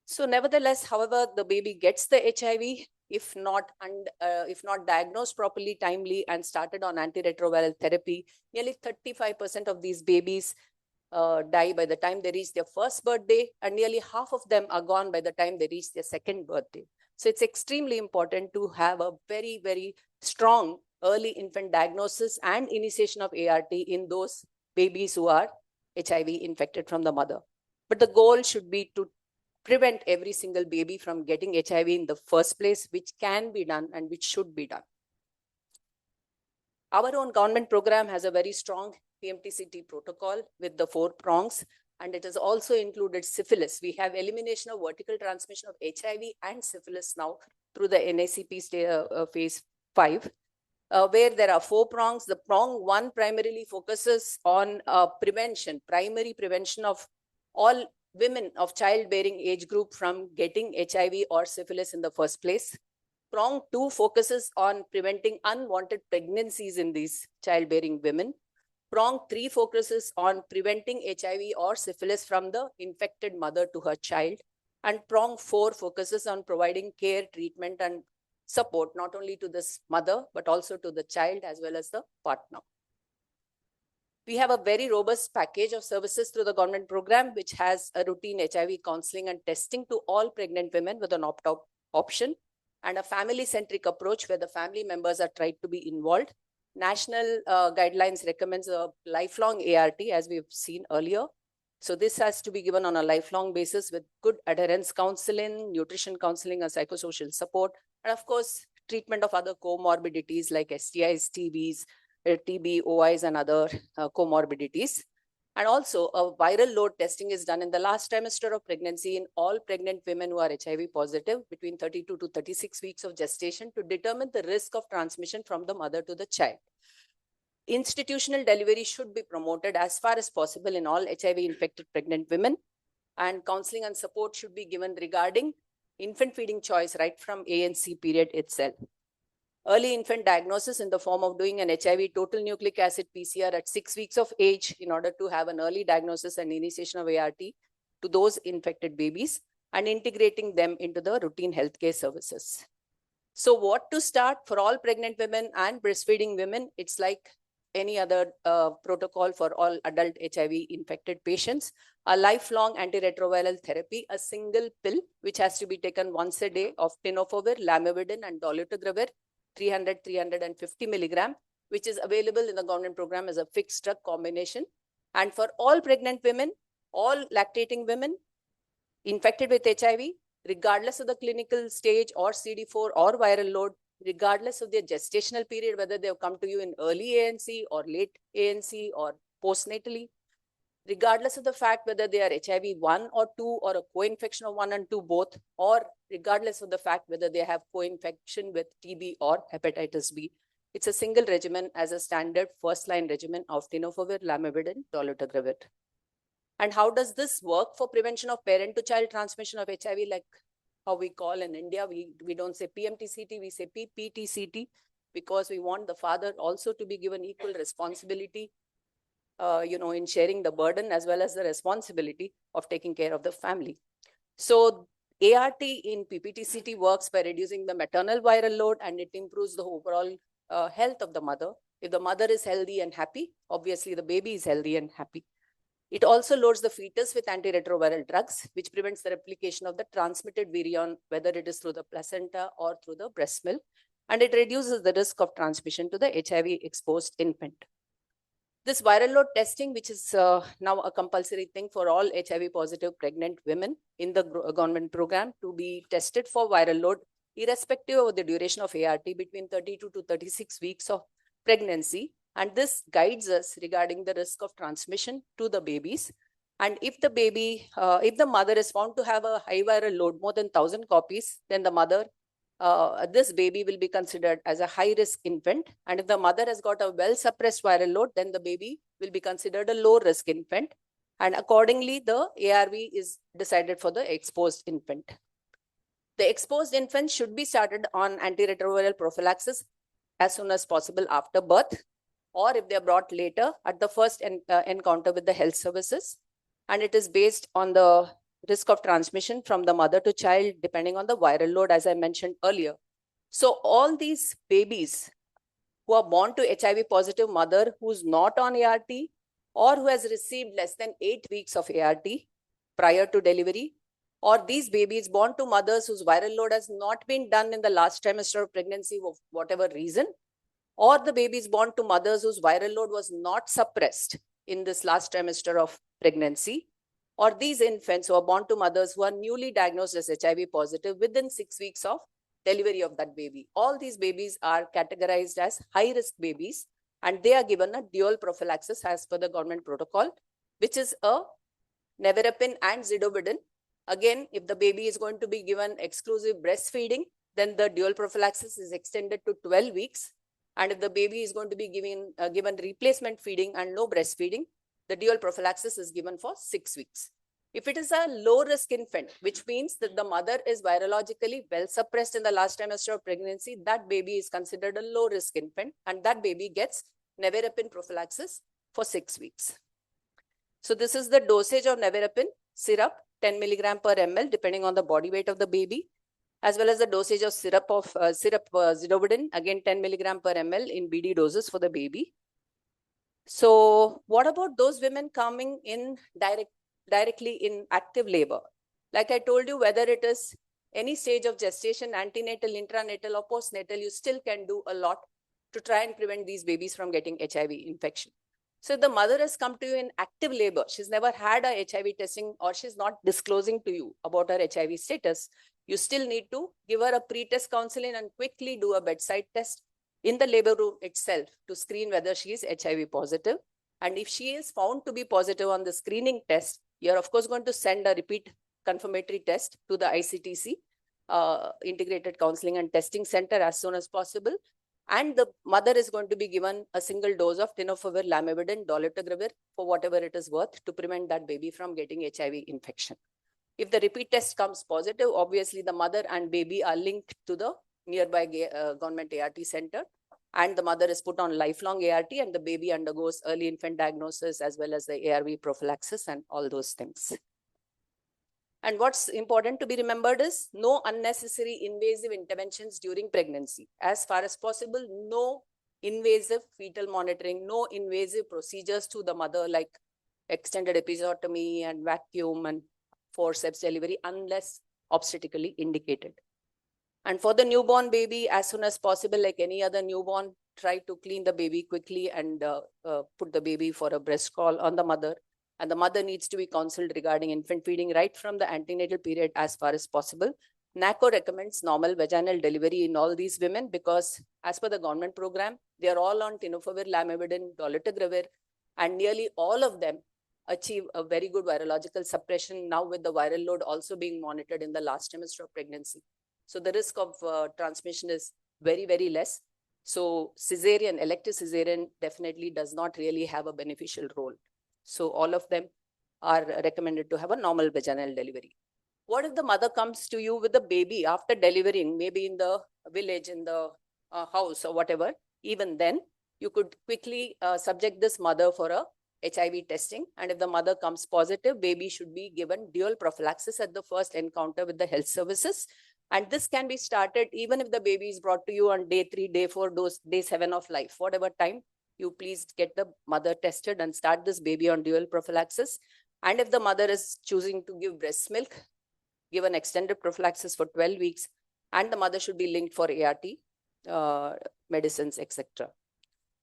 So nevertheless, however, the baby gets the HIV, if not diagnosed properly, timely, and started on antiretroviral therapy, nearly 35% of these babies die by the time they reach their first birthday, and nearly half of them are gone by the time they reach their second birthday. So it's extremely important to have a very, very strong early infant diagnosis and initiation of ART in those babies who are HIV infected from the mother. But the goal should be to prevent every single baby from getting HIV in the first place, which can be done and which should be done. Our own government program has a very strong PMTCT protocol with the 4 prongs, and it has also included syphilis. We have elimination of vertical transmission of HIV and syphilis now through the NACP phase 5, where there are 4 prongs. The prong 1 primarily focuses on prevention, primary prevention of all women of childbearing age group from getting HIV or syphilis in the first place. Prong 2 focuses on preventing unwanted pregnancies in these childbearing women. Prong 3 focuses on preventing HIV or syphilis from the infected mother to her child. And prong 4 focuses on providing care, treatment, and support not only to this mother, but also to the child as well as the partner. We have a very robust package of services through the government program, which has a routine HIV counseling and testing to all pregnant women with an opt-out option, and a family-centric approach where the family members are tried to be involved. National guidelines recommends a lifelong ART, as we've seen earlier. So this has to be given on a lifelong basis with good adherence counseling, nutrition counseling, and psychosocial support, and of course, treatment of other comorbidities like STIs, TBs, TB, OIs, and other comorbidities. And also, a viral load testing is done in the last trimester of pregnancy in all pregnant women who are HIV positive between 32 to 36 weeks of gestation to determine the risk of transmission from the mother to the child. Institutional delivery should be promoted as far as possible in all HIV-infected pregnant women, and counseling and support should be given regarding infant feeding choice right from ANC period itself. Early infant diagnosis in the form of doing an HIV total nucleic acid PCR at 6 weeks of age in order to have an early diagnosis and initiation of ART to those infected babies, and integrating them into the routine healthcare services. So what to start for all pregnant women and breastfeeding women? It's like any other protocol for all adult HIV infected patients, a lifelong antiretroviral therapy, a single pill, which has to be taken once a day of tenofovir, lamivudine, and dolutegravir, 300-350 milligram, which is available in the government program as a fixed drug combination. And for all pregnant women, all lactating women infected with HIV, regardless of the clinical stage or CD4 or viral load, regardless of their gestational period, whether they have come to you in early ANC or late ANC or postnatally, regardless of the fact whether they are HIV 1 or 2 or a co-infection of 1 and 2 both, or regardless of the fact whether they have co-infection with TB or hepatitis B. It's a single regimen as a standard first-line regimen of tenofovir, lamivudine, dolutegravir. And how does this work for prevention of parent-to-child transmission of HIV, like how we call in India? We don't say PMTCT, we say PPTCT, because we want the father also to be given equal responsibility in sharing the burden as well as the responsibility of taking care of the family. So ART in PPTCT works by reducing the maternal viral load, and it improves the overall health of the mother. If the mother is healthy and happy, obviously the baby is healthy and happy. It also loads the fetus with antiretroviral drugs, which prevents the replication of the transmitted virion, whether it is through the placenta or through the breast milk, and it reduces the risk of transmission to the HIV-exposed infant. This viral load testing, which is now a compulsory thing for all HIV-positive pregnant women in the government program to be tested for viral load, irrespective of the duration of ART, between 32 to 36 weeks of pregnancy. And this guides us regarding the risk of transmission to the babies. And if the baby, if the mother is found to have a high viral load, more than 1,000 copies, then the mother, this baby will be considered as a high-risk infant. And if the mother has got a well-suppressed viral load, then the baby will be considered a low-risk infant. And accordingly, the ARV is decided for the exposed infant. The exposed infant should be started on antiretroviral prophylaxis as soon as possible after birth, or if they are brought later at the first encounter with the health services. And it is based on the risk of transmission from the mother to child, depending on the viral load, as I mentioned earlier. So all these babies who are born to HIV positive mother who's not on ART, or who has received less than 8 weeks of ART prior to delivery, or these babies born to mothers whose viral load has not been done in the last trimester of pregnancy for whatever reason, or the babies born to mothers whose viral load was not suppressed in this last trimester of pregnancy, or these infants who are born to mothers who are newly diagnosed as HIV positive within 6 weeks of delivery of that baby. All these babies are categorized as high-risk babies, and they are given a dual prophylaxis as per the government protocol, which is a nevirapine and zidovudine. Again, if the baby is going to be given exclusive breastfeeding, then the dual prophylaxis is extended to 12 weeks. And if the baby is going to be given replacement feeding and no breastfeeding, the dual prophylaxis is given for 6 weeks. If it is a low-risk infant, which means that the mother is virologically well suppressed in the last trimester of pregnancy, that baby is considered a low-risk infant, and that baby gets nevirapine prophylaxis for 6 weeks. So this is the dosage of nevirapine syrup, 10 milligram per ml, depending on the body weight of the baby, as well as the dosage of syrup zidovudine, again 10 milligram per ml in BD doses for the baby. So what about those women coming in directly in active labor? Like I told you, whether it is any stage of gestation, antenatal, intranatal, or postnatal, you still can do a lot to try and prevent these babies from getting HIV infection. So if the mother has come to you in active labor, she's never had a HIV testing, or she's not disclosing to you about her HIV status, you still need to give her a pre-test counseling and quickly do a bedside test in the labor room itself to screen whether she is HIV positive. And if she is found to be positive on the screening test, you're of course going to send a repeat confirmatory test to the ICTC, Integrated Counseling and Testing Center, as soon as possible. And the mother is going to be given a single dose of tenofovir, lamivudine, dolutegravir for whatever it is worth to prevent that baby from getting HIV infection. If the repeat test comes positive, obviously the mother and baby are linked to the nearby government ART center, and the mother is put on lifelong ART, and the baby undergoes early infant diagnosis as well as the ARV prophylaxis and all those things. And what's important to be remembered is no unnecessary invasive interventions during pregnancy. As far as possible, no invasive fetal monitoring, no invasive procedures to the mother like extended episiotomy and vacuum and forceps delivery unless obstetrically indicated. And for the newborn baby, as soon as possible, like any other newborn, try to clean the baby quickly and put the baby for a breast call on the mother. And the mother needs to be counseled regarding infant feeding right from the antenatal period as far as possible. NACO recommends normal vaginal delivery in all these women because as per the government program, they are all on tenofovir, lamivudine, dolutegravir, and nearly all of them achieve a very good virological suppression now with the viral load also being monitored in the last trimester of pregnancy. So the risk of transmission is very, very less. So cesarean, elective cesarean definitely does not really have a beneficial role. So all of them are recommended to have a normal vaginal delivery. What if the mother comes to you with the baby after delivering, maybe in the village, in the house or whatever? Even then, you could quickly subject this mother for a HIV testing. And if the mother comes positive, baby should be given dual prophylaxis at the first encounter with the health services. And this can be started even if the baby is brought to you on day 3, day 4, day 7 of life, whatever time. You please get the mother tested and start this baby on dual prophylaxis. And if the mother is choosing to give breast milk, give an extended prophylaxis for 12 weeks, and the mother should be linked for ART, medicines, etc.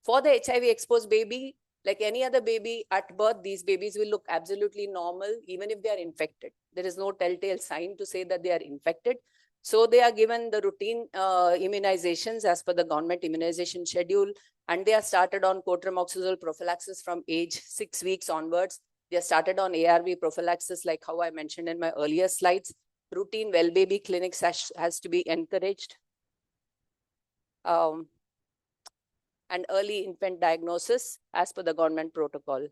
For the HIV exposed baby, like any other baby at birth, these babies will look absolutely normal, even if they are infected. There is no telltale sign to say that they are infected. So they are given the routine immunizations as per the government immunization schedule, and they are started on cotrimoxazole prophylaxis from age 6 weeks onwards. They are started on ARV prophylaxis, like how I mentioned in my earlier slides. Routine well baby clinics has to be encouraged. And early infant diagnosis as per the government protocol.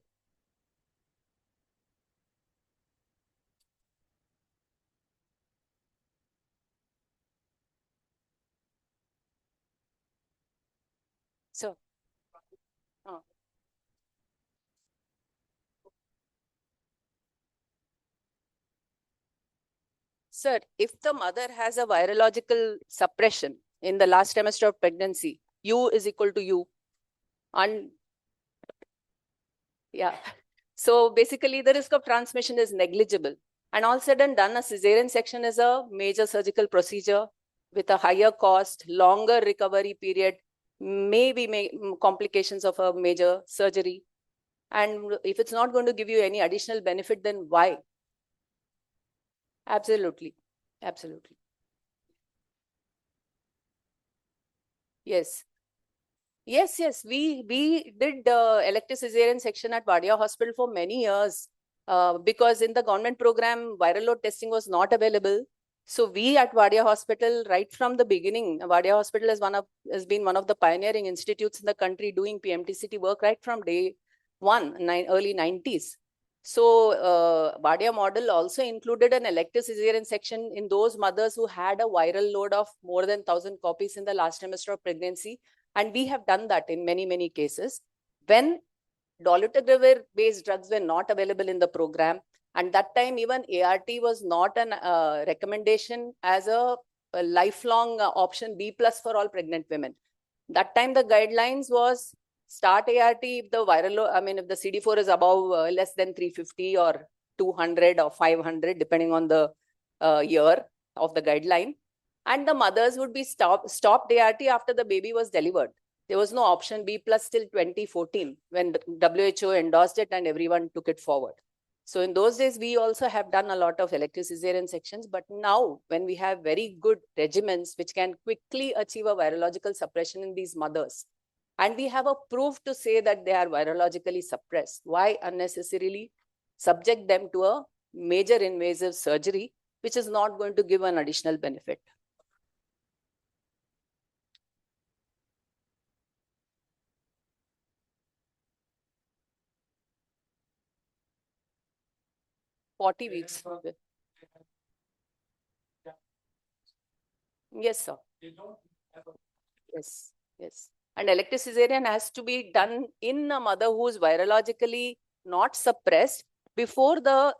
So, sir, if the mother has a virological suppression in the last trimester of pregnancy, U is equal to U. And yeah, so basically the risk of transmission is negligible. And all said and done, a cesarean section is a major surgical procedure with a higher cost, longer recovery period, maybe complications of a major surgery. And if it's not going to give you any additional benefit, then why? Absolutely. Absolutely. Yes. Yes. We did elective cesarean section at Vadia Hospital for many years because in the government program, viral load testing was not available. So we at Vadia Hospital, right from the beginning, Vadia Hospital has been one of the pioneering institutes in the country doing PMTCT work right from day one, early 90s. So Vadia model also included an elective cesarean section in those mothers who had a viral load of more than 1,000 copies in the last trimester of pregnancy. And we have done that in many, many cases. When dolutegravir-based drugs were not available in the program, and that time even ART was not a recommendation as a lifelong option B+ for all pregnant women. That time the guidelines was start ART if the viral, if the CD4 is above less than 350 or 200 or 500, depending on the year of the guideline. And the mothers would be stopped ART after the baby was delivered. There was no option B+ till 2014 when WHO endorsed it and everyone took it forward. So in those days, we also have done a lot of elective cesarean sections. But now when we have very good regimens which can quickly achieve a virological suppression in these mothers, and we have a proof to say that they are virologically suppressed, why unnecessarily subject them to a major invasive surgery, which is not going to give an additional benefit? 40 weeks. Yes, sir. Yes, yes. And elective cesarean has to be done in a mother who is virologically not suppressed before the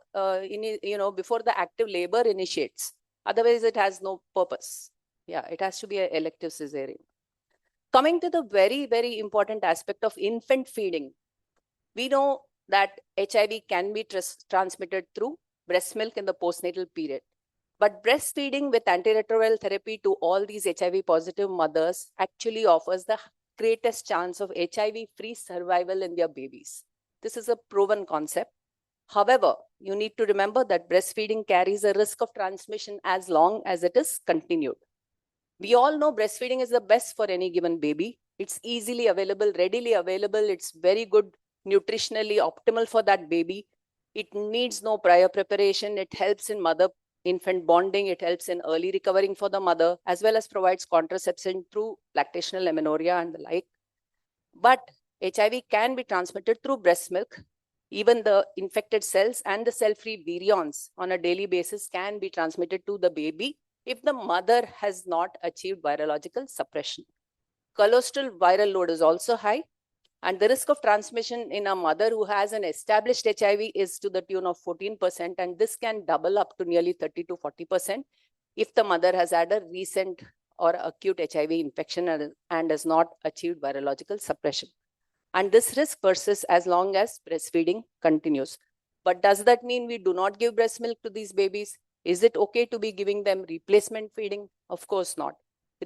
before the active labor initiates. Otherwise, it has no purpose. Yeah, it has to be an elective cesarean. Coming to the very, very important aspect of infant feeding, we know that HIV can be transmitted through breast milk in the postnatal period. But breastfeeding with antiretroviral therapy to all these HIV positive mothers actually offers the greatest chance of HIV-free survival in their babies. This is a proven concept. However, you need to remember that breastfeeding carries a risk of transmission as long as it is continued. We all know breastfeeding is the best for any given baby. It's easily available, readily available. It's very good, nutritionally optimal for that baby. It needs no prior preparation. It helps in mother-infant bonding. It helps in early recovering for the mother, as well as provides contraception through lactational amenorrhea and the like. But HIV can be transmitted through breast milk. Even the infected cells and the cell-free virions on a daily basis can be transmitted to the baby if the mother has not achieved virological suppression. Cholesterol viral load is also high, and the risk of transmission in a mother who has an established HIV is to the tune of 14%, and this can double up to nearly 30 to 40% if the mother has had a recent or acute HIV infection and has not achieved virological suppression. And this risk persists as long as breastfeeding continues. But does that mean we do not give breast milk to these babies? Is it okay to be giving them replacement feeding? Of course not.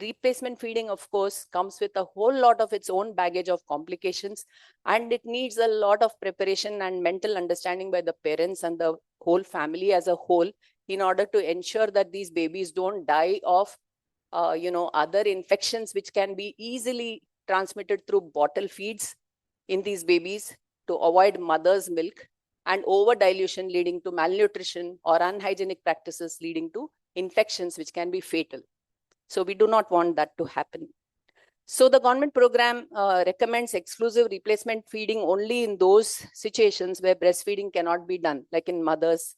Replacement feeding, of course, comes with a whole lot of its own baggage of complications, and it needs a lot of preparation and mental understanding by the parents and the whole family as a whole in order to ensure that these babies don't die of other infections which can be easily transmitted through bottle feeds in these babies, to avoid mother's milk, and over dilution leading to malnutrition or unhygienic practices leading to infections which can be fatal. So we do not want that to happen. So the government program recommends exclusive replacement feeding only in those situations where breastfeeding cannot be done, like in mother's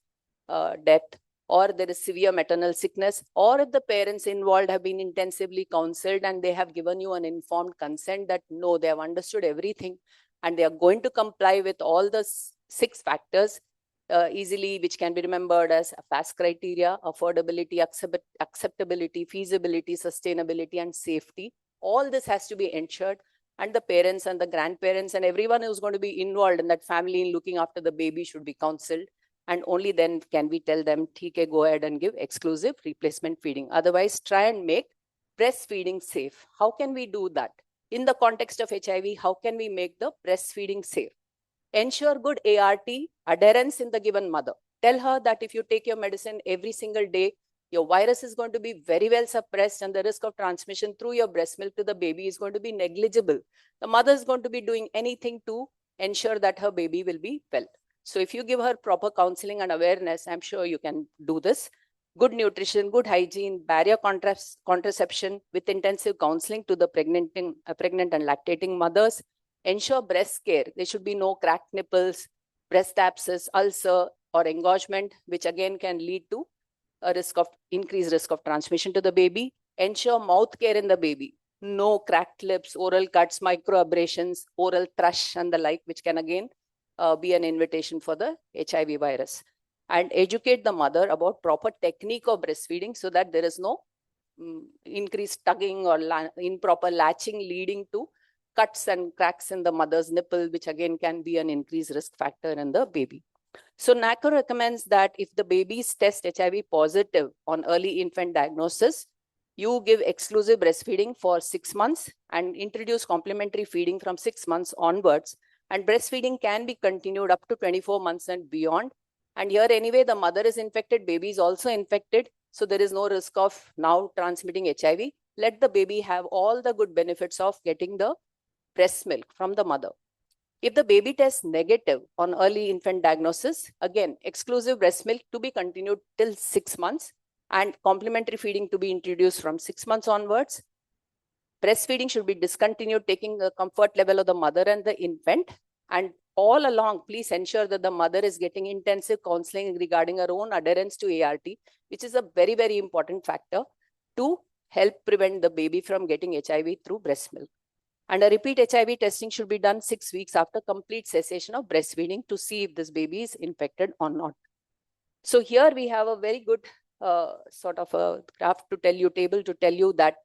death, or there is severe maternal sickness, or if the parents involved have been intensively counseled and they have given you an informed consent that no, they have understood everything and they are going to comply with all the 6 factors easily, which can be remembered as FAST criteria: affordability, acceptability, feasibility, sustainability, and safety. All this has to be ensured, and the parents and the grandparents and everyone who's going to be involved in that family in looking after the baby should be counseled. And only then can we tell them, TK, go ahead and give exclusive replacement feeding. Otherwise, try and make breastfeeding safe. How can we do that? In the context of HIV, how can we make the breastfeeding safe? Ensure good ART adherence in the given mother. Tell her that if you take your medicine every single day, your virus is going to be very well suppressed and the risk of transmission through your breast milk to the baby is going to be negligible. The mother is going to be doing anything to ensure that her baby will be well. So if you give her proper counseling and awareness, I'm sure you can do this. Good nutrition, good hygiene, barrier contraception with intensive counseling to the pregnant and lactating mothers. Ensure breast care. There should be no cracked nipples, breast abscess, ulcer, or engorgement, which again can lead to a increased risk of transmission to the baby. Ensure mouth care in the baby. No cracked lips, oral cuts, microabrasions, oral thrush, and the like, which can again be an invitation for the HIV virus. And educate the mother about proper technique of breastfeeding so that there is no increased tugging or improper latching leading to cuts and cracks in the mother's nipple, which again can be an increased risk factor in the baby. So NACO recommends that if the babies test HIV positive on early infant diagnosis, you give exclusive breastfeeding for 6 months and introduce complementary feeding from 6 months onwards. And breastfeeding can be continued up to 24 months and beyond. And here anyway, the mother is infected, baby is also infected. So there is no risk of now transmitting HIV. Let the baby have all the good benefits of getting the breast milk from the mother. If the baby tests negative on early infant diagnosis, again, exclusive breast milk to be continued till 6 months and complementary feeding to be introduced from 6 months onwards. Breastfeeding should be discontinued, taking the comfort level of the mother and the infant, and all along, please ensure that the mother is getting intensive counseling regarding her own adherence to ART, which is a very, very important factor to help prevent the baby from getting HIV through breast milk. And a repeat HIV testing should be done 6 weeks after complete cessation of breastfeeding to see if this baby is infected or not. So here we have a very good sort of a graph to tell you, table to tell you that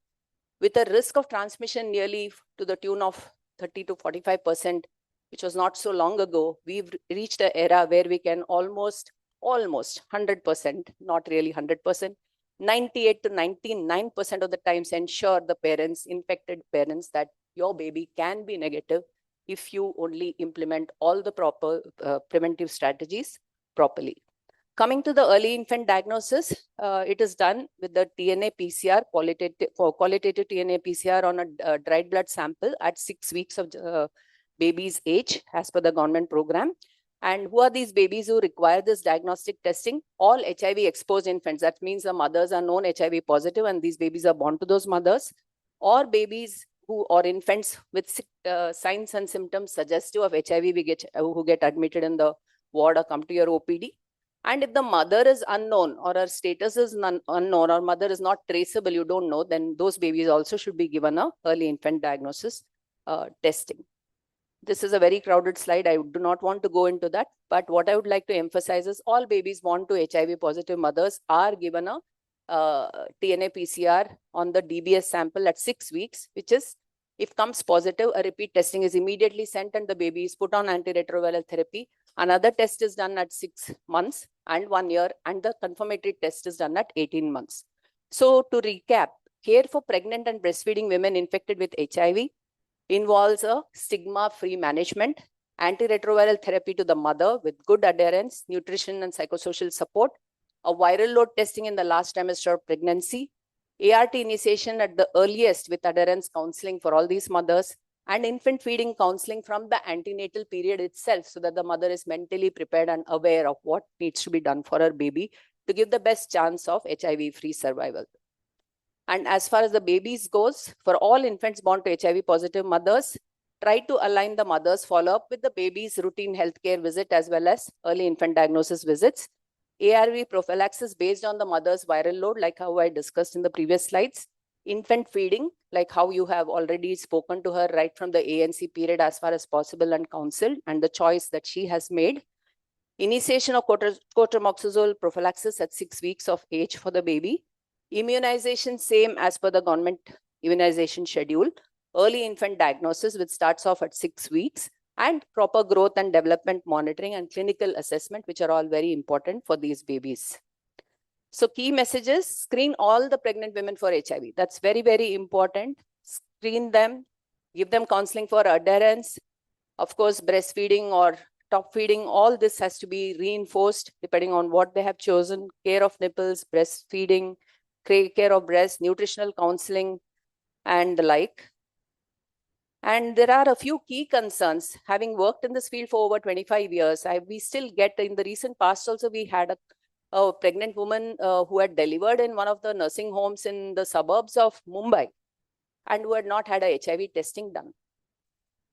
with a risk of transmission nearly to the tune of 30 to 45%, which was not so long ago, we've reached an era where we can almost 100%, not really 100%, 98 to 99% of the times ensure the parents, infected parents, that your baby can be negative if you only implement all the proper preventive strategies properly. Coming to the early infant diagnosis, it is done with the TNA PCR, qualitative TNA PCR on a dried blood sample at 6 weeks of baby's age as per the government program. And who are these babies who require this diagnostic testing? All HIV exposed infants. That means the mothers are known HIV positive and these babies are born to those mothers, or babies or infants with signs and symptoms suggestive of HIV who get admitted in the ward or come to your OPD. And if the mother is unknown or her status is unknown or mother is not traceable, you don't know, then those babies also should be given a early infant diagnosis testing. This is a very crowded slide. I do not want to go into that. But what I would like to emphasize is all babies born to HIV positive mothers are given a TNA PCR on the DBS sample at 6 weeks, which is, if comes positive, a repeat testing is immediately sent and the baby is put on antiretroviral therapy. Another test is done at 6 months and 1 year, and the confirmatory test is done at 18 months. So to recap, care for pregnant and breastfeeding women infected with HIV involves a stigma-free management, antiretroviral therapy to the mother with good adherence, nutrition and psychosocial support, a viral load testing in the last trimester of pregnancy, ART initiation at the earliest with adherence counseling for all these mothers, and infant feeding counseling from the antenatal period itself so that the mother is mentally prepared and aware of what needs to be done for her baby to give the best chance of HIV-free survival. And as far as the babies goes, for all infants born to HIV positive mothers, try to align the mother's follow-up with the baby's routine healthcare visit as well as early infant diagnosis visits. ARV prophylaxis based on the mother's viral load, like how I discussed in the previous slides. Infant feeding, like how you have already spoken to her right from the ANC period as far as possible and counseled, and the choice that she has made. Initiation of cotrimoxazole prophylaxis at 6 weeks of age for the baby. Immunization same as per the government immunization schedule. Early infant diagnosis, which starts off at 6 weeks. And proper growth and development monitoring and clinical assessment, which are all very important for these babies. So key messages: screen all the pregnant women for HIV. That's very, very important. Screen them, give them counseling for adherence. Of course, breastfeeding or top feeding, all this has to be reinforced depending on what they have chosen. Care of nipples, breastfeeding, care of breast, nutritional counseling, and the like. And there are a few key concerns. Having worked in this field for over 25 years, we still get, in the recent past also, we had a pregnant woman who had delivered in one of the nursing homes in the suburbs of Mumbai and who had not had a HIV testing done.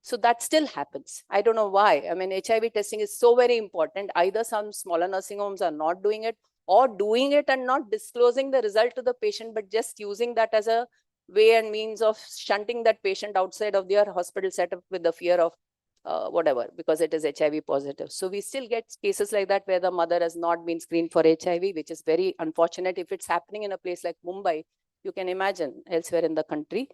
So that still happens. I don't know why. I mean, HIV testing is so very important. Either some smaller nursing homes are not doing it, or doing it and not disclosing the result to the patient, but just using that as a way and means of shunting that patient outside of their hospital setup with the fear of whatever, because it is HIV positive. So we still get cases like that where the mother has not been screened for HIV, which is very unfortunate. If it's happening in a place like Mumbai, you can imagine elsewhere in the country.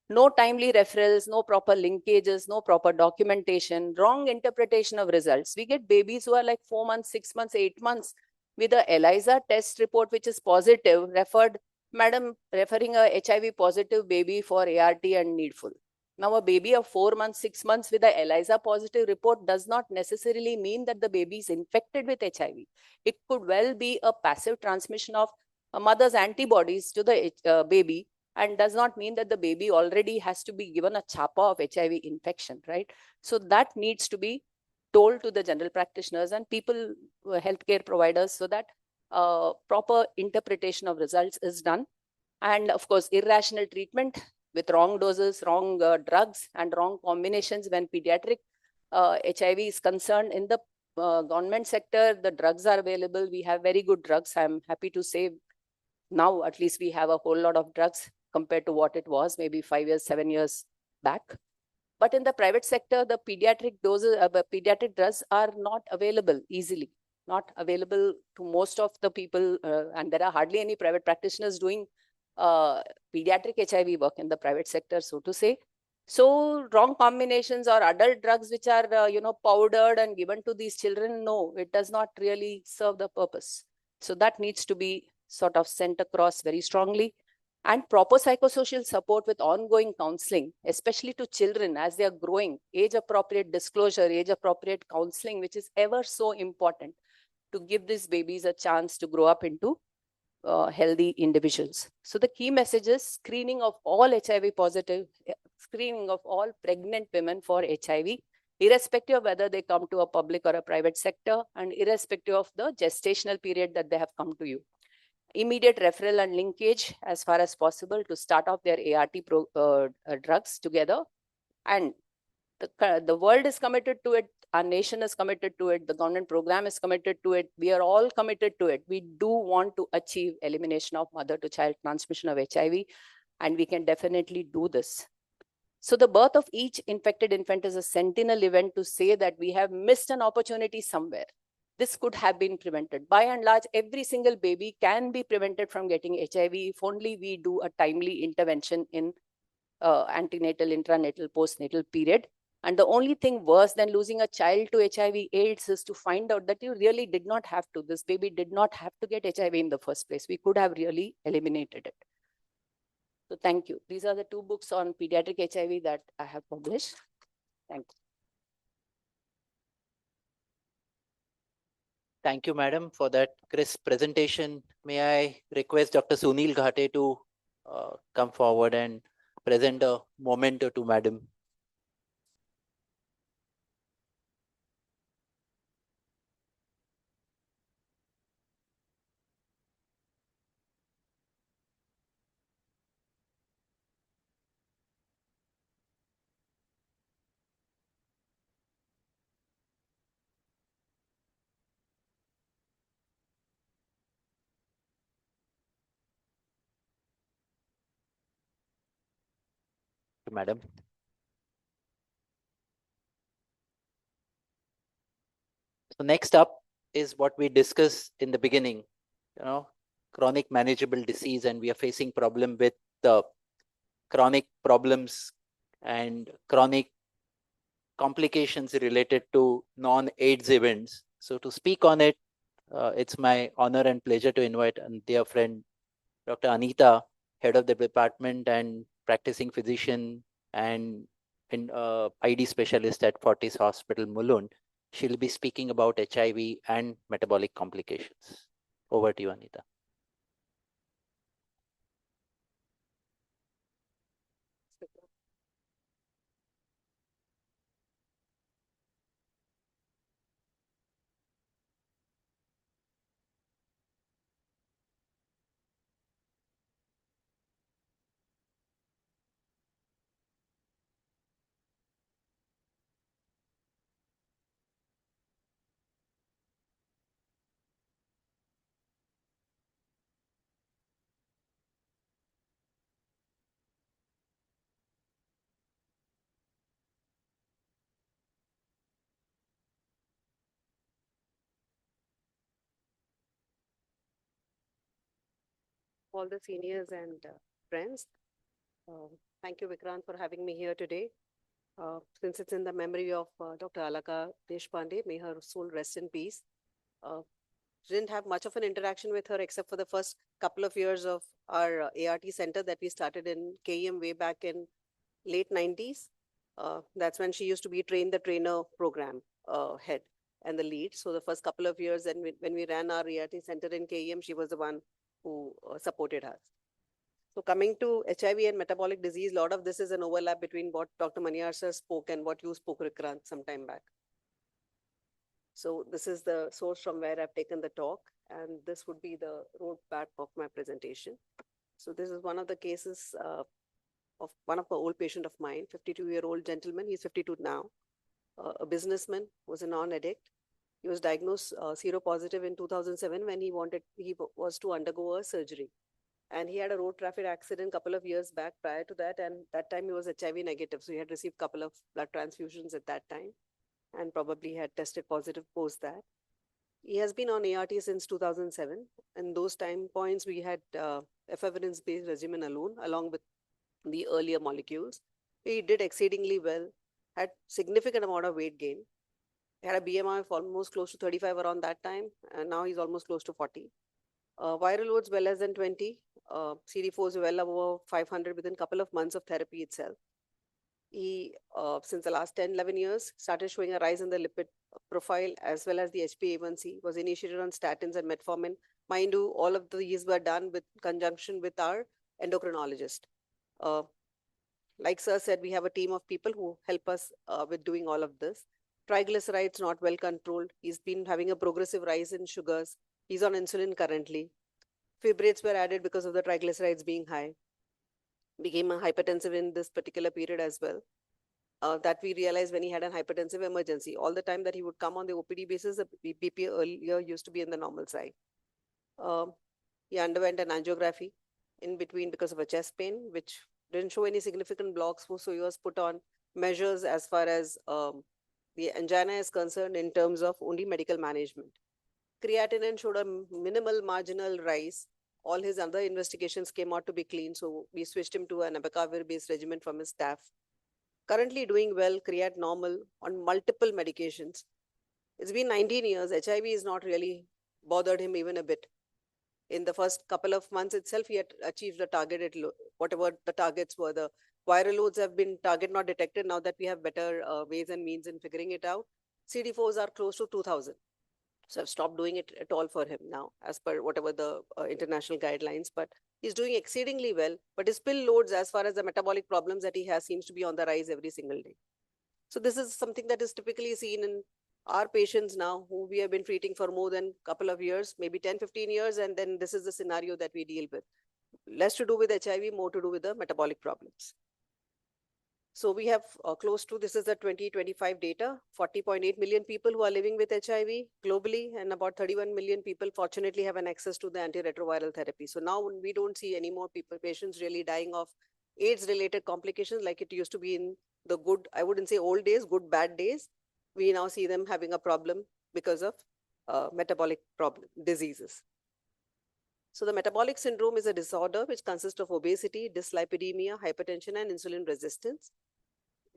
No timely referrals, no proper linkages, no proper documentation, wrong interpretation of results. We get babies who are like 4 months, 6 months, 8 months with a ELISA test report which is positive, referring a HIV positive baby for ART and needful. Now, a baby of 4 months, 6 months with a ELISA positive report does not necessarily mean that the baby is infected with HIV. It could well be a passive transmission of a mother's antibodies to the baby, and does not mean that the baby already has to be given a chapa of HIV infection, right? So that needs to be told to the general practitioners and people, healthcare providers, so that proper interpretation of results is done. And of course, irrational treatment with wrong doses, wrong drugs, and wrong combinations when pediatric HIV is concerned, in the government sector, the drugs are available. We have very good drugs. I'm happy to say now at least we have a whole lot of drugs compared to what it was maybe 5 years, 7 years back. But in the private sector, the pediatric doses, pediatric drugs are not available easily, not available to most of the people. And there are hardly any private practitioners doing pediatric HIV work in the private sector, so to say. So wrong combinations or adult drugs which are, powdered and given to these children, no, it does not really serve the purpose. So that needs to be sort of sent across very strongly. And proper psychosocial support with ongoing counseling, especially to children as they are growing, age-appropriate disclosure, age-appropriate counseling, which is ever so important to give these babies a chance to grow up into healthy individuals. So the key message is screening of all HIV positive, screening of all pregnant women for HIV, irrespective of whether they come to a public or a private sector, and irrespective of the gestational period that they have come to you. Immediate referral and linkage as far as possible to start off their ART drugs together. And the world is committed to it. Our nation is committed to it. The government program is committed to it. We are all committed to it. We do want to achieve elimination of mother-to-child transmission of HIV, and we can definitely do this. So the birth of each infected infant is a sentinel event to say that we have missed an opportunity somewhere. This could have been prevented. By and large, every single baby can be prevented from getting HIV if only we do a timely intervention in antenatal, intranatal, postnatal period. And the only thing worse than losing a child to HIV/AIDS is to find out that you really did not have to. This baby did not have to get HIV in the first place. We could have really eliminated it. So thank you. These are the 2 books on pediatric HIV that I have published. Thank you. Thank you, madam, for that crisp presentation. May I request Dr. Sunil Ghate to come forward and present a moment to madam. Madam. So next up is what we discussed in the beginning, chronic manageable disease, and we are facing problem with the chronic problems and chronic complications related to non-AIDS events. So to speak on it, it's my honor and pleasure to invite a dear friend, Dr. Anita, head of the department and practicing physician and ID specialist at Fortis Hospital, Mulund. She'll be speaking about HIV and metabolic complications. Over to you, Anita. All the seniors and friends. Thank you, Vikrant, for having me here today. Since it's in the memory of Dr. Alaka Deshpande, may her soul rest in peace. Didn't have much of an interaction with her except for the first couple of years of our ART center that we started in KEM way back in late 90s. That's when she used to be train the trainer program head and the lead. So the first couple of years, and when we ran our ART center in KEM, she was the one who supported us. So coming to HIV and metabolic disease, a lot of this is an overlap between what Dr. Maniar sir spoke and what you spoke, Vikrant, some time back. So this is the source from where I've taken the talk, and this would be the roadmap of my presentation. So this is one of the cases of one of the old patient of mine, 52-year-old gentleman. He's 52 now. a businessman, was a non-addict. He was diagnosed seropositive in 2007 when he was to undergo a surgery. And he had a road traffic accident a couple of years back prior to that. And that time he was HIV negative. So he had received a couple of blood transfusions at that time and probably had tested positive post that. He has been on ART since 2007. And those time points, we had efavirenz-based regimen alone, along with the earlier molecules. He did exceedingly well, had significant amount of weight gain. He had a BMI of almost close to 35 around that time, and now he's almost close to 40. Viral loads well less than 20. CD4s well above 500 within a couple of months of therapy itself. He, since the last 10, 11 years, started showing a rise in the lipid profile as well as the HbA1c, was initiated on statins and metformin. Mind you, all of these were done with conjunction with our endocrinologist. Like Sir said, we have a team of people who help us with doing all of this. Triglycerides not well controlled. He's been having a progressive rise in sugars. He's on insulin currently. Fibrates were added because of the triglycerides being high. Became a hypertensive in this particular period as well. That we realized when he had a hypertensive emergency. All the time that he would come on the OPD basis, the BP earlier used to be in the normal side. He underwent an angiography in between because of a chest pain, which didn't show any significant blocks. So he was put on measures as far as the angina is concerned in terms of only medical management. Creatinine showed a minimal marginal rise. All his other investigations came out to be clean. So we switched him to an abacavir-based regimen from his staff. Currently doing well, create normal on multiple medications. It's been 19 years. HIV is not really bothered him even a bit. In the first couple of months itself, he had achieved the targeted, whatever the targets were. The viral loads have been target not detected now that we have better ways and means in figuring it out. CD4s are close to 2000. So I've stopped doing it at all for him now, as per whatever the international guidelines. But he's doing exceedingly well. But his pill loads, as far as the metabolic problems that he has, seems to be on the rise every single day. So this is something that is typically seen in our patients now, who we have been treating for more than a couple of years, maybe 10, 15 years. And then this is the scenario that we deal with. Less to do with HIV, more to do with the metabolic problems. So we have close to, this is the 2025 data, 40.8 million people who are living with HIV globally, and about 31 million people fortunately have an access to the antiretroviral therapy. So now we don't see any more patients really dying of AIDS-related complications like it used to be in the good, I wouldn't say old days, good, bad days. We now see them having a problem because of metabolic diseases. So the metabolic syndrome is a disorder which consists of obesity, dyslipidemia, hypertension, and insulin resistance.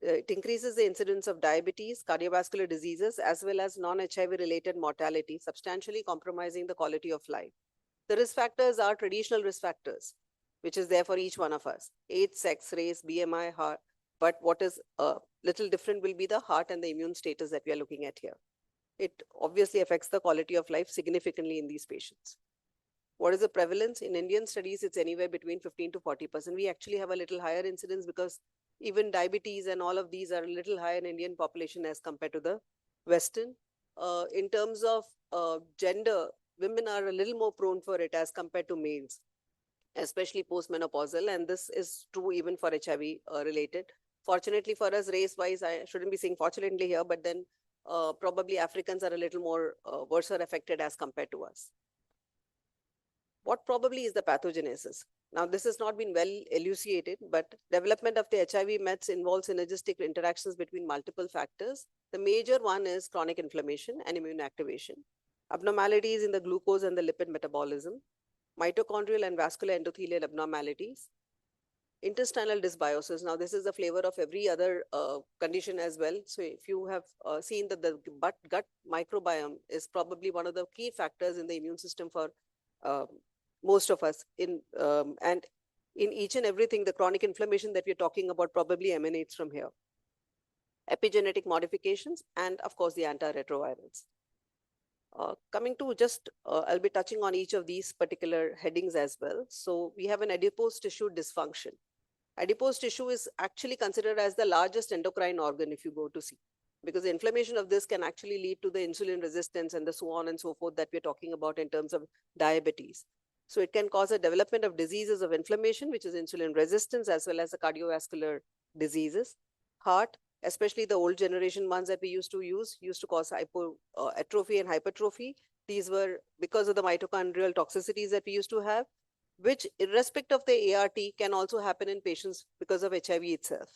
It increases the incidence of diabetes, cardiovascular diseases, as well as non-HIV related mortality, substantially compromising the quality of life. The risk factors are traditional risk factors, which is there for each one of us: age, sex, race, BMI, heart. But what is a little different will be the heart and the immune status that we are looking at here. It obviously affects the quality of life significantly in these patients. What is the prevalence? In Indian studies, it's anywhere between 15 to 40%. We actually have a little higher incidence because even diabetes and all of these are a little higher in Indian population as compared to the Western. In terms of gender, women are a little more prone for it as compared to males, especially postmenopausal. And this is true even for HIV related. Fortunately for us, race-wise, I shouldn't be saying fortunately here, but then probably Africans are a little more worse affected as compared to us. What probably is the pathogenesis? Now, this has not been well elucidated, but development of the HIV meds involves synergistic interactions between multiple factors. The major one is chronic inflammation and immune activation, abnormalities in the glucose and the lipid metabolism, mitochondrial and vascular endothelial abnormalities, intestinal dysbiosis. Now, this is the flavor of every other condition as well. So if you have seen that the gut microbiome is probably one of the key factors in the immune system for most of us, and in each and everything, the chronic inflammation that we're talking about probably emanates from here. Epigenetic modifications, and of course, the antiretrovirals. Coming to just, I'll be touching on each of these particular headings as well. So we have an adipose tissue dysfunction. Adipose tissue is actually considered as the largest endocrine organ if you go to see, because the inflammation of this can actually lead to the insulin resistance and the so on and so forth that we're talking about in terms of diabetes. So it can cause a development of diseases of inflammation, which is insulin resistance, as well as the cardiovascular diseases. Heart, especially the old generation ones that we used to use, used to cause atrophy and hypertrophy. These were because of the mitochondrial toxicities that we used to have, which irrespective of the ART can also happen in patients because of HIV itself.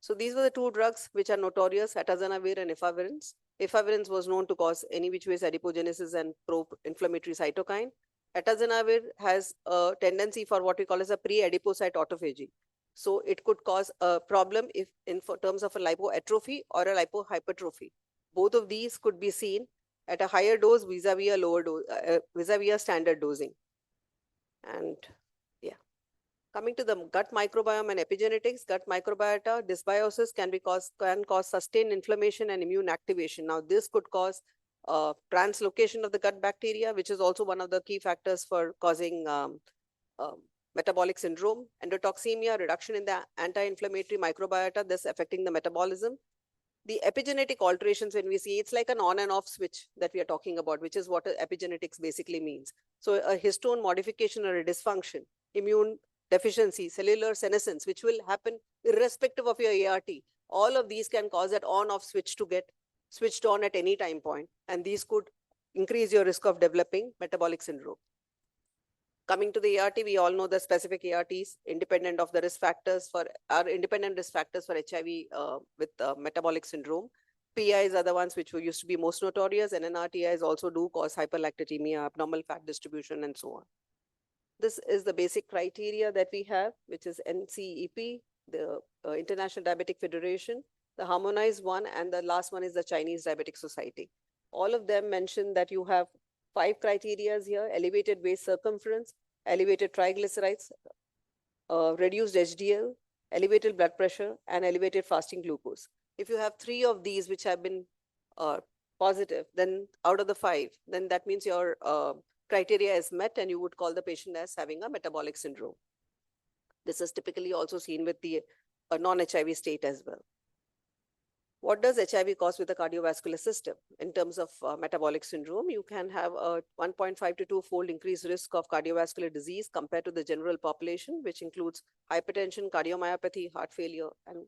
So these were the two drugs which are notorious, atazanavir and efavirenz. Efavirenz was known to cause any which ways adipogenesis and pro-inflammatory cytokine. Atazanavir has a tendency for what we call as a pre-adipocyte autophagy. So it could cause a problem if in terms of a lipoatrophy or a lipohypertrophy. Both of these could be seen at a higher dose vis-a-vis a lower dose, vis-a-vis a standard dosing. And yeah, coming to the gut microbiome and epigenetics, gut microbiota dysbiosis can cause sustained inflammation and immune activation. Now, this could cause translocation of the gut bacteria, which is also one of the key factors for causing metabolic syndrome, endotoxemia, reduction in the anti-inflammatory microbiota, thus affecting the metabolism. The epigenetic alterations, when we see, it's like an on and off switch that we are talking about, which is what epigenetics basically means. So a histone modification or a dysfunction, immune deficiency, cellular senescence, which will happen irrespective of your ART. All of these can cause that on-off switch to get switched on at any time point, and these could increase your risk of developing metabolic syndrome. Coming to the ART, we all know the specific ARTs independent of the risk factors for independent risk factors for HIV with metabolic syndrome. PIs are the ones which used to be most notorious, and NRTIs also do cause hyperlactatemia, abnormal fat distribution, and so on. This is the basic criteria that we have, which is NCEP, the International Diabetic Federation, the harmonized one, and the last one is the Chinese Diabetic Society. All of them mention that you have 5 criteria here: elevated waist circumference, elevated triglycerides, reduced HDL, elevated blood pressure, and elevated fasting glucose. If you have 3 of these which have been positive, then out of the 5, then that means your criteria is met and you would call the patient as having a metabolic syndrome. This is typically also seen with the non-HIV state as well. What does HIV cause with the cardiovascular system? In terms of metabolic syndrome, you can have a 1.5 to 2-fold increased risk of cardiovascular disease compared to the general population, which includes hypertension, cardiomyopathy, heart failure, and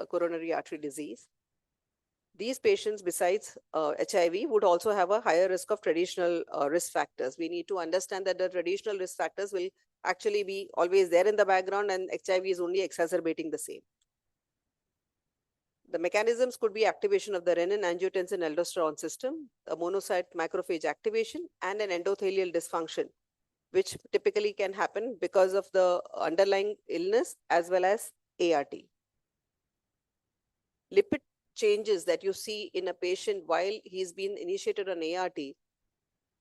coronary artery disease. These patients, besides HIV, would also have a higher risk of traditional risk factors. We need to understand that the traditional risk factors will actually be always there in the background, and HIV is only exacerbating the same. The mechanisms could be activation of the renin-angiotensin-aldosterone system, a monocyte macrophage activation, and an endothelial dysfunction, which typically can happen because of the underlying illness as well as ART. Lipid changes that you see in a patient while he's been initiated on ART,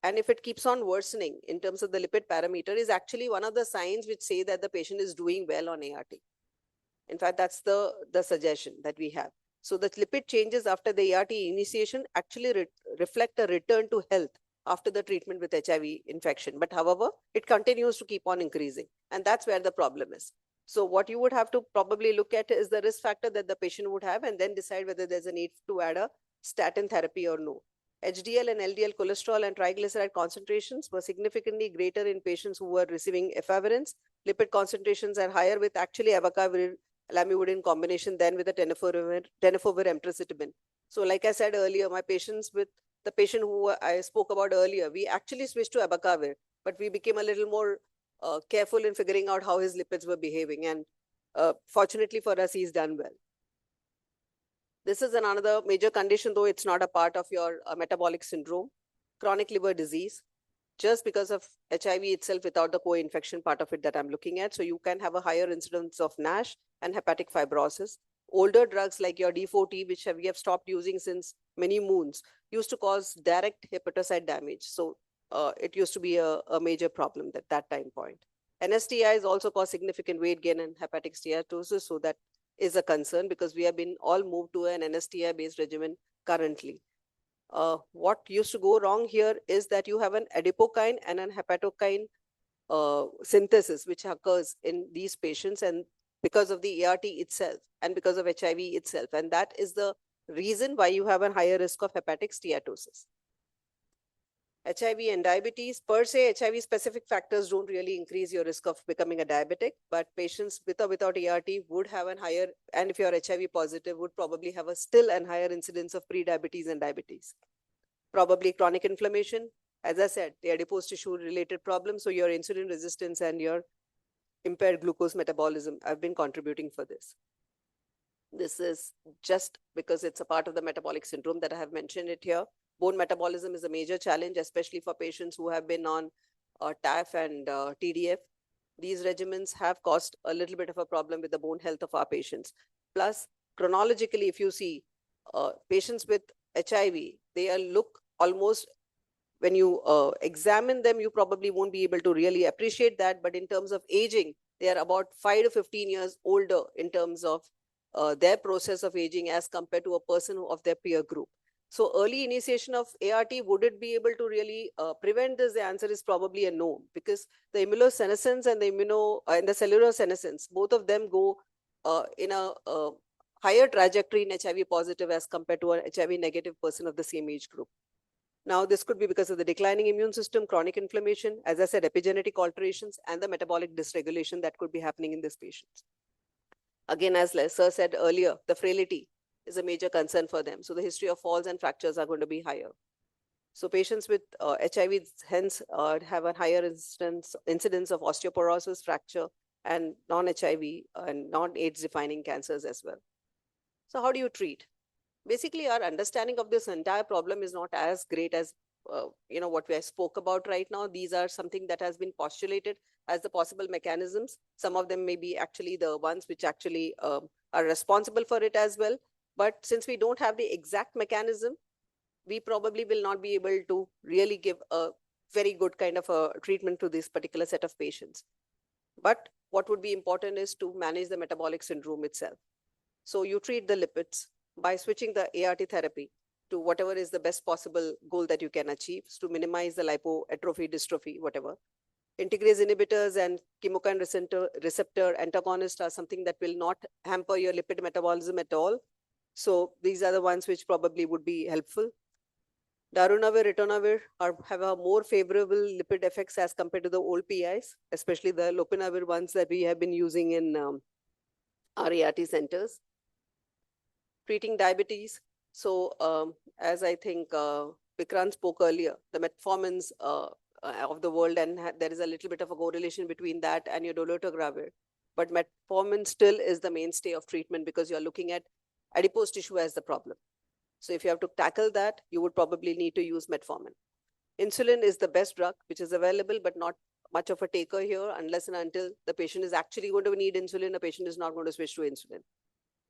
and if it keeps on worsening in terms of the lipid parameter, is actually one of the signs which say that the patient is doing well on ART. In fact, that's the suggestion that we have. So the lipid changes after the ART initiation actually reflect a return to health after the treatment with HIV infection. But however, it continues to keep on increasing. And that's where the problem is. So what you would have to probably look at is the risk factor that the patient would have and then decide whether there's a need to add a statin therapy or no. HDL and LDL cholesterol and triglyceride concentrations were significantly greater in patients who were receiving efavirenz. Lipid concentrations are higher with actually abacavir lamivudine combination than with the tenofovir emtricitabine. So like I said earlier, my patients with the patient who I spoke about earlier, we actually switched to abacavir, but we became a little more careful in figuring out how his lipids were behaving. And fortunately for us, he's done well. This is another major condition, though it's not a part of your metabolic syndrome, chronic liver disease, just because of HIV itself without the co-infection part of it that I'm looking at. So you can have a higher incidence of NASH and hepatic fibrosis. Older drugs like your D4T, which we have stopped using since many moons, used to cause direct hepatocyte damage. So it used to be a major problem at that time point. NSTIs also cause significant weight gain and hepatic steatosis. So that is a concern because we have been all moved to an NSTI-based regimen currently. What used to go wrong here is that you have an adipokine and an hepatokine synthesis, which occurs in these patients and because of the ART itself and because of HIV itself. And that is the reason why you have a higher risk of hepatic steatosis. HIV and diabetes. Per se, HIV specific factors don't really increase your risk of becoming a diabetic, but patients with or without ART would have a higher, and if you're HIV positive, would probably have a still and higher incidence of pre-diabetes and diabetes. Probably chronic inflammation. As I said, the adipose tissue related problems, so your insulin resistance and your impaired glucose metabolism have been contributing for this. This is just because it's a part of the metabolic syndrome that I have mentioned it here. Bone metabolism is a major challenge, especially for patients who have been on TAF and TDF. These regimens have caused a little bit of a problem with the bone health of our patients. Plus, chronologically, if you see patients with HIV, they look almost, when you examine them, you probably won't be able to really appreciate that. But in terms of aging, they are about 5 to 15 years older in terms of their process of aging as compared to a person of their peer group. So early initiation of ART, would it be able to really prevent this? The answer is probably a no, because the immunosenescence and the cellular senescence, both of them go in a higher trajectory in HIV positive as compared to an HIV negative person of the same age group. Now, this could be because of the declining immune system, chronic inflammation, as I said, epigenetic alterations, and the metabolic dysregulation that could be happening in these patients. Again, as Sir said earlier, the frailty is a major concern for them. So the history of falls and fractures are going to be higher. So patients with HIV hence have a higher incidence of osteoporosis, fracture, and non-HIV and non-AIDS defining cancers as well. So how do you treat? Basically, our understanding of this entire problem is not as great as what we spoke about right now. These are something that has been postulated as the possible mechanisms. Some of them may be actually the ones which actually are responsible for it as well. But since we don't have the exact mechanism, we probably will not be able to really give a very good kind of a treatment to this particular set of patients. But what would be important is to manage the metabolic syndrome itself. So you treat the lipids by switching the ART therapy to whatever is the best possible goal that you can achieve to minimize the lipoatrophy, dystrophy, whatever. Integrase inhibitors and chemokine receptor antagonists are something that will not hamper your lipid metabolism at all. So these are the ones which probably would be helpful. Darunavir, ritonavir have a more favorable lipid effects as compared to the old PIs, especially the lopinavir ones that we have been using in our ART centers. Treating diabetes. So as I think Vikrant spoke earlier, the metformins of the world, and there is a little bit of a correlation between that and your dolutegravir. But metformin still is the mainstay of treatment because you're looking at adipose tissue as the problem. So if you have to tackle that, you would probably need to use metformin. Insulin is the best drug, which is available, but not much of a taker here unless and until the patient is actually going to need insulin, a patient is not going to switch to insulin.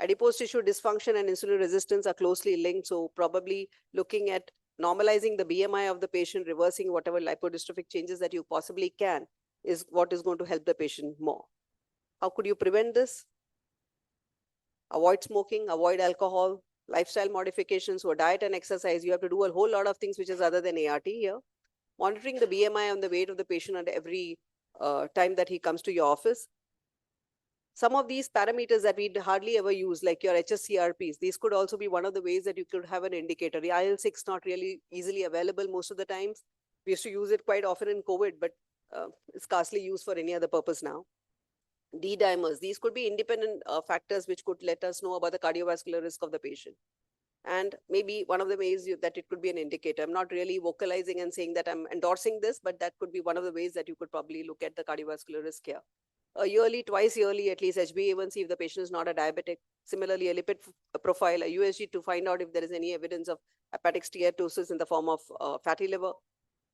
Adipose tissue dysfunction and insulin resistance are closely linked. So probably looking at normalizing the BMI of the patient, reversing whatever lipodystrophic changes that you possibly can is what is going to help the patient more. How could you prevent this? Avoid smoking, avoid alcohol, lifestyle modifications, so diet and exercise. You have to do a whole lot of things which is other than ART here. Monitoring the BMI and the weight of the patient at every time that he comes to your office. Some of these parameters that we hardly ever use, like your HSCRPs, these could also be one of the ways that you could have an indicator. The IL-6 not really easily available most of the times. We used to use it quite often in COVID, but it's scarcely used for any other purpose now. D-dimers, these could be independent factors which could let us know about the cardiovascular risk of the patient. And maybe one of the ways that it could be an indicator. I'm not really vocalizing and saying that I'm endorsing this, but that could be one of the ways that you could probably look at the cardiovascular risk here. Yearly, twice yearly, at least HbA1c if the patient is not a diabetic. Similarly, a lipid profile, a USG to find out if there is any evidence of hepatic steatosis in the form of fatty liver.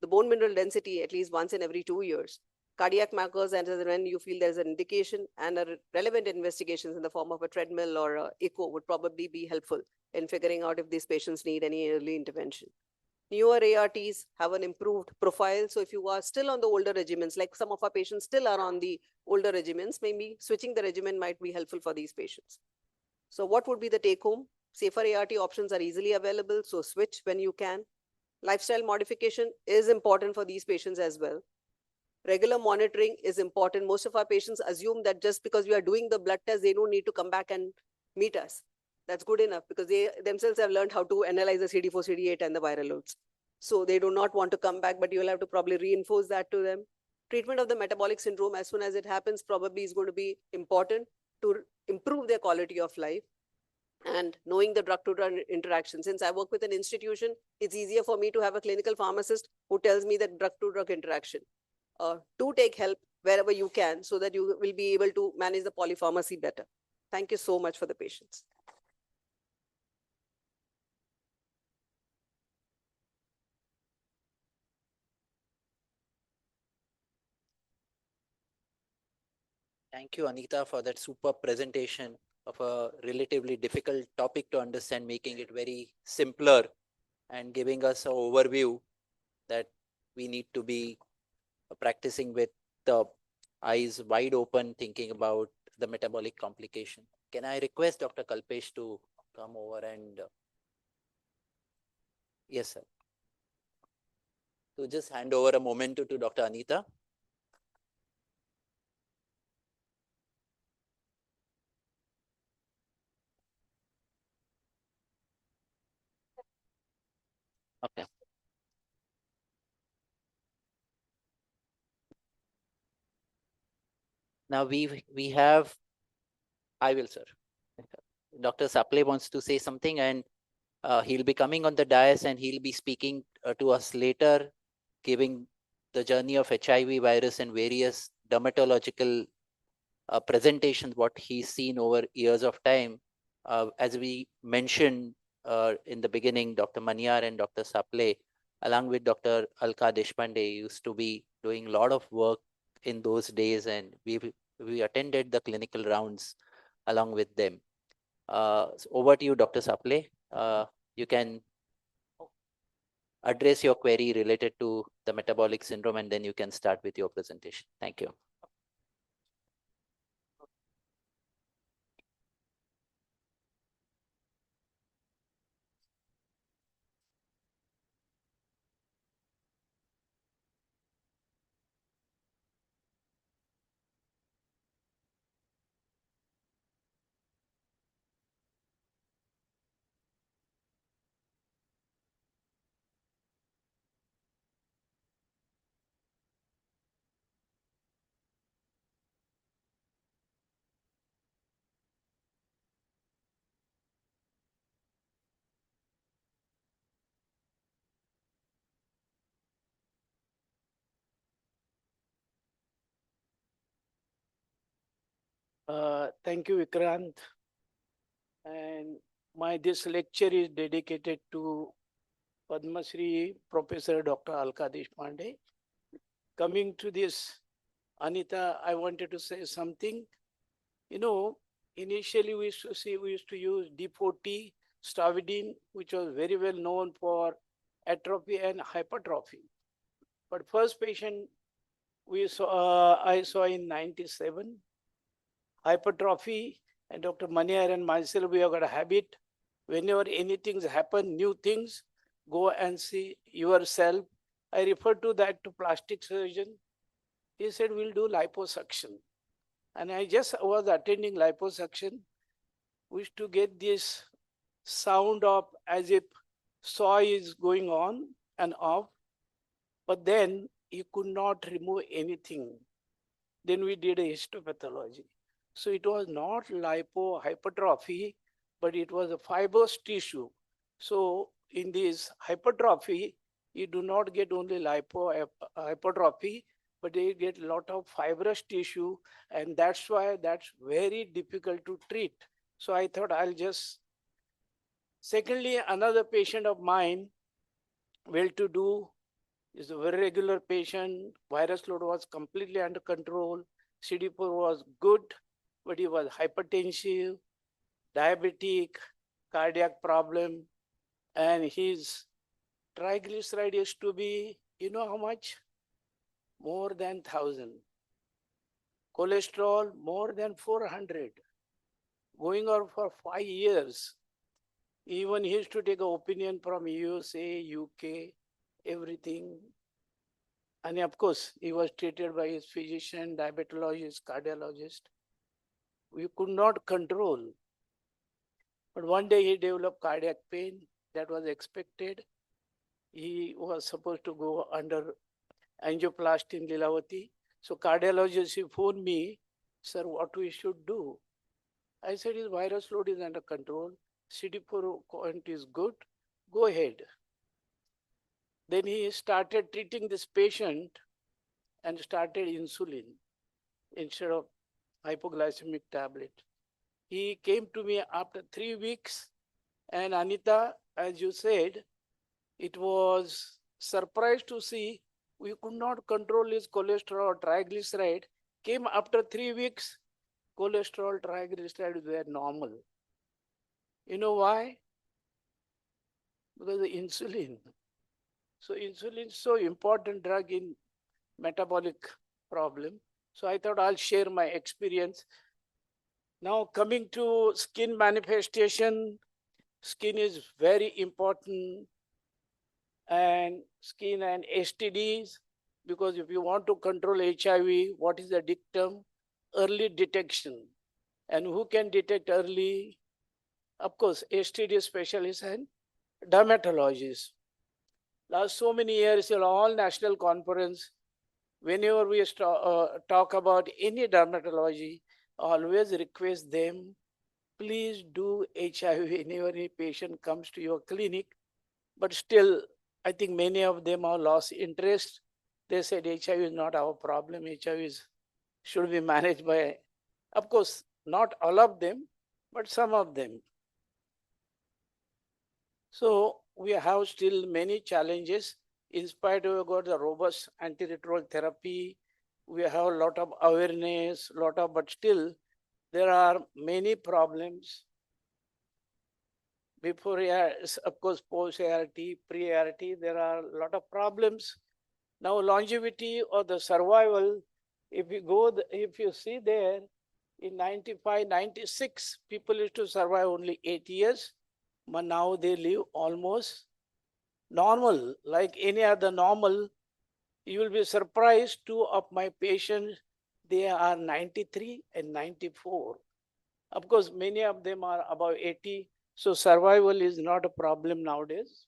The bone mineral density at least once in every 2 years. Cardiac markers, and when you feel there's an indication, and relevant investigations in the form of a treadmill or a echo would probably be helpful in figuring out if these patients need any early intervention. Newer ARTs have an improved profile. So if you are still on the older regimens, like some of our patients still are on the older regimens, maybe switching the regimen might be helpful for these patients. So what would be the take home? Safer ART options are easily available, so switch when you can. Lifestyle modification is important for these patients as well. Regular monitoring is important. Most of our patients assume that just because we are doing the blood test, they don't need to come back and meet us. That's good enough because they themselves have learned how to analyze the CD4, CD8 and the viral loads. So they do not want to come back, but you'll have to probably reinforce that to them. Treatment of the metabolic syndrome as soon as it happens probably is going to be important to improve their quality of life. And knowing the drug-to-drug interaction. Since I work with an institution, it's easier for me to have a clinical pharmacist who tells me that drug-to-drug interaction. Do take help wherever you can so that you will be able to manage the polypharmacy better. Thank you so much for the patience. Thank you, Anita, for that super presentation of a relatively difficult topic to understand, making it very simpler and giving us an overview that we need to be practicing with the eyes wide open, thinking about the metabolic complication. Can I request Dr. Kalpesh to come over and, yes, sir. To just hand over a moment to Dr. Anita. Okay. Now we have, I will, sir. Dr. Saple wants to say something, and he'll be coming on the dais and he'll be speaking to us later, giving the journey of HIV virus and various dermatological presentations, what he's seen over years of time. As we mentioned in the beginning, Dr. Maniar and Dr. Saple, along with Dr. Alaka Deshpande, used to be doing a lot of work in those days, and we attended the clinical rounds along with them. So over to you, Dr. Saple. You can address your query related to the metabolic syndrome, and then you can start with your presentation. Thank you. Thank you, Vikrant. And this lecture is dedicated to Padmashree Professor Dr. Alaka Deshpande. Coming to this, Anita, I wanted to say something. You know, initially we used to use D40, Stavidine, which was very well known for atrophy and hypertrophy. But first patient I saw in 97, hypertrophy, and Dr. Maniar and myself, we have got a habit. Whenever anything happen, new things, go and see yourself. I refer to that to plastic surgeon. He said, we'll do liposuction. And I just was attending liposuction, wish to get this sound of as if saw is going on and off, but then he could not remove anything. Then we did a histopathology. So it was not lipohypertrophy, but it was a fibrous tissue. So in this hypertrophy, you do not get only lipohypertrophy, but you get a lot of fibrous tissue, and that's why that's very difficult to treat. So I thought I'll just. Secondly, another patient of mine, well-to-do, is a very regular patient. Virus load was completely under control. CD4 was good, but he was hypertensive, diabetic, cardiac problem, and his triglyceride used to be, you know how much? More than 1,000. Cholesterol, more than 400. Going on for 5 years. Even he used to take an opinion from USA, UK, everything. And of course, he was treated by his physician, diabetologist, cardiologist. We could not control. But one day he developed cardiac pain. That was expected. He was supposed to go under angioplasty in Lilavati. So cardiologist, he phoned me, sir, what we should do? I said, his virus load is under control. CD4 count is good. Go ahead. Then he started treating this patient and started insulin instead of hypoglycemic tablet. He came to me after 3 weeks, and Anita, as you said, it was surprised to see we could not control his cholesterol or triglyceride. Came after 3 weeks, cholesterol, triglycerides were normal. You know why? Because the insulin. So insulin is so important drug in metabolic problem. So I thought I'll share my experience. Now coming to skin manifestation, skin is very important, and skin and STDs, because if you want to control HIV, what is the dictum? Early detection. And who can detect early? Of course, STD specialists and dermatologists. Last so many years in all national conference, whenever we talk about any dermatology, always request them, please do HIV whenever a patient comes to your clinic. But still, I think many of them have lost interest. They said HIV is not our problem. HIV should be managed by, of course, not all of them, but some of them. So we have still many challenges. In spite of got the robust antiretroviral therapy, we have a lot of awareness, but still there are many problems. Before ART, of course, post-ART, pre-ART, there are a lot of problems. Now longevity or the survival, if you see there, in 95, 96, people used to survive only 8 years, but now they live almost normal, like any other normal. You will be surprised, 2 of my patients, they are 93 and 94. Of course, many of them are above 80, so survival is not a problem nowadays.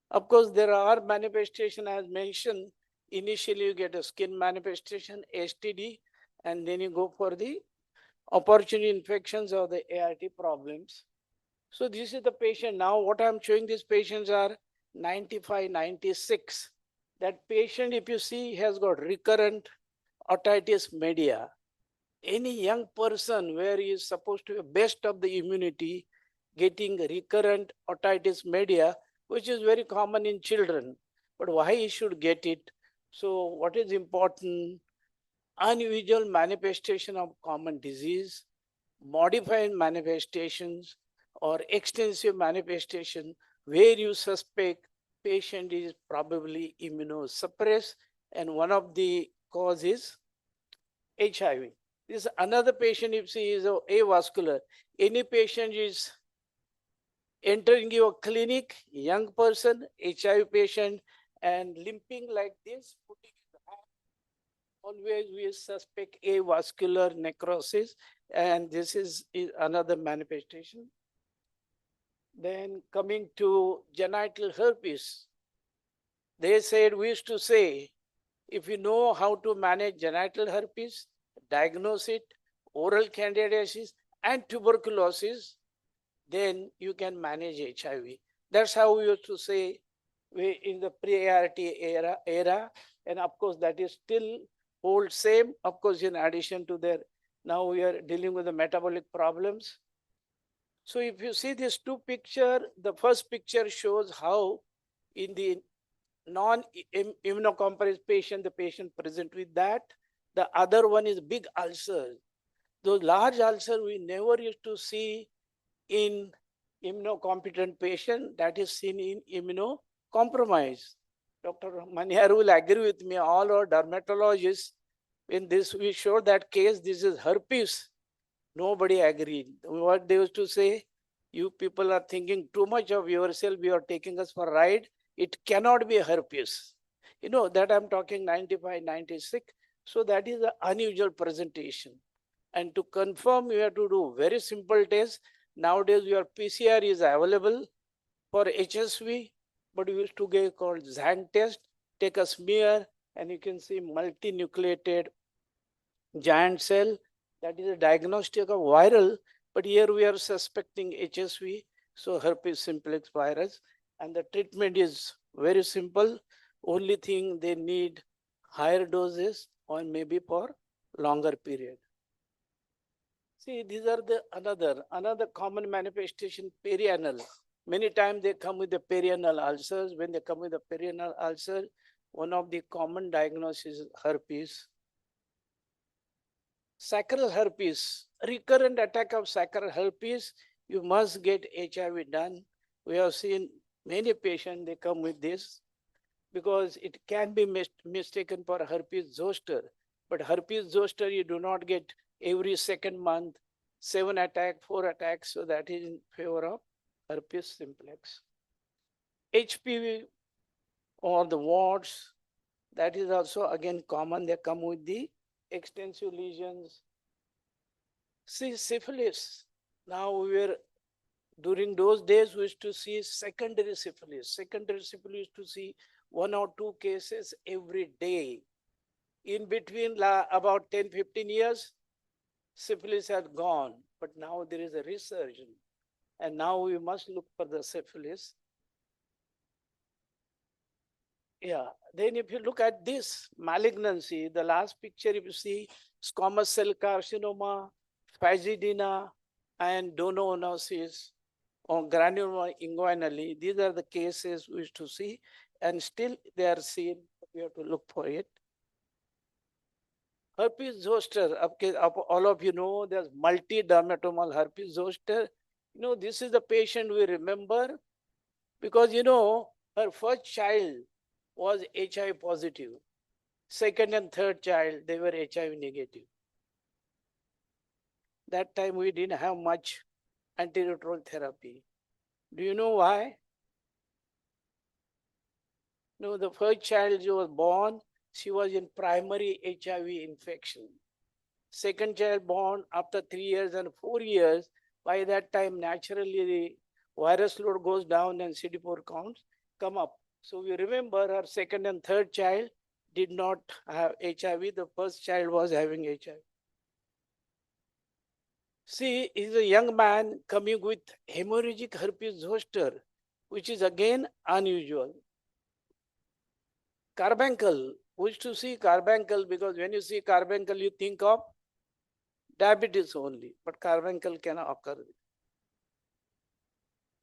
Of course, there are manifestations as mentioned. Initially, you get a skin manifestation, STD, and then you go for the opportunity infections or the ART problems. So this is the patient. Now what I'm showing, these patients are 95, 96. That patient, if you see, has got recurrent otitis media. Any young person where he is supposed to be best of the immunity, getting recurrent otitis media, which is very common in children. But why he should get it? So what is important? Unusual manifestation of common disease, modified manifestations, or extensive manifestation where you suspect patient is probably immunosuppressed, and one of the causes is HIV. This another patient, if she is avascular. Any patient is entering your clinic, young person, HIV patient, and limping like this, putting his hand, always we suspect avascular necrosis, and this is another manifestation. Then coming to genital herpes, they said, we used to say, if you know how to manage genital herpes, diagnose it, oral candidiasis, and tuberculosis, then you can manage HIV. That's how we used to say in the pre-ART era, and of course that is still holds same. Of course, in addition to that, now we are dealing with the metabolic problems. So if you see these two pictures, the first picture shows how in the non-immunocompromised patient, the patient present with that. The other one is big ulcer. Those large ulcer we never used to see in immunocompetent patient, that is seen in immunocompromised. Dr. Maniar will agree with me, all our dermatologists, in this we showed that case, this is herpes. Nobody agreed. What they used to say, you people are thinking too much of yourself, you are taking us for a ride. It cannot be herpes. You know, that I'm talking 95, 96. So that is an unusual presentation. And to confirm, you have to do very simple tests. Nowadays, your PCR is available for HSV. but we used to get called Zan test, take a smear, and you can see multinucleated giant cell. That is a diagnostic of viral, but here we are suspecting HSV, so herpes simplex virus, and the treatment is very simple. Only thing they need higher doses or maybe for longer period. See, these are the another common manifestation, perianal. Many times they come with the perianal ulcers. When they come with the perianal ulcer, one of the common diagnoses is herpes. Sacral herpes, recurrent attack of sacral herpes, you must get HIV done. We have seen many patients, they come with this because it can be mistaken for herpes zoster. But herpes zoster, you do not get every second month, 7 attacks, 4 attacks. So that is in favor of herpes simplex. HPV or the warts, that is also again common. They come with the extensive lesions. See, syphilis. Now we were, during those days, we used to see secondary syphilis. Secondary syphilis used to see 1 or 2 cases every day. In between about 10-15 years, syphilis had gone, but now there is a resurgence. And now we must look for the syphilis. Yeah, then if you look at this malignancy, the last picture, if you see squamous cell carcinoma, phagedina, and donoonosis, or granuloma inguinally, these are the cases we used to see, and still they are seen. We have to look for it. Herpes zoster, all of you know, there's multi-dermatomal herpes zoster. You know, this is the patient we remember because, you know, her first child was HIV positive. Second and third child, they were HIV negative. That time we didn't have much antiretroviral therapy. Do you know why? No, the first child who was born, she was in primary HIV infection. Second child born after 3 years and 4 years, by that time naturally the virus load goes down and CD4 counts come up. So we remember her second and third child did not have HIV. The first child was having HIV. See, is a young man coming with hemorrhagic herpes zoster, which is again unusual. Carbuncle, we used to see carbuncle because when you see carbuncle, you think of diabetes only, but carbuncle can occur.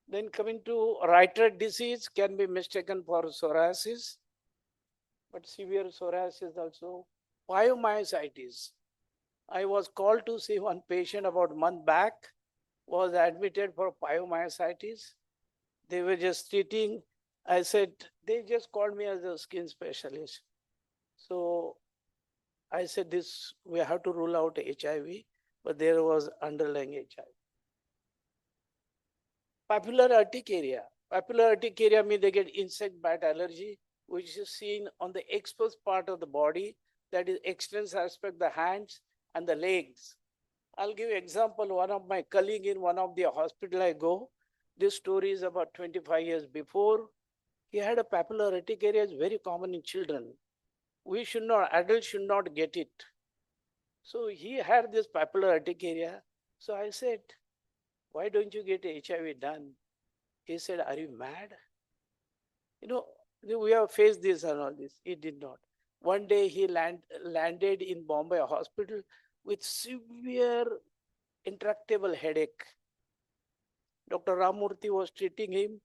Then coming to Reiter disease can be mistaken for psoriasis, but severe psoriasis also. Pyomyositis. I was called to see one patient about a month back, was admitted for pyomyositis. They were just treating. I said, they just called me as a skin specialist. So I said this, we have to rule out HIV, but there was underlying HIV. Papular urticaria. Papular urticaria means they get insect bite allergy, which is seen on the exposed part of the body, that is extends aspect, the hands and the legs. I'll give you an example. One of my colleague in one of the hospital I go, this story is about 25 years before. He had a papular urticaria, it's very common in children. We should not, adults should not get it. So he had this papular urticaria. So I said, why don't you get HIV done? He said, are you mad? You know, we have faced this and all this. He did not. One day he landed in Bombay hospital with severe intractable headache. Dr. Ramurthy was treating him.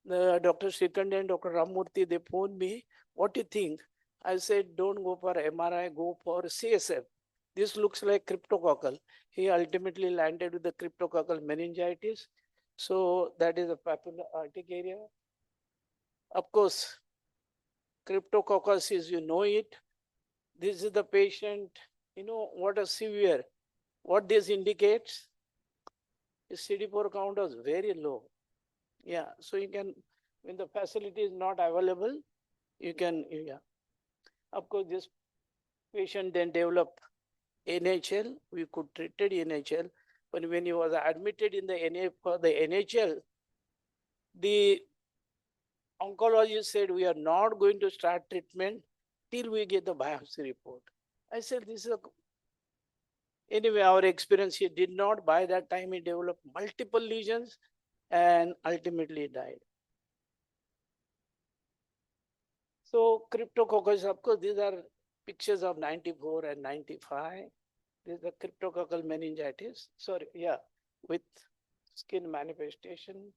Dr. Srikand and Dr. Ramurthy, they phoned me. What do you think? I said, don't go for MRI, go for CSF. This looks like cryptococcal. He ultimately landed with the cryptococcal meningitis. So that is a papular urticaria. Of course, cryptococcus is, you know it. This is the patient, you know, what a severe. What this indicates, his CD4 count was very low. Yeah, so you can, when the facility is not available, you can, yeah. Of course, this patient then developed NHL. We could treated NHL, but when he was admitted in the NHL, the oncologist said, we are not going to start treatment till we get the biopsy report. I said, this is a... Anyway, our experience, he did not. By that time, he developed multiple lesions and ultimately died. So cryptococcus, of course, these are pictures of 94 and 95. This is the cryptococcal meningitis. Sorry, yeah, with skin manifestation.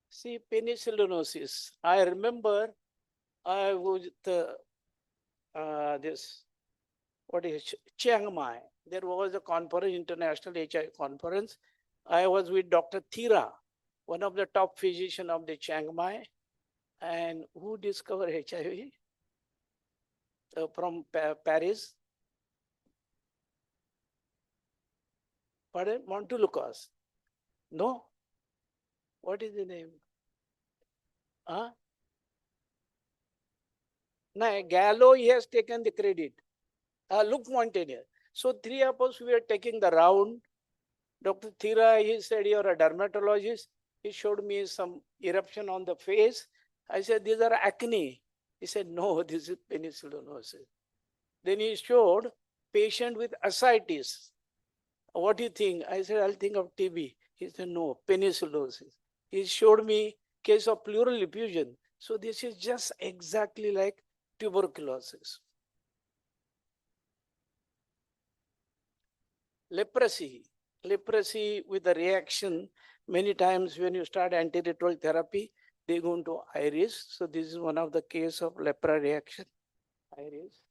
See, penicillinosis. I remember I was this, what is Chiang Mai. There was a conference, international HIV conference. I was with Dr. Thira, one of the top physicians of the Chiang Mai. And who discovered HIV? From Paris. Pardon? Montelukos. No? What is the name? Huh? No, Gallo, he has taken the credit. Look, Montaigne. So three of us, we were taking the round. Dr. Thira, he said, you're a dermatologist. He showed me some eruption on the face. I said, these are acne. He said, no, this is penicillinosis. Then he showed patient with ascites. What do you think? I said, I'll think of TB. He said, no, penicillosis. He showed me case of pleural effusion. So this is just exactly like tuberculosis. Leprosy. Leprosy with the reaction, many times when you start antiretroviral therapy, they go into iris. So this is one of the case of lepra reaction. Iris.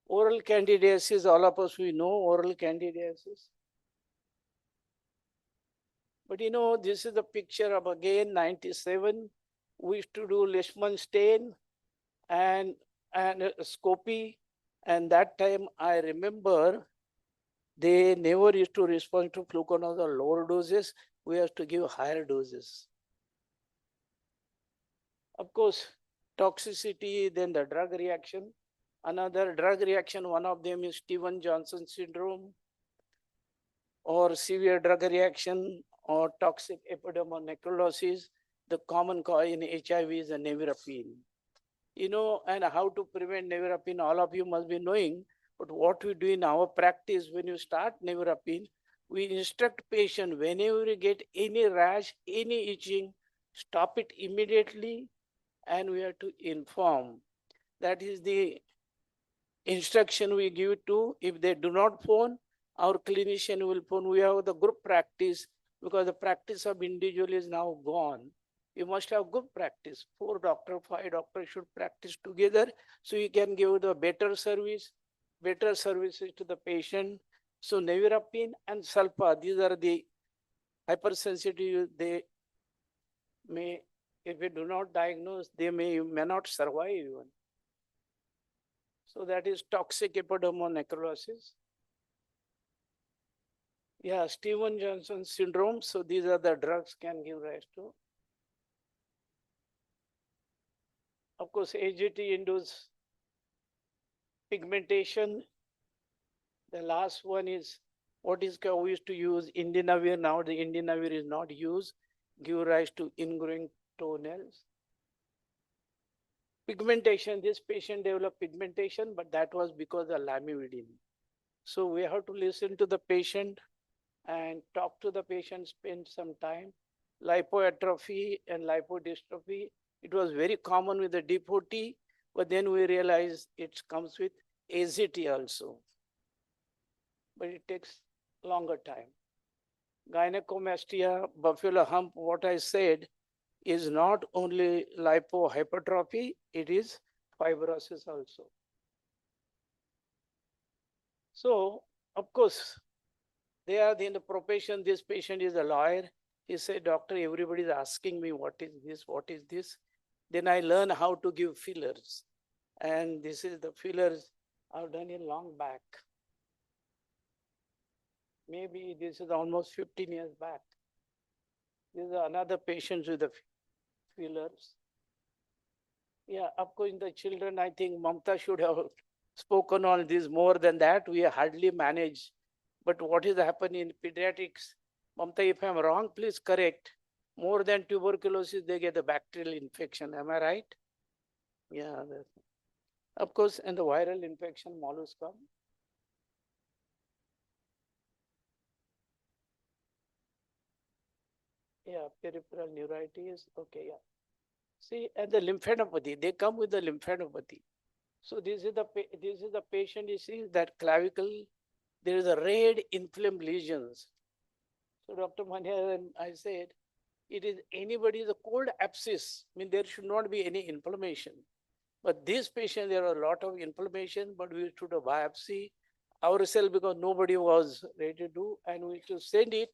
Oral candidiasis, all of us we know oral candidiasis. But you know, this is the picture of again 97. We used to do Laxman stain and scopy. And that time I remember they never used to respond to fluconazole lower doses. We have to give higher doses. Of course, toxicity, then the drug reaction. Another drug reaction, one of them is Stevens-Johnson syndrome or severe drug reaction or toxic epidermonecrosis. The common cause in HIV is a nevirapine. You know, and how to prevent nevirapine, all of you must be knowing. But what we do in our practice, when you start nevirapine, we instruct patient whenever you get any rash, any itching, stop it immediately, and we have to inform. That is the instruction we give to. If they do not phone, our clinician will phone. We have the group practice because the practice of individual is now gone. You must have good practice. 4 doctors, 5 doctors should practice together so you can give the better services to the patient. So nevirapine and sulfa, these are the hypersensitive. They may, if we do not diagnose, they may not survive even. So that is toxic epidermonecrosis. Yeah, Stevens-Johnson syndrome. So these are the drugs can give rise to. Of course, AGT induces pigmentation. The last one is what is we used to use indinavir. Now the indinavir is not used. Give rise to ingrowing toenails. Pigmentation. This patient developed pigmentation, but that was because of lamivudine. So we have to listen to the patient and talk to the patient, spend some time. Lipoatrophy and lipodystrophy. It was very common with the D40, but then we realized it comes with AZT also. But it takes longer time. Gynecomastia, buffalo hump, what I said, is not only lipohypertrophy, it is fibrosis also. So, of course, they are in the profession. This patient is a lawyer. He said, doctor, everybody is asking me, what is this? What is this? Then I learn how to give fillers. And this is the fillers I've done it long back. Maybe this is almost 15 years back. This is another patient with the fillers. Yeah, of course, in the children, I think Mamatha should have spoken on this more than that. We hardly manage. But what is happening in pediatrics? Mamatha, if I'm wrong, please correct. More than tuberculosis, they get a bacterial infection. Am I right? Yeah. Of course, and the viral infection, molluscum. Yeah, peripheral neuritis. Okay, yeah. See, and the lymphadenopathy, they come with the lymphadenopathy. So this is the patient. You see that clavicle, there is a red inflamed lesions. So Dr. Maniar and I said, it is anybody's a cold abscess. I mean, there should not be any inflammation. But this patient, there are a lot of inflammation, but we took a biopsy ourselves because nobody was ready to do, and we should send it.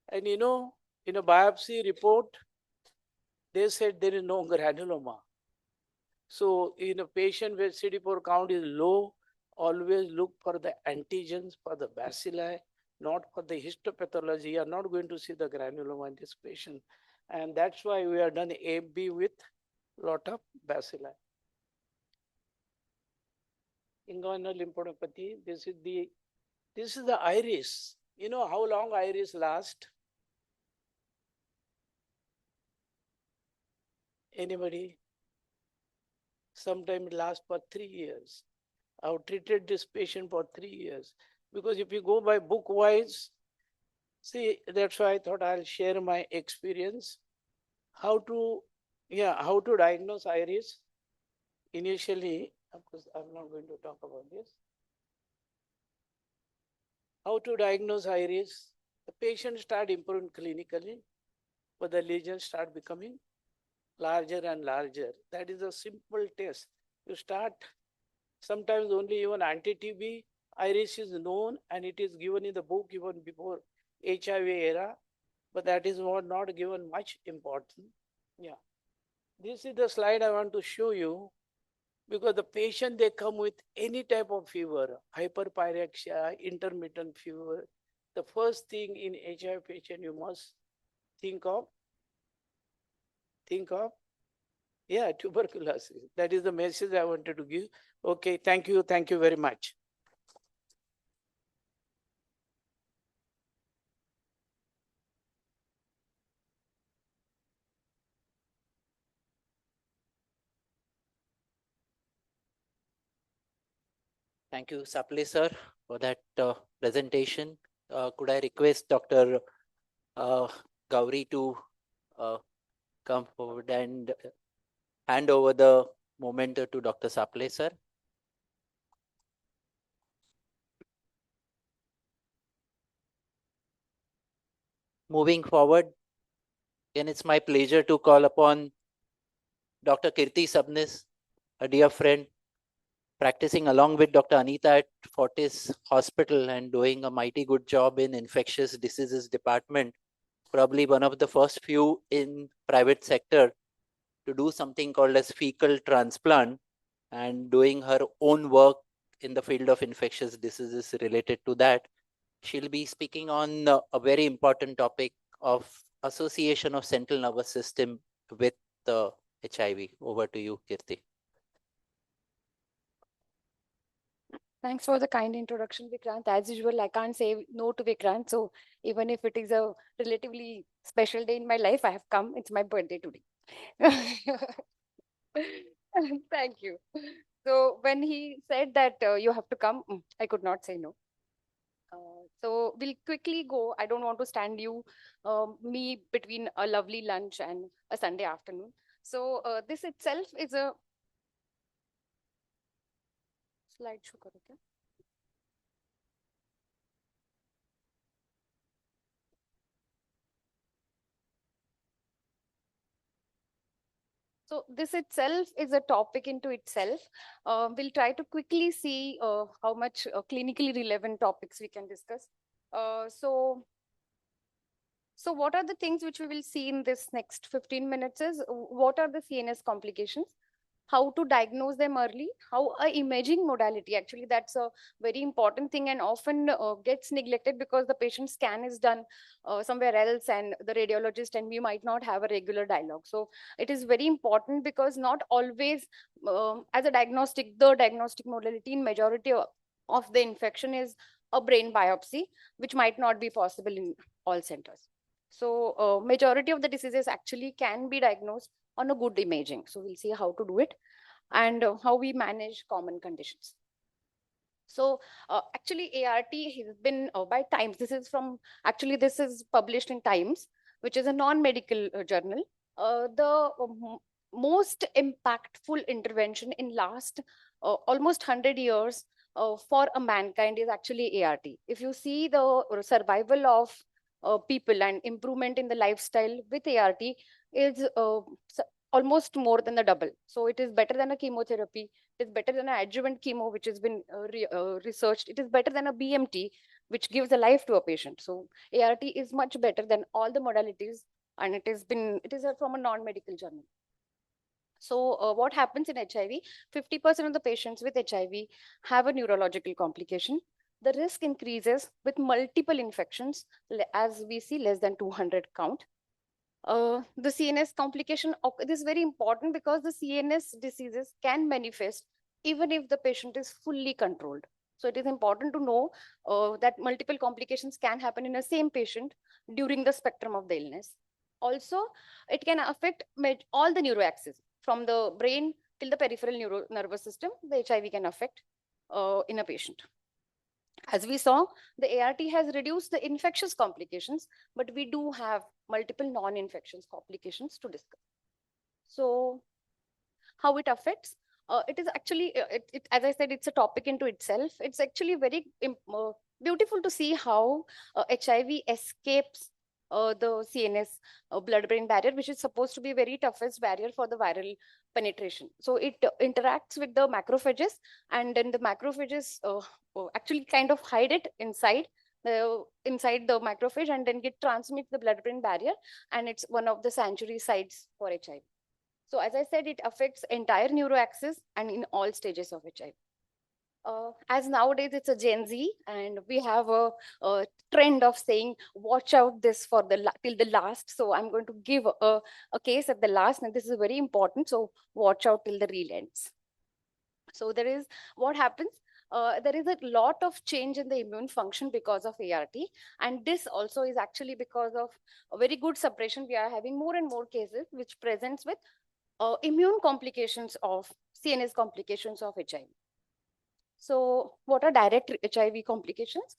And in a biopsy report, they said there is no granuloma. So in a patient where CD4 count is low, always look for the antigens for the bacilli, not for the histopathology. You are not going to see the granuloma in this patient. And that's why we have done AB with lot of bacilli. Inguinal lymphadenopathy, this is the iris. You know how long iris lasts? Anybody? Sometimes it lasts for 3 years. I've treated this patient for 3 years. Because if you go by book wise, see, that's why I thought I'll share my experience. How to diagnose iris. Initially, of course, I'm not going to talk about this. How to diagnose iris. The patient start improving clinically, but the lesions start becoming larger and larger. That is a simple test. You start, sometimes only even anti-TB iris is known and it is given in the book even before HIV era, but that is not given much importance. Yeah. This is the slide I want to show you because the patient, they come with any type of fever, hyperpyrexia, intermittent fever. The first thing in HIV patient you must think of, yeah, tuberculosis. That is the message I wanted to give. Okay, thank you very much. Thank you, Saple sir, for that presentation. Could I request Dr. Gauri to come forward and hand over the moment to Dr. Saple sir? Moving forward, and it's my pleasure to call upon Dr. Kirti Sabnis, a dear friend, practicing along with Dr. Anita at Fortis Hospital and doing a mighty good job in infectious diseases department. Probably one of the first few in private sector to do something called as fecal transplant and doing her own work in the field of infectious diseases related to that. She'll be speaking on a very important topic of association of central nervous system with the HIV. Over to you, Kirti. Thanks for the kind introduction, Vikrant. As usual, I can't say no to Vikrant. So even if it is a relatively special day in my life, I have come. It's my birthday today. Thank you. So when he said that you have to come, I could not say no. So we'll quickly go. I don't want to stand you me between a lovely lunch and a Sunday afternoon. So this itself is a slideshow. Okay? So this itself is a topic into itself. We'll try to quickly see how much clinically relevant topics we can discuss. So what are the things which we will see in this next 15 minutes is what are the CNS complications? How to diagnose them early, how a imaging modality, actually that's a very important thing and often gets neglected because the patient scan is done somewhere else and the radiologist and we might not have a regular dialogue. So it is very important because not always as a diagnostic, the diagnostic modality in majority of the infection is a brain biopsy, which might not be possible in all centers. So majority of the diseases actually can be diagnosed on a good imaging. So we'll see how to do it and how we manage common conditions. So actually ART has been by Times. This is published in Times, which is a non-medical journal. The most impactful intervention in last almost 100 years for a mankind is actually ART. If you see the survival of people and improvement in the lifestyle with ART is almost more than the double. So it is better than a chemotherapy. It is better than an adjuvant chemo, which has been researched. It is better than a BMT, which gives a life to a patient. So ART is much better than all the modalities, and it is from a non-medical journal. So what happens in HIV? 50% of the patients with HIV have a neurological complication. The risk increases with multiple infections, as we see less than 200 count. The CNS complication, this is very important because the CNS diseases can manifest even if the patient is fully controlled. So it is important to know that multiple complications can happen in the same patient during the spectrum of the illness. Also, it can affect all the neuroaxis from the brain till the peripheral nervous system. The HIV can affect in a patient. As we saw, the ART has reduced the infectious complications, but we do have multiple non-infectious complications to discuss. So how it affects? It is actually, as I said, it's a topic into itself. It's actually very beautiful to see how HIV escapes the CNS blood-brain barrier, which is supposed to be very toughest barrier for the viral penetration. So it interacts with the macrophages, and then the macrophages actually kind of hide it inside the macrophage, and then it transmits the blood-brain barrier, and it's one of the sanctuary sites for HIV. So as I said, it affects entire neuroaxis and in all stages of HIV. As nowadays it's a Gen Z, and we have a trend of saying, watch out this for till the last. So I'm going to give a case at the last, and this is very important. So watch out till the real ends. So what happens? There is a lot of change in the immune function because of ART. And this also is actually because of a very good suppression. We are having more and more cases which presents with immune complications of CNS complications of HIV. So what are direct HIV complications?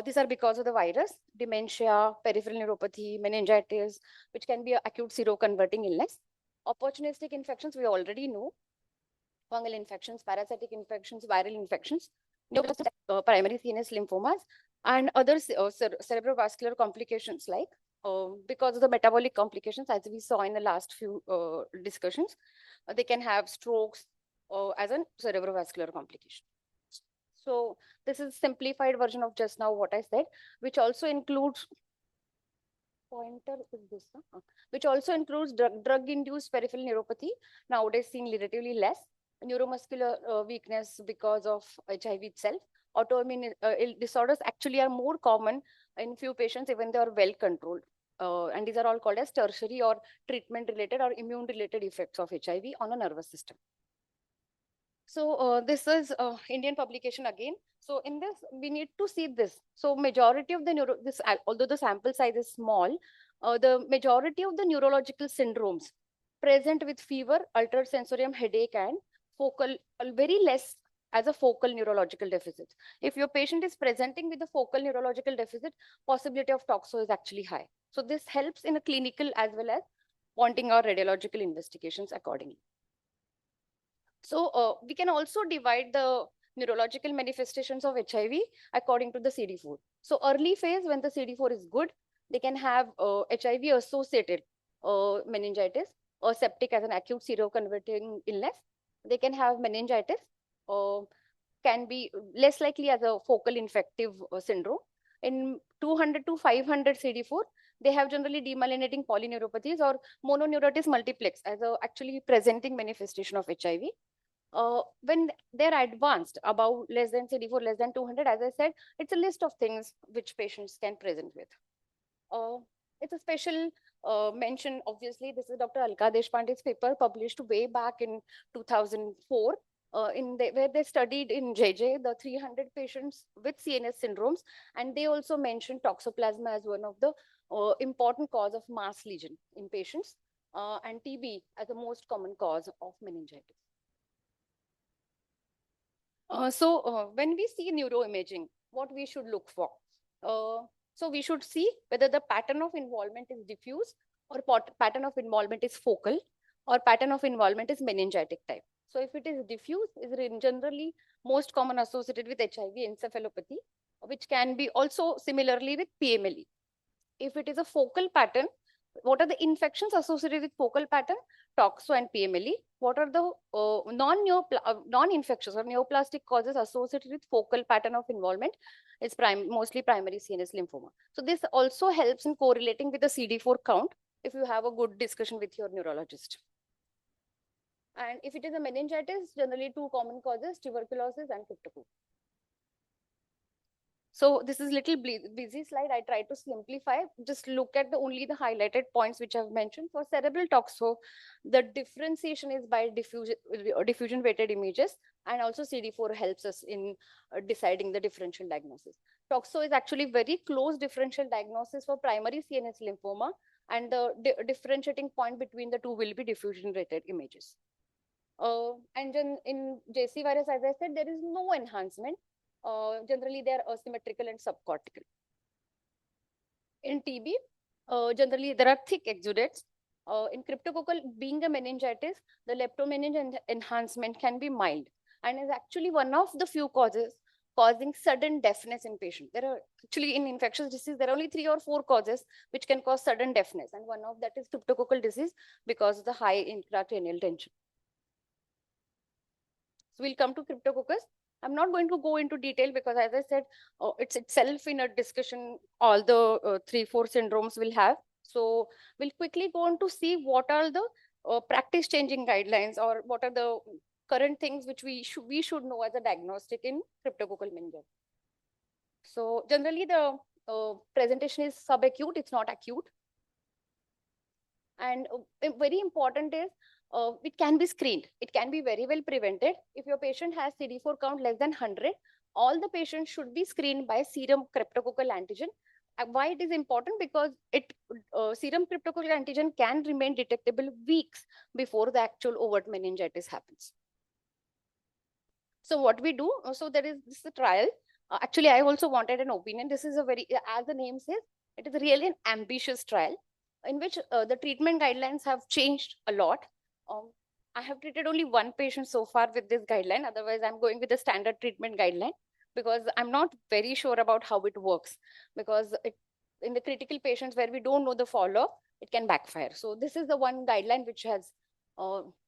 These are because of the virus, dementia, peripheral neuropathy, meningitis, which can be an acute seroconverting illness. Opportunistic infections, we already know. Fungal infections, parasitic infections, viral infections, primary CNS lymphomas, and other cerebrovascular complications like because of the metabolic complications, as we saw in the last few discussions, they can have strokes as a cerebrovascular complication. So this is simplified version of just now what I said, which also includes which also includes drug-induced peripheral neuropathy, nowadays seen relatively less, neuromuscular weakness because of HIV itself. Autoimmune disorders actually are more common in few patients, even they are well controlled. And these are all called as tertiary or treatment-related or immune-related effects of HIV on a nervous system. So this is Indian publication again. So in this, we need to see this. So majority of the although the sample size is small, the majority of the neurological syndromes present with fever, altered sensorium, headache, and focal, very less as a focal neurological deficit. If your patient is presenting with a focal neurological deficit, possibility of toxo is actually high. So this helps in a clinical as well as pointing our radiological investigations accordingly. So we can also divide the neurological manifestations of HIV according to the CD4. So early phase, when the CD4 is good, they can have HIV associated meningitis or septic as an acute seroconverting illness. They can have meningitis, can be less likely as a focal infective syndrome. In 200 to 500 CD4, they have generally demyelinating polyneuropathies or mononeuritis multiplex as a actually presenting manifestation of HIV. When they're advanced, about less than CD4, less than 200, as I said, it's a list of things which patients can present with. It's a special mention, obviously. This is Dr. Alaka Deshpande's paper published way back in 2004. where they studied in JJ the 300 patients with CNS syndromes, and they also mentioned toxoplasma as one of the important cause of mass lesion in patients, and TB as the most common cause of meningitis. When we see neuroimaging, what we should look for? So we should see whether the pattern of involvement is diffuse, or pattern of involvement is focal, or pattern of involvement is meningitic type. So if it is diffuse, is generally most common associated with HIV encephalopathy, which can be also similarly with PMLE. If it is a focal pattern, what are the infections associated with focal pattern? Toxo and PMLE. What are the non-infectious or neoplastic causes associated with focal pattern of involvement? It's mostly primary CNS lymphoma. So this also helps in correlating with the CD4 count if you have a good discussion with your neurologist. And if it is a meningitis, generally two common causes, tuberculosis and cryptococcus. So this is little busy slide. I try to simplify. Just look at only the highlighted points which I've mentioned. For cerebral toxo, the differentiation is by diffusion weighted images, and also CD4 helps us in deciding the differential diagnosis. Toxo is actually very close differential diagnosis for primary CNS lymphoma, and the differentiating point between the two will be diffusion weighted images. And then in JC virus, as I said, there is no enhancement. Generally, they are asymmetrical and subcortical. In TB, generally, there are thick exudates. In cryptococcal, being a meningitis, the leptomeningeal enhancement can be mild and is actually one of the few causes causing sudden deafness in patients. There are actually, in infectious disease, there are only 3 or 4 causes which can cause sudden deafness, and one of that is cryptococcal disease because of the high intracranial tension. So we'll come to cryptococcus. I'm not going to go into detail because, as I said, it's itself in a discussion all the 3-4 syndromes will have. So we'll quickly go on to see what are the practice changing guidelines, or what are the current things which we should know as a diagnostic in cryptococcal meningitis. So generally the presentation is subacute, it's not acute. And very important is it can be screened. It can be very well prevented. If your patient has CD4 count less than 100, all the patients should be screened by serum cryptococcal antigen. Why it is important? Because serum cryptococcal antigen can remain detectable weeks before the actual overt meningitis happens. So what we do, so this is a trial. Actually, I also wanted an opinion. This is a very, as the name says, it is really an ambitious trial in which the treatment guidelines have changed a lot. I have treated only one patient so far with this guideline. Otherwise, I'm going with the standard treatment guideline because I'm not very sure about how it works. Because in the critical patients where we don't know the follow-up, it can backfire. So this is the one guideline which has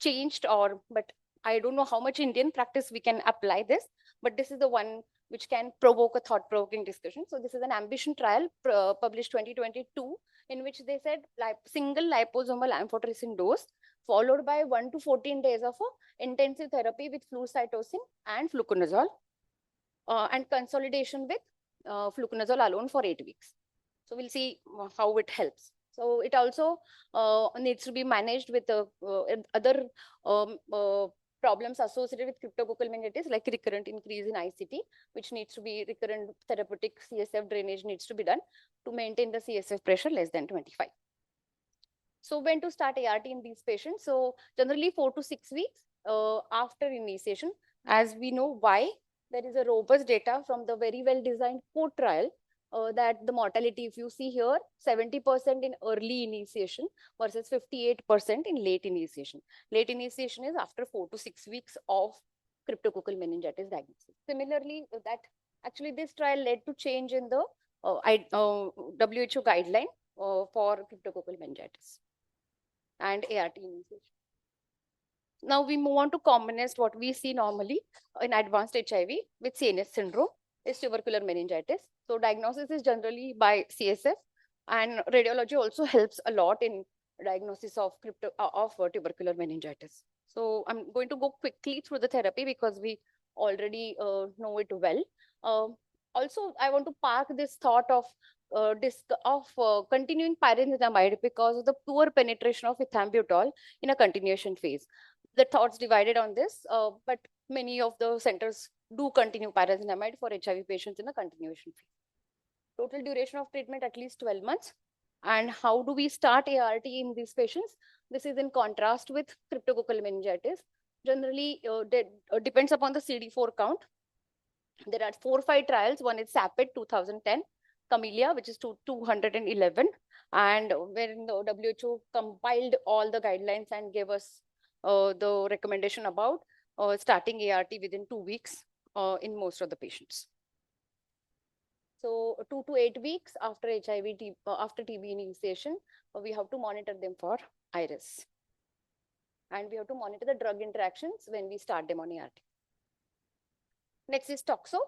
changed, but I don't know how much Indian practice we can apply this, but this is the one which can provoke a thought-provoking discussion. So this is an ambition trial published 2022, in which they said single liposomal amphotericin dose followed by 1 to 14 days of intensive therapy with flucytosine and fluconazole, and consolidation with fluconazole alone for 8 weeks. So we'll see how it helps. So it also needs to be managed with other problems associated with cryptococcal meningitis, like recurrent increase in ICT, which needs to be recurrent therapeutic CSF drainage needs to be done to maintain the CSF pressure less than 25. So when to start ART in these patients? So generally 4 to 6 weeks after initiation, as we know why. There is a robust data from the very well designed code trial that the mortality, if you see here, 70% in early initiation versus 58% in late initiation. Late initiation is after 4 to 6 weeks of cryptococcal meningitis diagnosis. Similarly, that actually this trial led to change in the WHO guideline for cryptococcal meningitis and ART initiation. Now we move on to commonest what we see normally in advanced HIV with CNS syndrome is tubercular meningitis. So diagnosis is generally by CSF, and radiology also helps a lot in diagnosis of tubercular meningitis. So I'm going to go quickly through the therapy because we already know it well. Also, I want to park this thought of continuing pyrazinamide because of the poor penetration of ethambutol in a continuation phase. The thoughts divided on this, but many of the centers do continue pyrazinamide for HIV patients in a continuation phase. Total duration of treatment at least 12 months. And how do we start ART in these patients? This is in contrast with cryptococcal meningitis. Generally, depends upon the CD4 count. There are 4 or 5 trials. One is SAPID 2010, Camellia, which is 211, and wherein the WHO compiled all the guidelines and gave us the recommendation about starting ART within 2 weeks in most of the patients. So 2 to 8 weeks after after TB initiation, we have to monitor them for iris. And we have to monitor the drug interactions when we start them on ART. Next is toxo.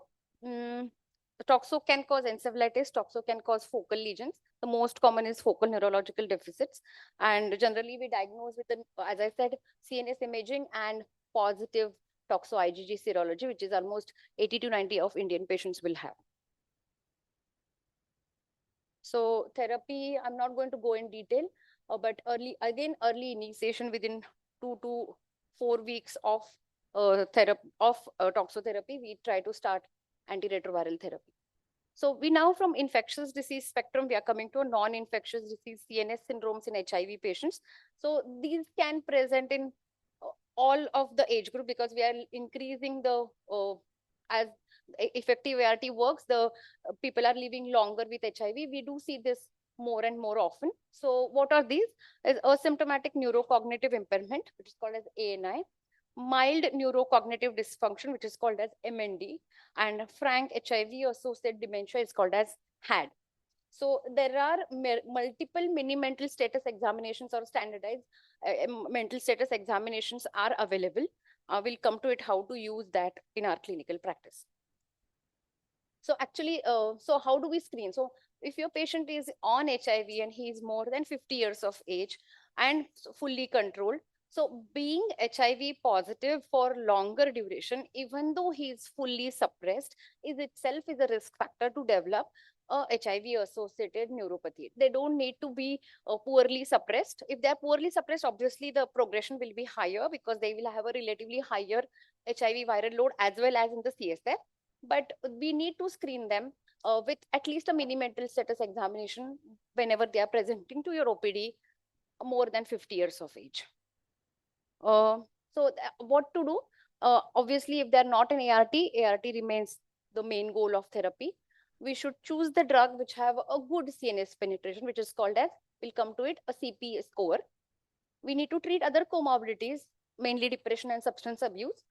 Toxo can cause encephalitis. Toxo can cause focal lesions. The most common is focal neurological deficits. And generally we diagnose with, as I said, CNS imaging and positive toxo IgG serology, which is almost 80 to 90 of Indian patients will have. So therapy, I'm not going to go in detail, but early initiation within 2 to 4 weeks of toxotherapy, we try to start antiretroviral therapy. So we now from infectious disease spectrum, we are coming to a non-infectious disease CNS syndromes in HIV patients. So these can present in all of the age group because we are increasing the, as effective ART works, the people are living longer with HIV. We do see this more and more often. So what are these? Is asymptomatic neurocognitive impairment, which is called as ANI, mild neurocognitive dysfunction, which is called as MND, and frank HIV associated dementia is called as HAD. So there are multiple mini mental status examinations or standardized mental status examinations are available. We'll come to it how to use that in our clinical practice. So actually, so how do we screen? So if your patient is on HIV and he is more than 50 years of age and fully controlled, so being HIV positive for longer duration, even though he is fully suppressed, is itself is a risk factor to develop HIV associated neuropathy. They don't need to be poorly suppressed. If they are poorly suppressed, obviously the progression will be higher because they will have a relatively higher HIV viral load as well as in the CSF. But we need to screen them with at least a mini mental status examination whenever they are presenting to your OPD more than 50 years of age. So what to do? Obviously, if they're not an ART remains the main goal of therapy. We should choose the drug which have a good CNS penetration, which is called as, we'll come to it, a CP score. We need to treat other comorbidities, mainly depression and substance abuse,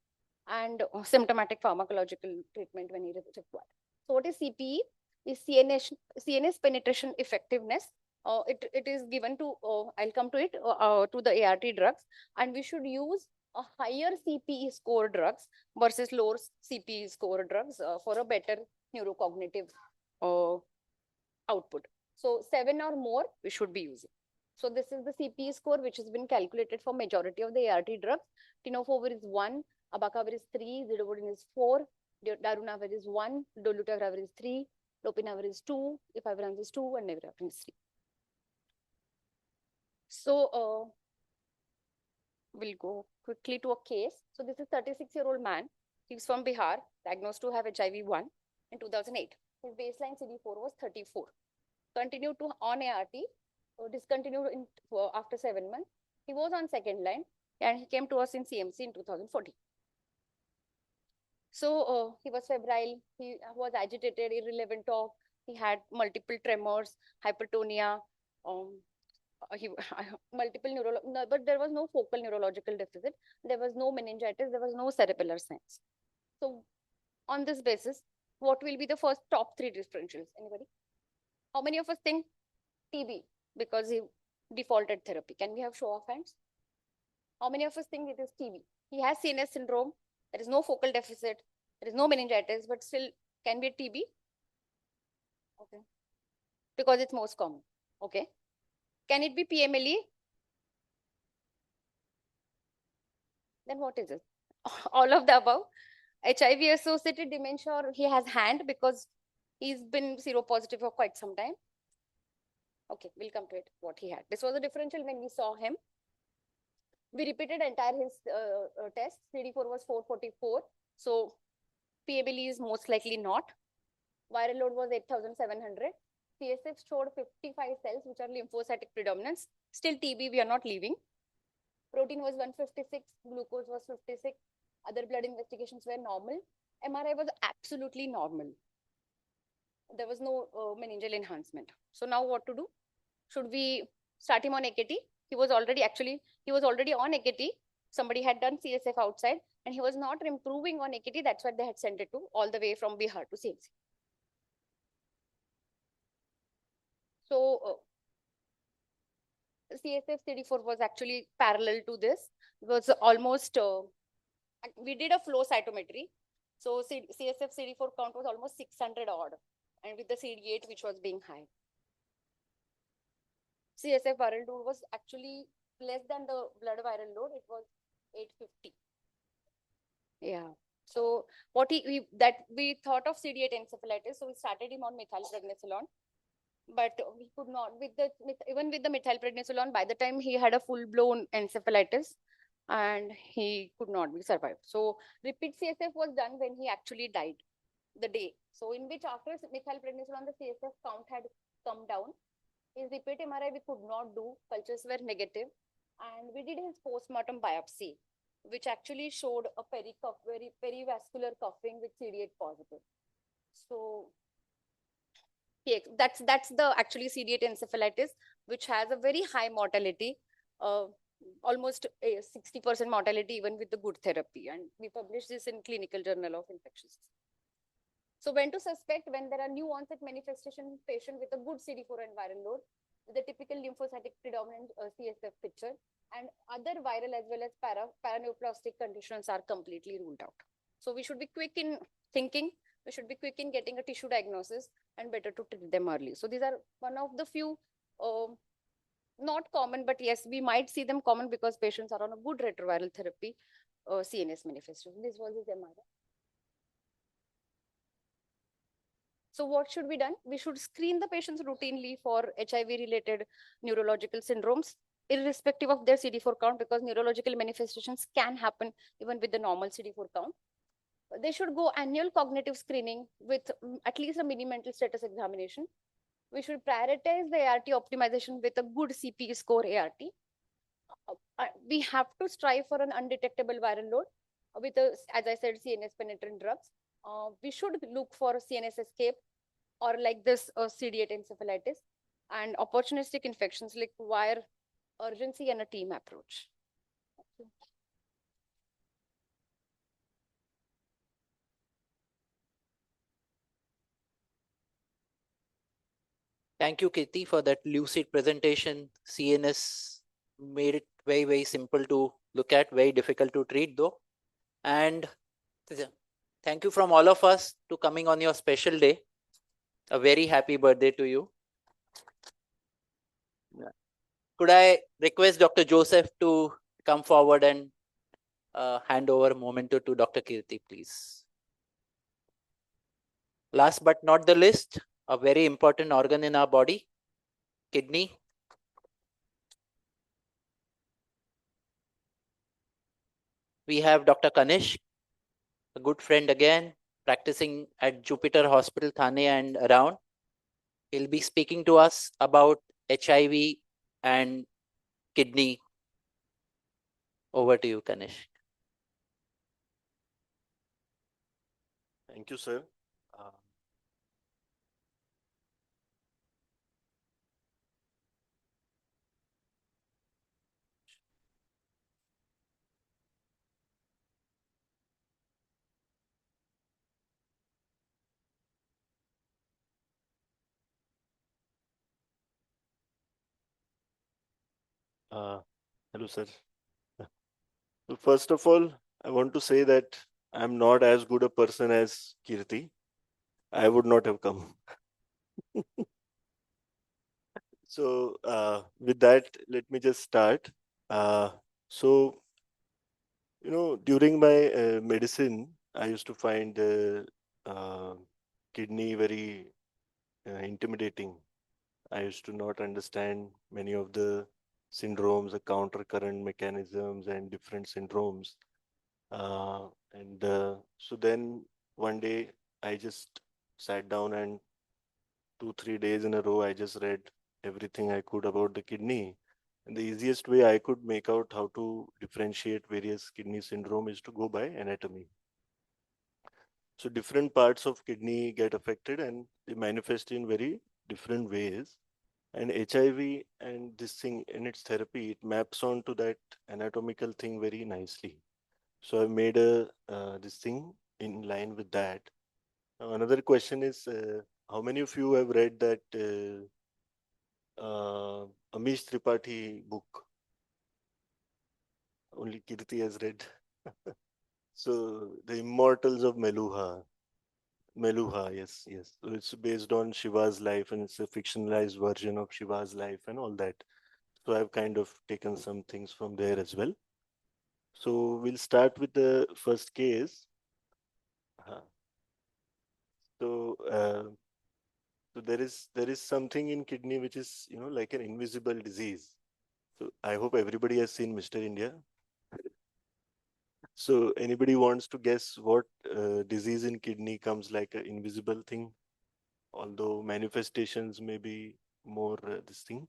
and symptomatic pharmacological treatment when it is required. So what is CPE? Is CNS penetration effectiveness. It is given to, I'll come to it, to the ART drugs, and we should use a higher CPE score drugs versus lower CPE score drugs for a better neurocognitive output. So 7 or more we should be using. So this is the CPE score which has been calculated for majority of the ART drugs. Tenofovir is 1, abacavir is 3, zidovudine is 4, darunavir is 1, dolutegravir is 3, lopinavir is 2, efavirenz is 2, and nevirapine is 3. So we'll go quickly to a case. So this is 36-year-old man. He's from Bihar, diagnosed to have HIV-1 in 2008. His baseline CD4 was 34. Continued to on ART, discontinued after 7 months. He was on second line and he came to us in CMC in 2014. So he was febrile, he was agitated, irrelevant talk, he had multiple tremors, hypertonia, multiple but there was no focal neurological deficit, there was no meningitis, there was no cerebellar signs. So on this basis, what will be the first top 3 differentials? Anybody? How many of us think TB because he defaulted therapy? Can we have show of hands? How many of us think it is TB? He has CNS syndrome, there is no focal deficit, there is no meningitis, but still can be a TB? Okay. Because it's most common. Okay. Can it be PMLE? Then what is it? All of the above. HIV associated dementia, or he has hand because he's been seropositive for quite some time. Okay, we'll come to it, what he had. This was a differential when we saw him. We repeated entire his test. CD4 was 444. So PABL is most likely not. Viral load was 8,700. CSF showed 55 cells, which are lymphocytic predominance. Still TB, we are not leaving. Protein was 156, glucose was 56. Other blood investigations were normal. MRI was absolutely normal. There was no meningeal enhancement. So now what to do? Should we start him on AKT? He was already on AKT. Somebody had done CSF outside and he was not improving on AKT. That's what they had sent it to all the way from Bihar to CMC. So CSF CD4 was actually parallel to this. It was almost, we did a flow cytometry. So CSF CD4 count was almost 600 odd, and with the CD8 which was being high. CSF viral load was actually less than the blood viral load. It was 850. Yeah. So what we thought of CD8 encephalitis. So we started him on methylprednisolone, but we could not even with the methylprednisolone. By the time he had a full blown encephalitis, and he could not be survived. So repeat CSF was done when he actually died, the day. So in which after methylprednisolone, the CSF count had come down. His repeat MRI we could not do, cultures were negative, and we did his postmortem biopsy, which actually showed a perivascular coughing with CD8 positive. So yeah, that's the actually CD8 encephalitis, which has a very high mortality, almost 60% mortality even with the good therapy. And we published this in Clinical Journal of Infectious. So when to suspect? When there are new onset manifestation patient with a good CD4 and viral load, the typical lymphocytic predominant CSF picture, and other viral as well as paraneoplastic conditions are completely ruled out. So we should be quick in thinking, we should be quick in getting a tissue diagnosis, and better to treat them early. So these are one of the few, not common, but yes, we might see them common because patients are on a good retroviral therapy, CNS manifestation. This was his MRI. So what should be done? We should screen the patients routinely for HIV-related neurological syndromes, irrespective of their CD4 count, because neurological manifestations can happen even with the normal CD4 count. They should go annual cognitive screening with at least a mini mental status examination. We should prioritize the ART optimization with a good CPE score ART. We have to strive for an undetectable viral load with, as I said, CNS penetrant drugs. We should look for CNS escape or like this CD8 encephalitis, and opportunistic infections require urgency and a team approach. Thank you, Kirti, for that lucid presentation. CNS made it very, very simple to look at, very difficult to treat though. And thank you from all of us to coming on your special day. A very happy birthday to you. Could I request Dr. Joseph to come forward and hand over a memento to Dr. Kirti, please. Last but not the least, a very important organ in our body, kidney. We have Dr. Kanishka, a good friend again, practicing at Jupiter Hospital, Thane and around. He'll be speaking to us about HIV and kidney. Over to you, Kanishka. Thank you, sir. Hello, sir. So first of all, I want to say that I'm not as good a person as Kirti. I would not have come. So with that, let me just start. So, you know, during my medicine, I used to find kidney very intimidating. I used to not understand many of the syndromes, the counter current mechanisms, and different syndromes. So then one day I just sat down and 2-3 days in a row I just read everything I could about the kidney. And the easiest way I could make out how to differentiate various kidney syndrome is to go by anatomy. So different parts of kidney get affected and they manifest in very different ways. And HIV and this thing in its therapy, it maps onto that anatomical thing very nicely. So I made a this thing in line with that. Now, another question is, how many of you have read that Amish Tripathi book? Only Kirti has read. So the Immortals of Meluha. Meluha, yes, yes. So it's based on Shiva's life and it's a fictionalized version of Shiva's life and all that. So I've kind of taken some things from there as well. So we'll start with the first case. Uh, So, so there is something in kidney which is like an invisible disease. So I hope everybody has seen Mr. India. So anybody wants to guess what disease in kidney comes like an invisible thing, although manifestations may be more this thing.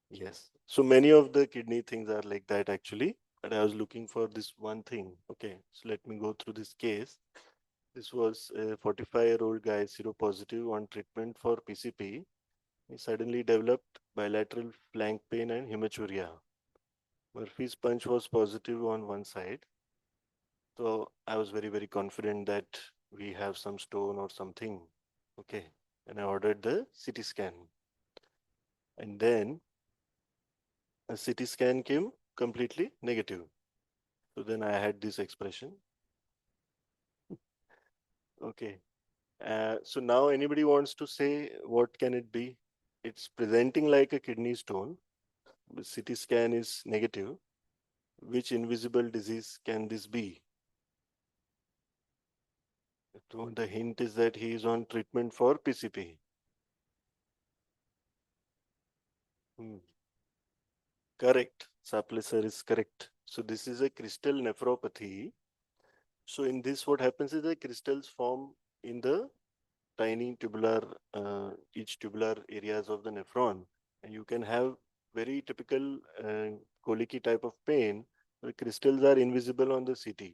Yes. So many of the kidney things are like that actually. But I was looking for this one thing. Okay. So let me go through this case. This was a 45-year-old guy seropositive on treatment for PCP. He suddenly developed bilateral flank pain and hematuria. Murphy's punch was positive on one side. So I was very, very confident that we have some stone or something. Okay. And I ordered the CT scan. And then a CT scan came completely negative. So then I had this expression. Okay. So now anybody wants to say what can it be? It's presenting like a kidney stone. The CT scan is negative. Which invisible disease can this be? So the hint is that he is on treatment for PCP. Correct. Saple sir is correct. So this is a crystal nephropathy. So in this, what happens is the crystals form in the tiny tubular, each tubular areas of the nephron. And you can have very typical colicky type of pain. The crystals are invisible on the CT,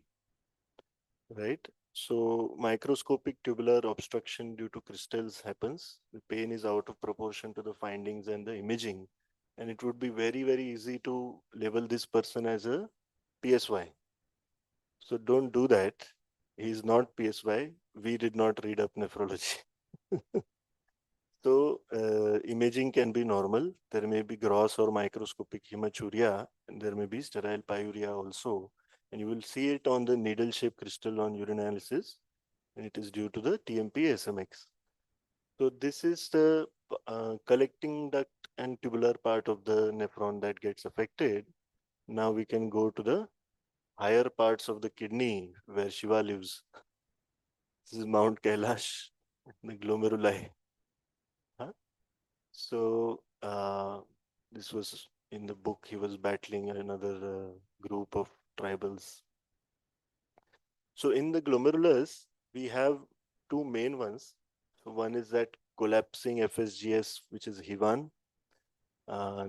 right? So microscopic tubular obstruction due to crystals happens. The pain is out of proportion to the findings and the imaging. And it would be very, very easy to label this person as a PSY. So don't do that. He's not PSY. We did not read up nephrology. So imaging can be normal. There may be gross or microscopic hematuria, and there may be sterile pyuria also. And you will see it on the needle-shaped crystal on urinalysis, and it is due to the TMP SMX. So this is the collecting duct and tubular part of the nephron that gets affected. Now we can go to the higher parts of the kidney where Shiva lives. This is Mount Kailash, the glomeruli. Huh? So this was in the book. He was battling another group of tribals. So in the glomerulus, we have two main ones. So one is that collapsing FSGS, which is HIVAN.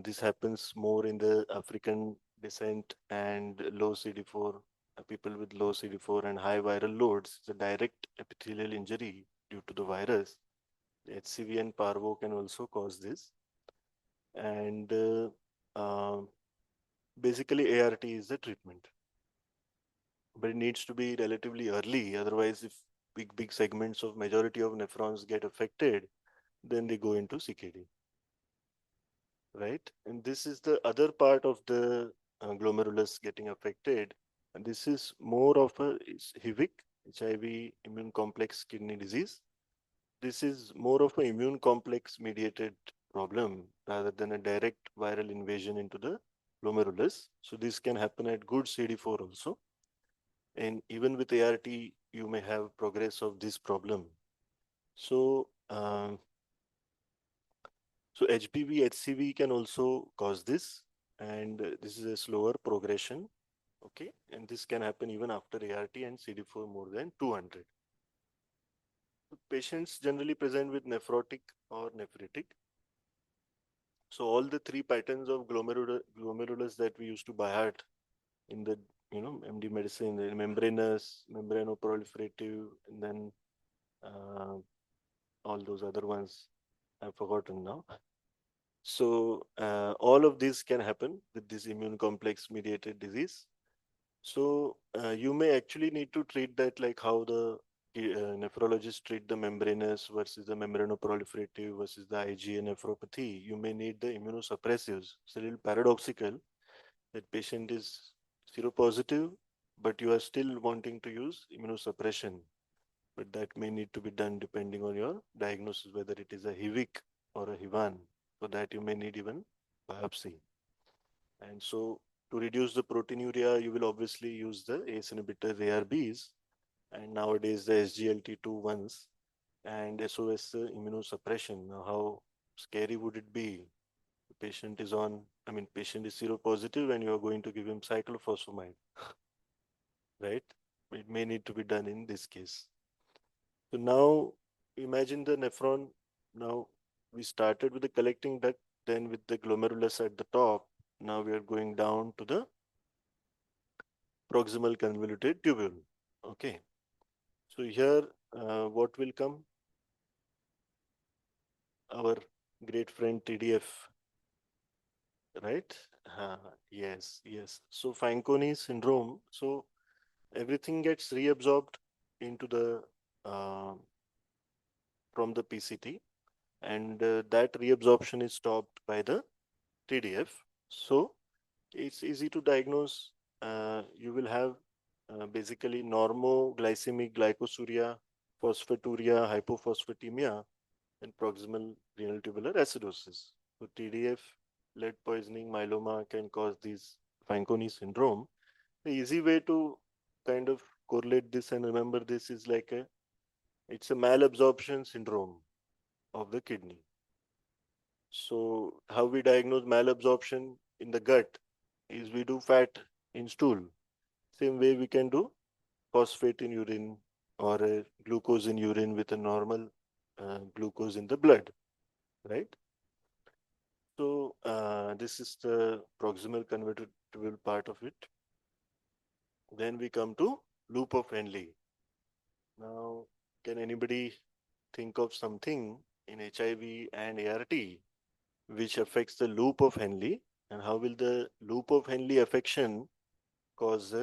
This happens more in the African descent and low CD4, people with low CD4 and high viral loads. It's a direct epithelial injury due to the virus. HCV and parvo can also cause this. And basically ART is the treatment. But it needs to be relatively early. Otherwise, if big segments of majority of nephrons get affected, then they go into CKD. Right? And this is the other part of the glomerulus getting affected. And this is more of a HIVIC, HIV immune complex kidney disease. This is more of an immune complex mediated problem rather than a direct viral invasion into the glomerulus. So this can happen at good CD4 also. And even with ART, you may have progress of this problem. So So HPV, HCV can also cause this, and this is a slower progression. Okay, and this can happen even after ART and CD4 more than 200. Patients generally present with nephrotic or nephritic. So all the three patterns of glomerulus that we used to by heart in the MD medicine, the membranous, membranoproliferative, and then all those other ones I've forgotten now. So all of these can happen with this immune complex mediated disease. So you may actually need to treat that like how the nephrologists treat the membranous versus the membranoproliferative versus the IgA nephropathy. You may need the immunosuppressives. It's a little paradoxical that patient is seropositive, but you are still wanting to use immunosuppression. But that may need to be done depending on your diagnosis, whether it is a HIVIC or a HIVAN. For that, you may need even biopsy. And so to reduce the proteinuria, you will obviously use the ACE inhibitor ARBs, and nowadays the SGLT2 ones, and SOS immunosuppression. Now, how scary would it be? The patient is patient is seropositive and you are going to give him cyclophosphamide, right? It may need to be done in this case. So now imagine the nephron. Now we started with the collecting duct, then with the glomerulus at the top. Now we are going down to the proximal convoluted tubule. Okay. So here, what will come? Our great friend TDF, right? Yes, yes. So Fanconi syndrome. So everything gets reabsorbed into the from the PCT, and that reabsorption is stopped by the TDF. So it's easy to diagnose. You will have basically normoglycemic glycosuria, phosphaturia, hypophosphatemia, and proximal renal tubular acidosis. So TDF, lead poisoning, myeloma can cause this Fanconi syndrome. The easy way to kind of correlate this and remember this is like it's a malabsorption syndrome of the kidney. So how we diagnose malabsorption in the gut is we do fat in stool. Same way we can do phosphate in urine or a glucose in urine with a normal glucose in the blood, right? So this is the proximal convertible part of it. Then we come to loop of Henle. Now, can anybody think of something in HIV and ART which affects the loop of Henle, and how will the loop of Henle affection cause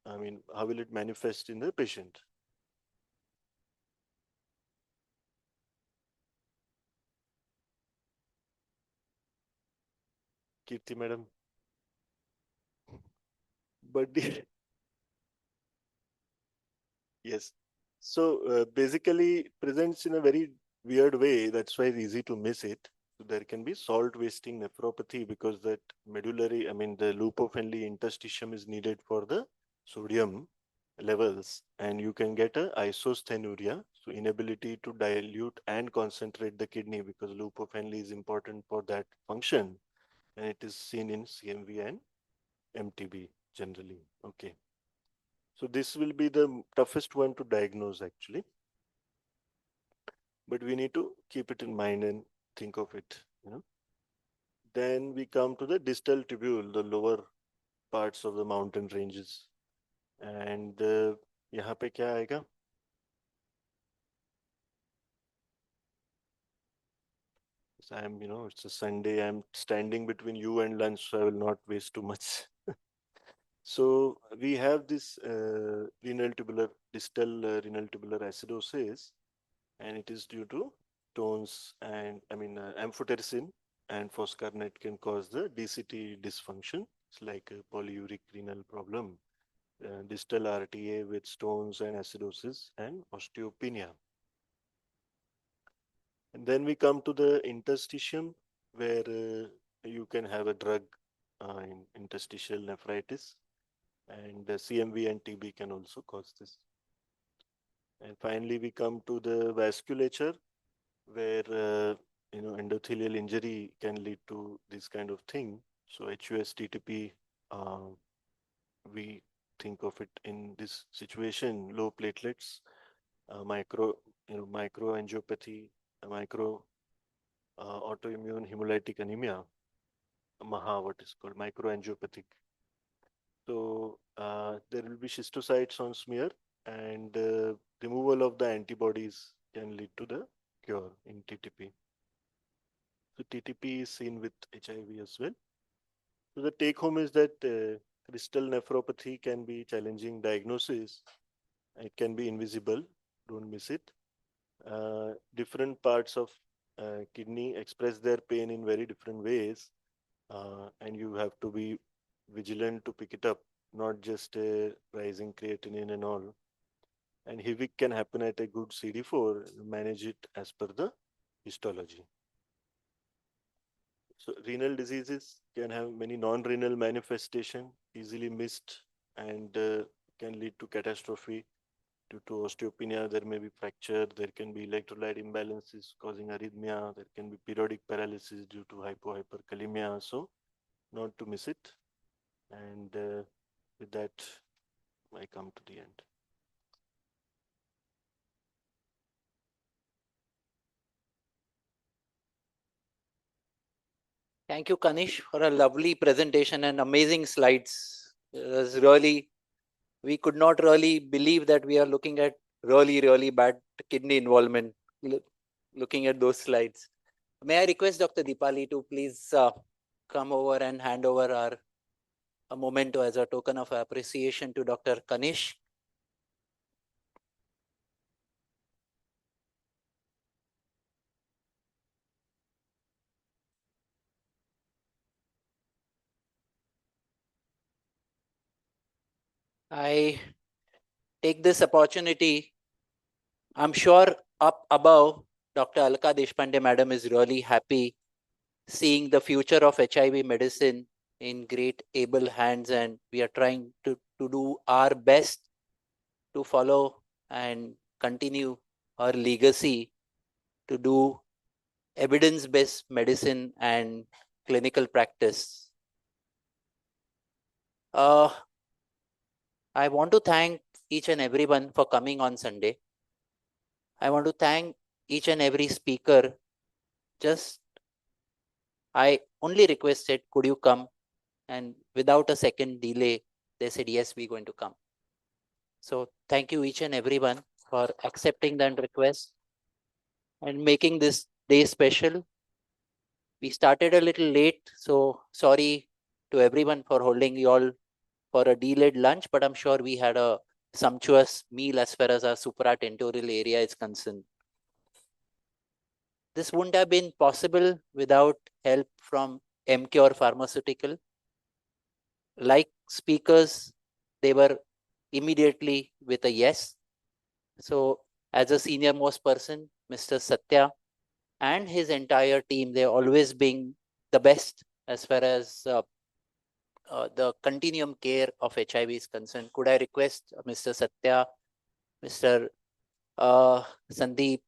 how will it manifest in the patient? Kirti madam. But yes. So basically it presents in a very weird way. That's why it's easy to miss it. So there can be salt wasting nephropathy because that medullary, the loop of Henle interstitium is needed for the sodium levels, and you can get a isostenuria, so inability to dilute and concentrate the kidney because loop of Henle is important for that function, and it is seen in CMV and MTB generally. Okay. So this will be the toughest one to diagnose actually. But we need to keep it in mind and think of it. Then we come to the distal tubule, the lower parts of the mountain ranges. And यहाँ पे क्या आएगा? It's a Sunday. I'm standing between you and lunch, so I will not waste too much. So we have this distal renal tubular acidosis, and it is due to stones and amphotericin and foscarnet can cause the DCT dysfunction. It's like a polyuric renal problem. Distal RTA with stones and acidosis and osteopenia. And then we come to the interstitium, where you can have a drug in interstitial nephritis, and CMV and TB can also cause this. And finally, we come to the vasculature, where endothelial injury can lead to this kind of thing. So HUS TTP, we think of it in this situation: low platelets, microangiopathy, micro autoimmune hemolytic anemia, MAHA, what is called microangiopathic. So there will be schistocytes on smear, and removal of the antibodies can lead to the cure in TTP. So TTP is seen with HIV as well. So the take home is that crystal nephropathy can be challenging diagnosis. It can be invisible. Don't miss it. Different parts of kidney express their pain in very different ways, and you have to be vigilant to pick it up, not just rising creatinine and all. And HIVIC can happen at a good CD4. Manage it as per the histology. So renal diseases can have many non-renal manifestation, easily missed, and can lead to catastrophe. Due to osteopenia, there may be fracture, there can be electrolyte imbalances causing arrhythmia, there can be periodic paralysis due to hyperkalemia. So not to miss it. And with that, I come to the end. Thank you, Kanish, for a lovely presentation and amazing slides. It was really, we could not really believe that we are looking at really bad kidney involvement, looking at those slides. May I request Dr. Dipali to please come over and hand over a memento as a token of appreciation to Dr. Kanish. I take this opportunity. I'm sure up above, Dr. Alaka Deshpande madam is really happy seeing the future of HIV medicine in great able hands, and we are trying to do our best to follow and continue our legacy to do evidence-based medicine and clinical practice. I want to thank each and everyone for coming on Sunday. I want to thank each and every speaker. I only requested, could you come? And without a second delay, they said, yes, we're going to come. So thank you each and everyone for accepting that request and making this day special. We started a little late, so sorry to everyone for holding you all for a delayed lunch, but I'm sure we had a sumptuous meal as far as our supratentorial area is concerned. This wouldn't have been possible without help from MCure Pharmaceutical. Like speakers, they were immediately with a yes. So as a senior most person, Mr. Satya and his entire team, they're always being the best as far as the continuum care of HIV is concerned. Could I request Mr. Satya, Mr. Sandeep,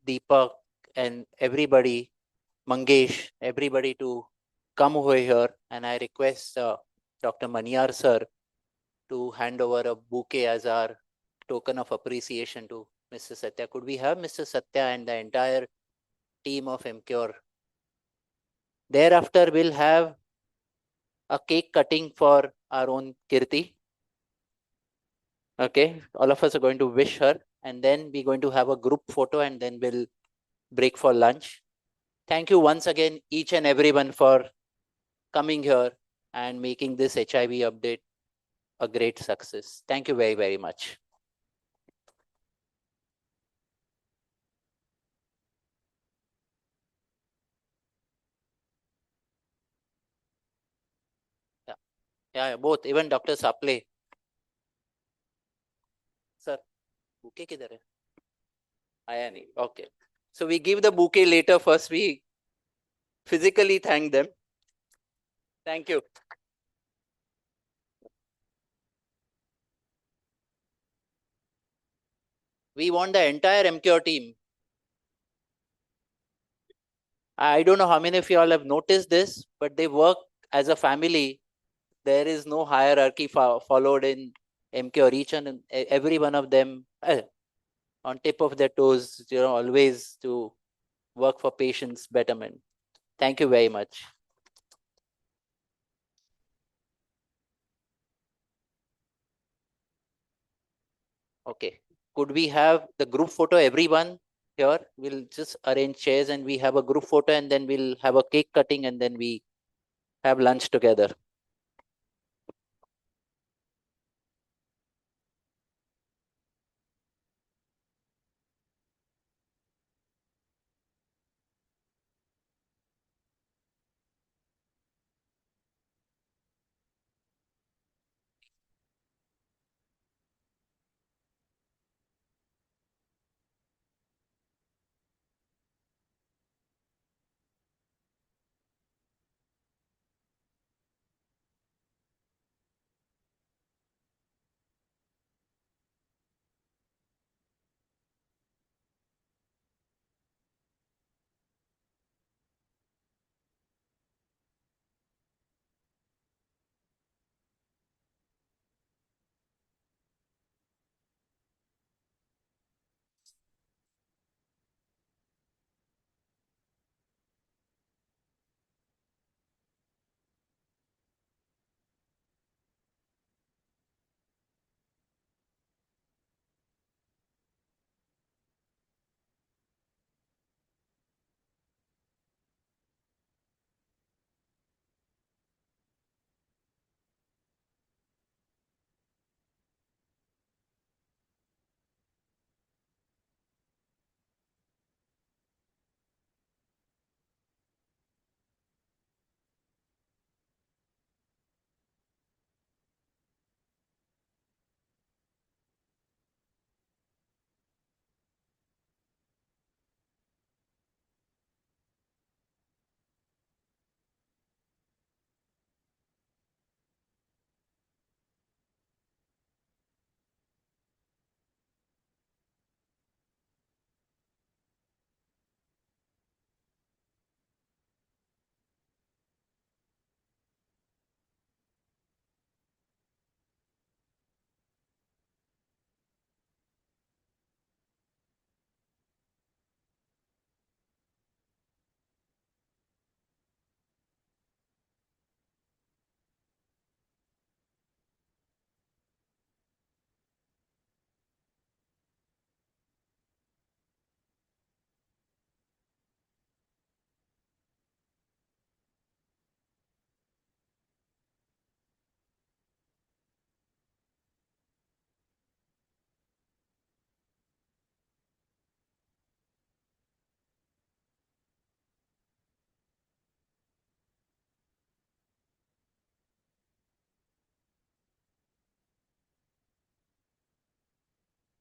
Deepak, and everybody, Mangesh, everybody to come over here, and I request Dr. Maniar sir to hand over a bouquet as our token of appreciation to Mr. Satya. Could we have Mr. Satya and the entire team of MCure? Thereafter, we'll have a cake cutting for our own Kirti. Okay, all of us are going to wish her, and then we're going to have a group photo, and then we'll break for lunch. Thank you once again, each and everyone, for coming here and making this HIV update a great success. Thank you very much. Yeah, both, even Dr. Saple. Sir, bouquet kidhar hai? Aaya nahi. Okay. So we give the bouquet later. First, we physically thank them. Thank you. We want the entire MCure team. I don't know how many of you all have noticed this, but they work as a family. There is no hierarchy followed in MK or each and every one of them on tip of their toes, always to work for patients' betterment. Thank you very much. Okay. Could we have the group photo, everyone here? We'll just arrange chairs and we have a group photo and then we'll have a cake cutting and then we have lunch together.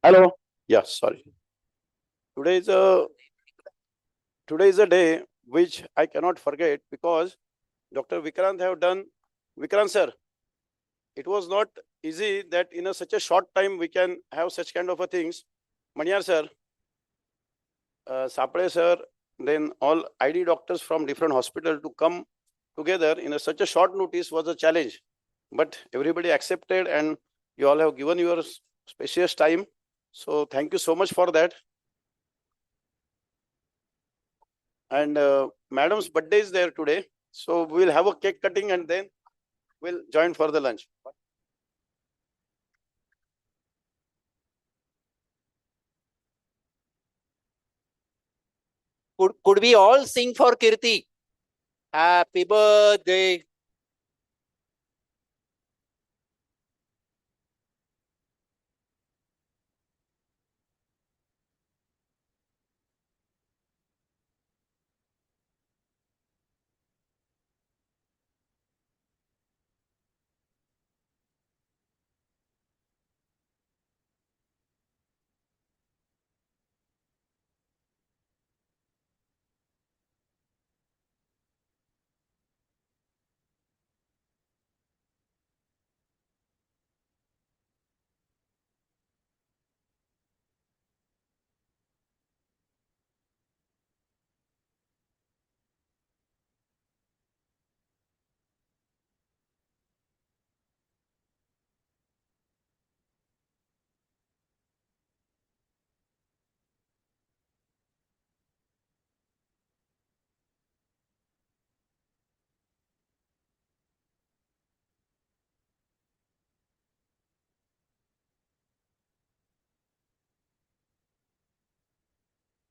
Hello. Yeah, sorry. Today is a day which I cannot forget because Dr. Vikrant have done. Vikrant sir, it was not easy that in such a short time we can have such kind of a things. Maniar sir, Saple sir, then all ID doctors from different hospitals to come together in such a short notice was a challenge. But everybody accepted and you all have given your spacious time. So thank you so much for that. And madam's birthday is there today. So we'll have a cake cutting and then we'll join for the lunch. Could we all sing for Kirti? Happy birthday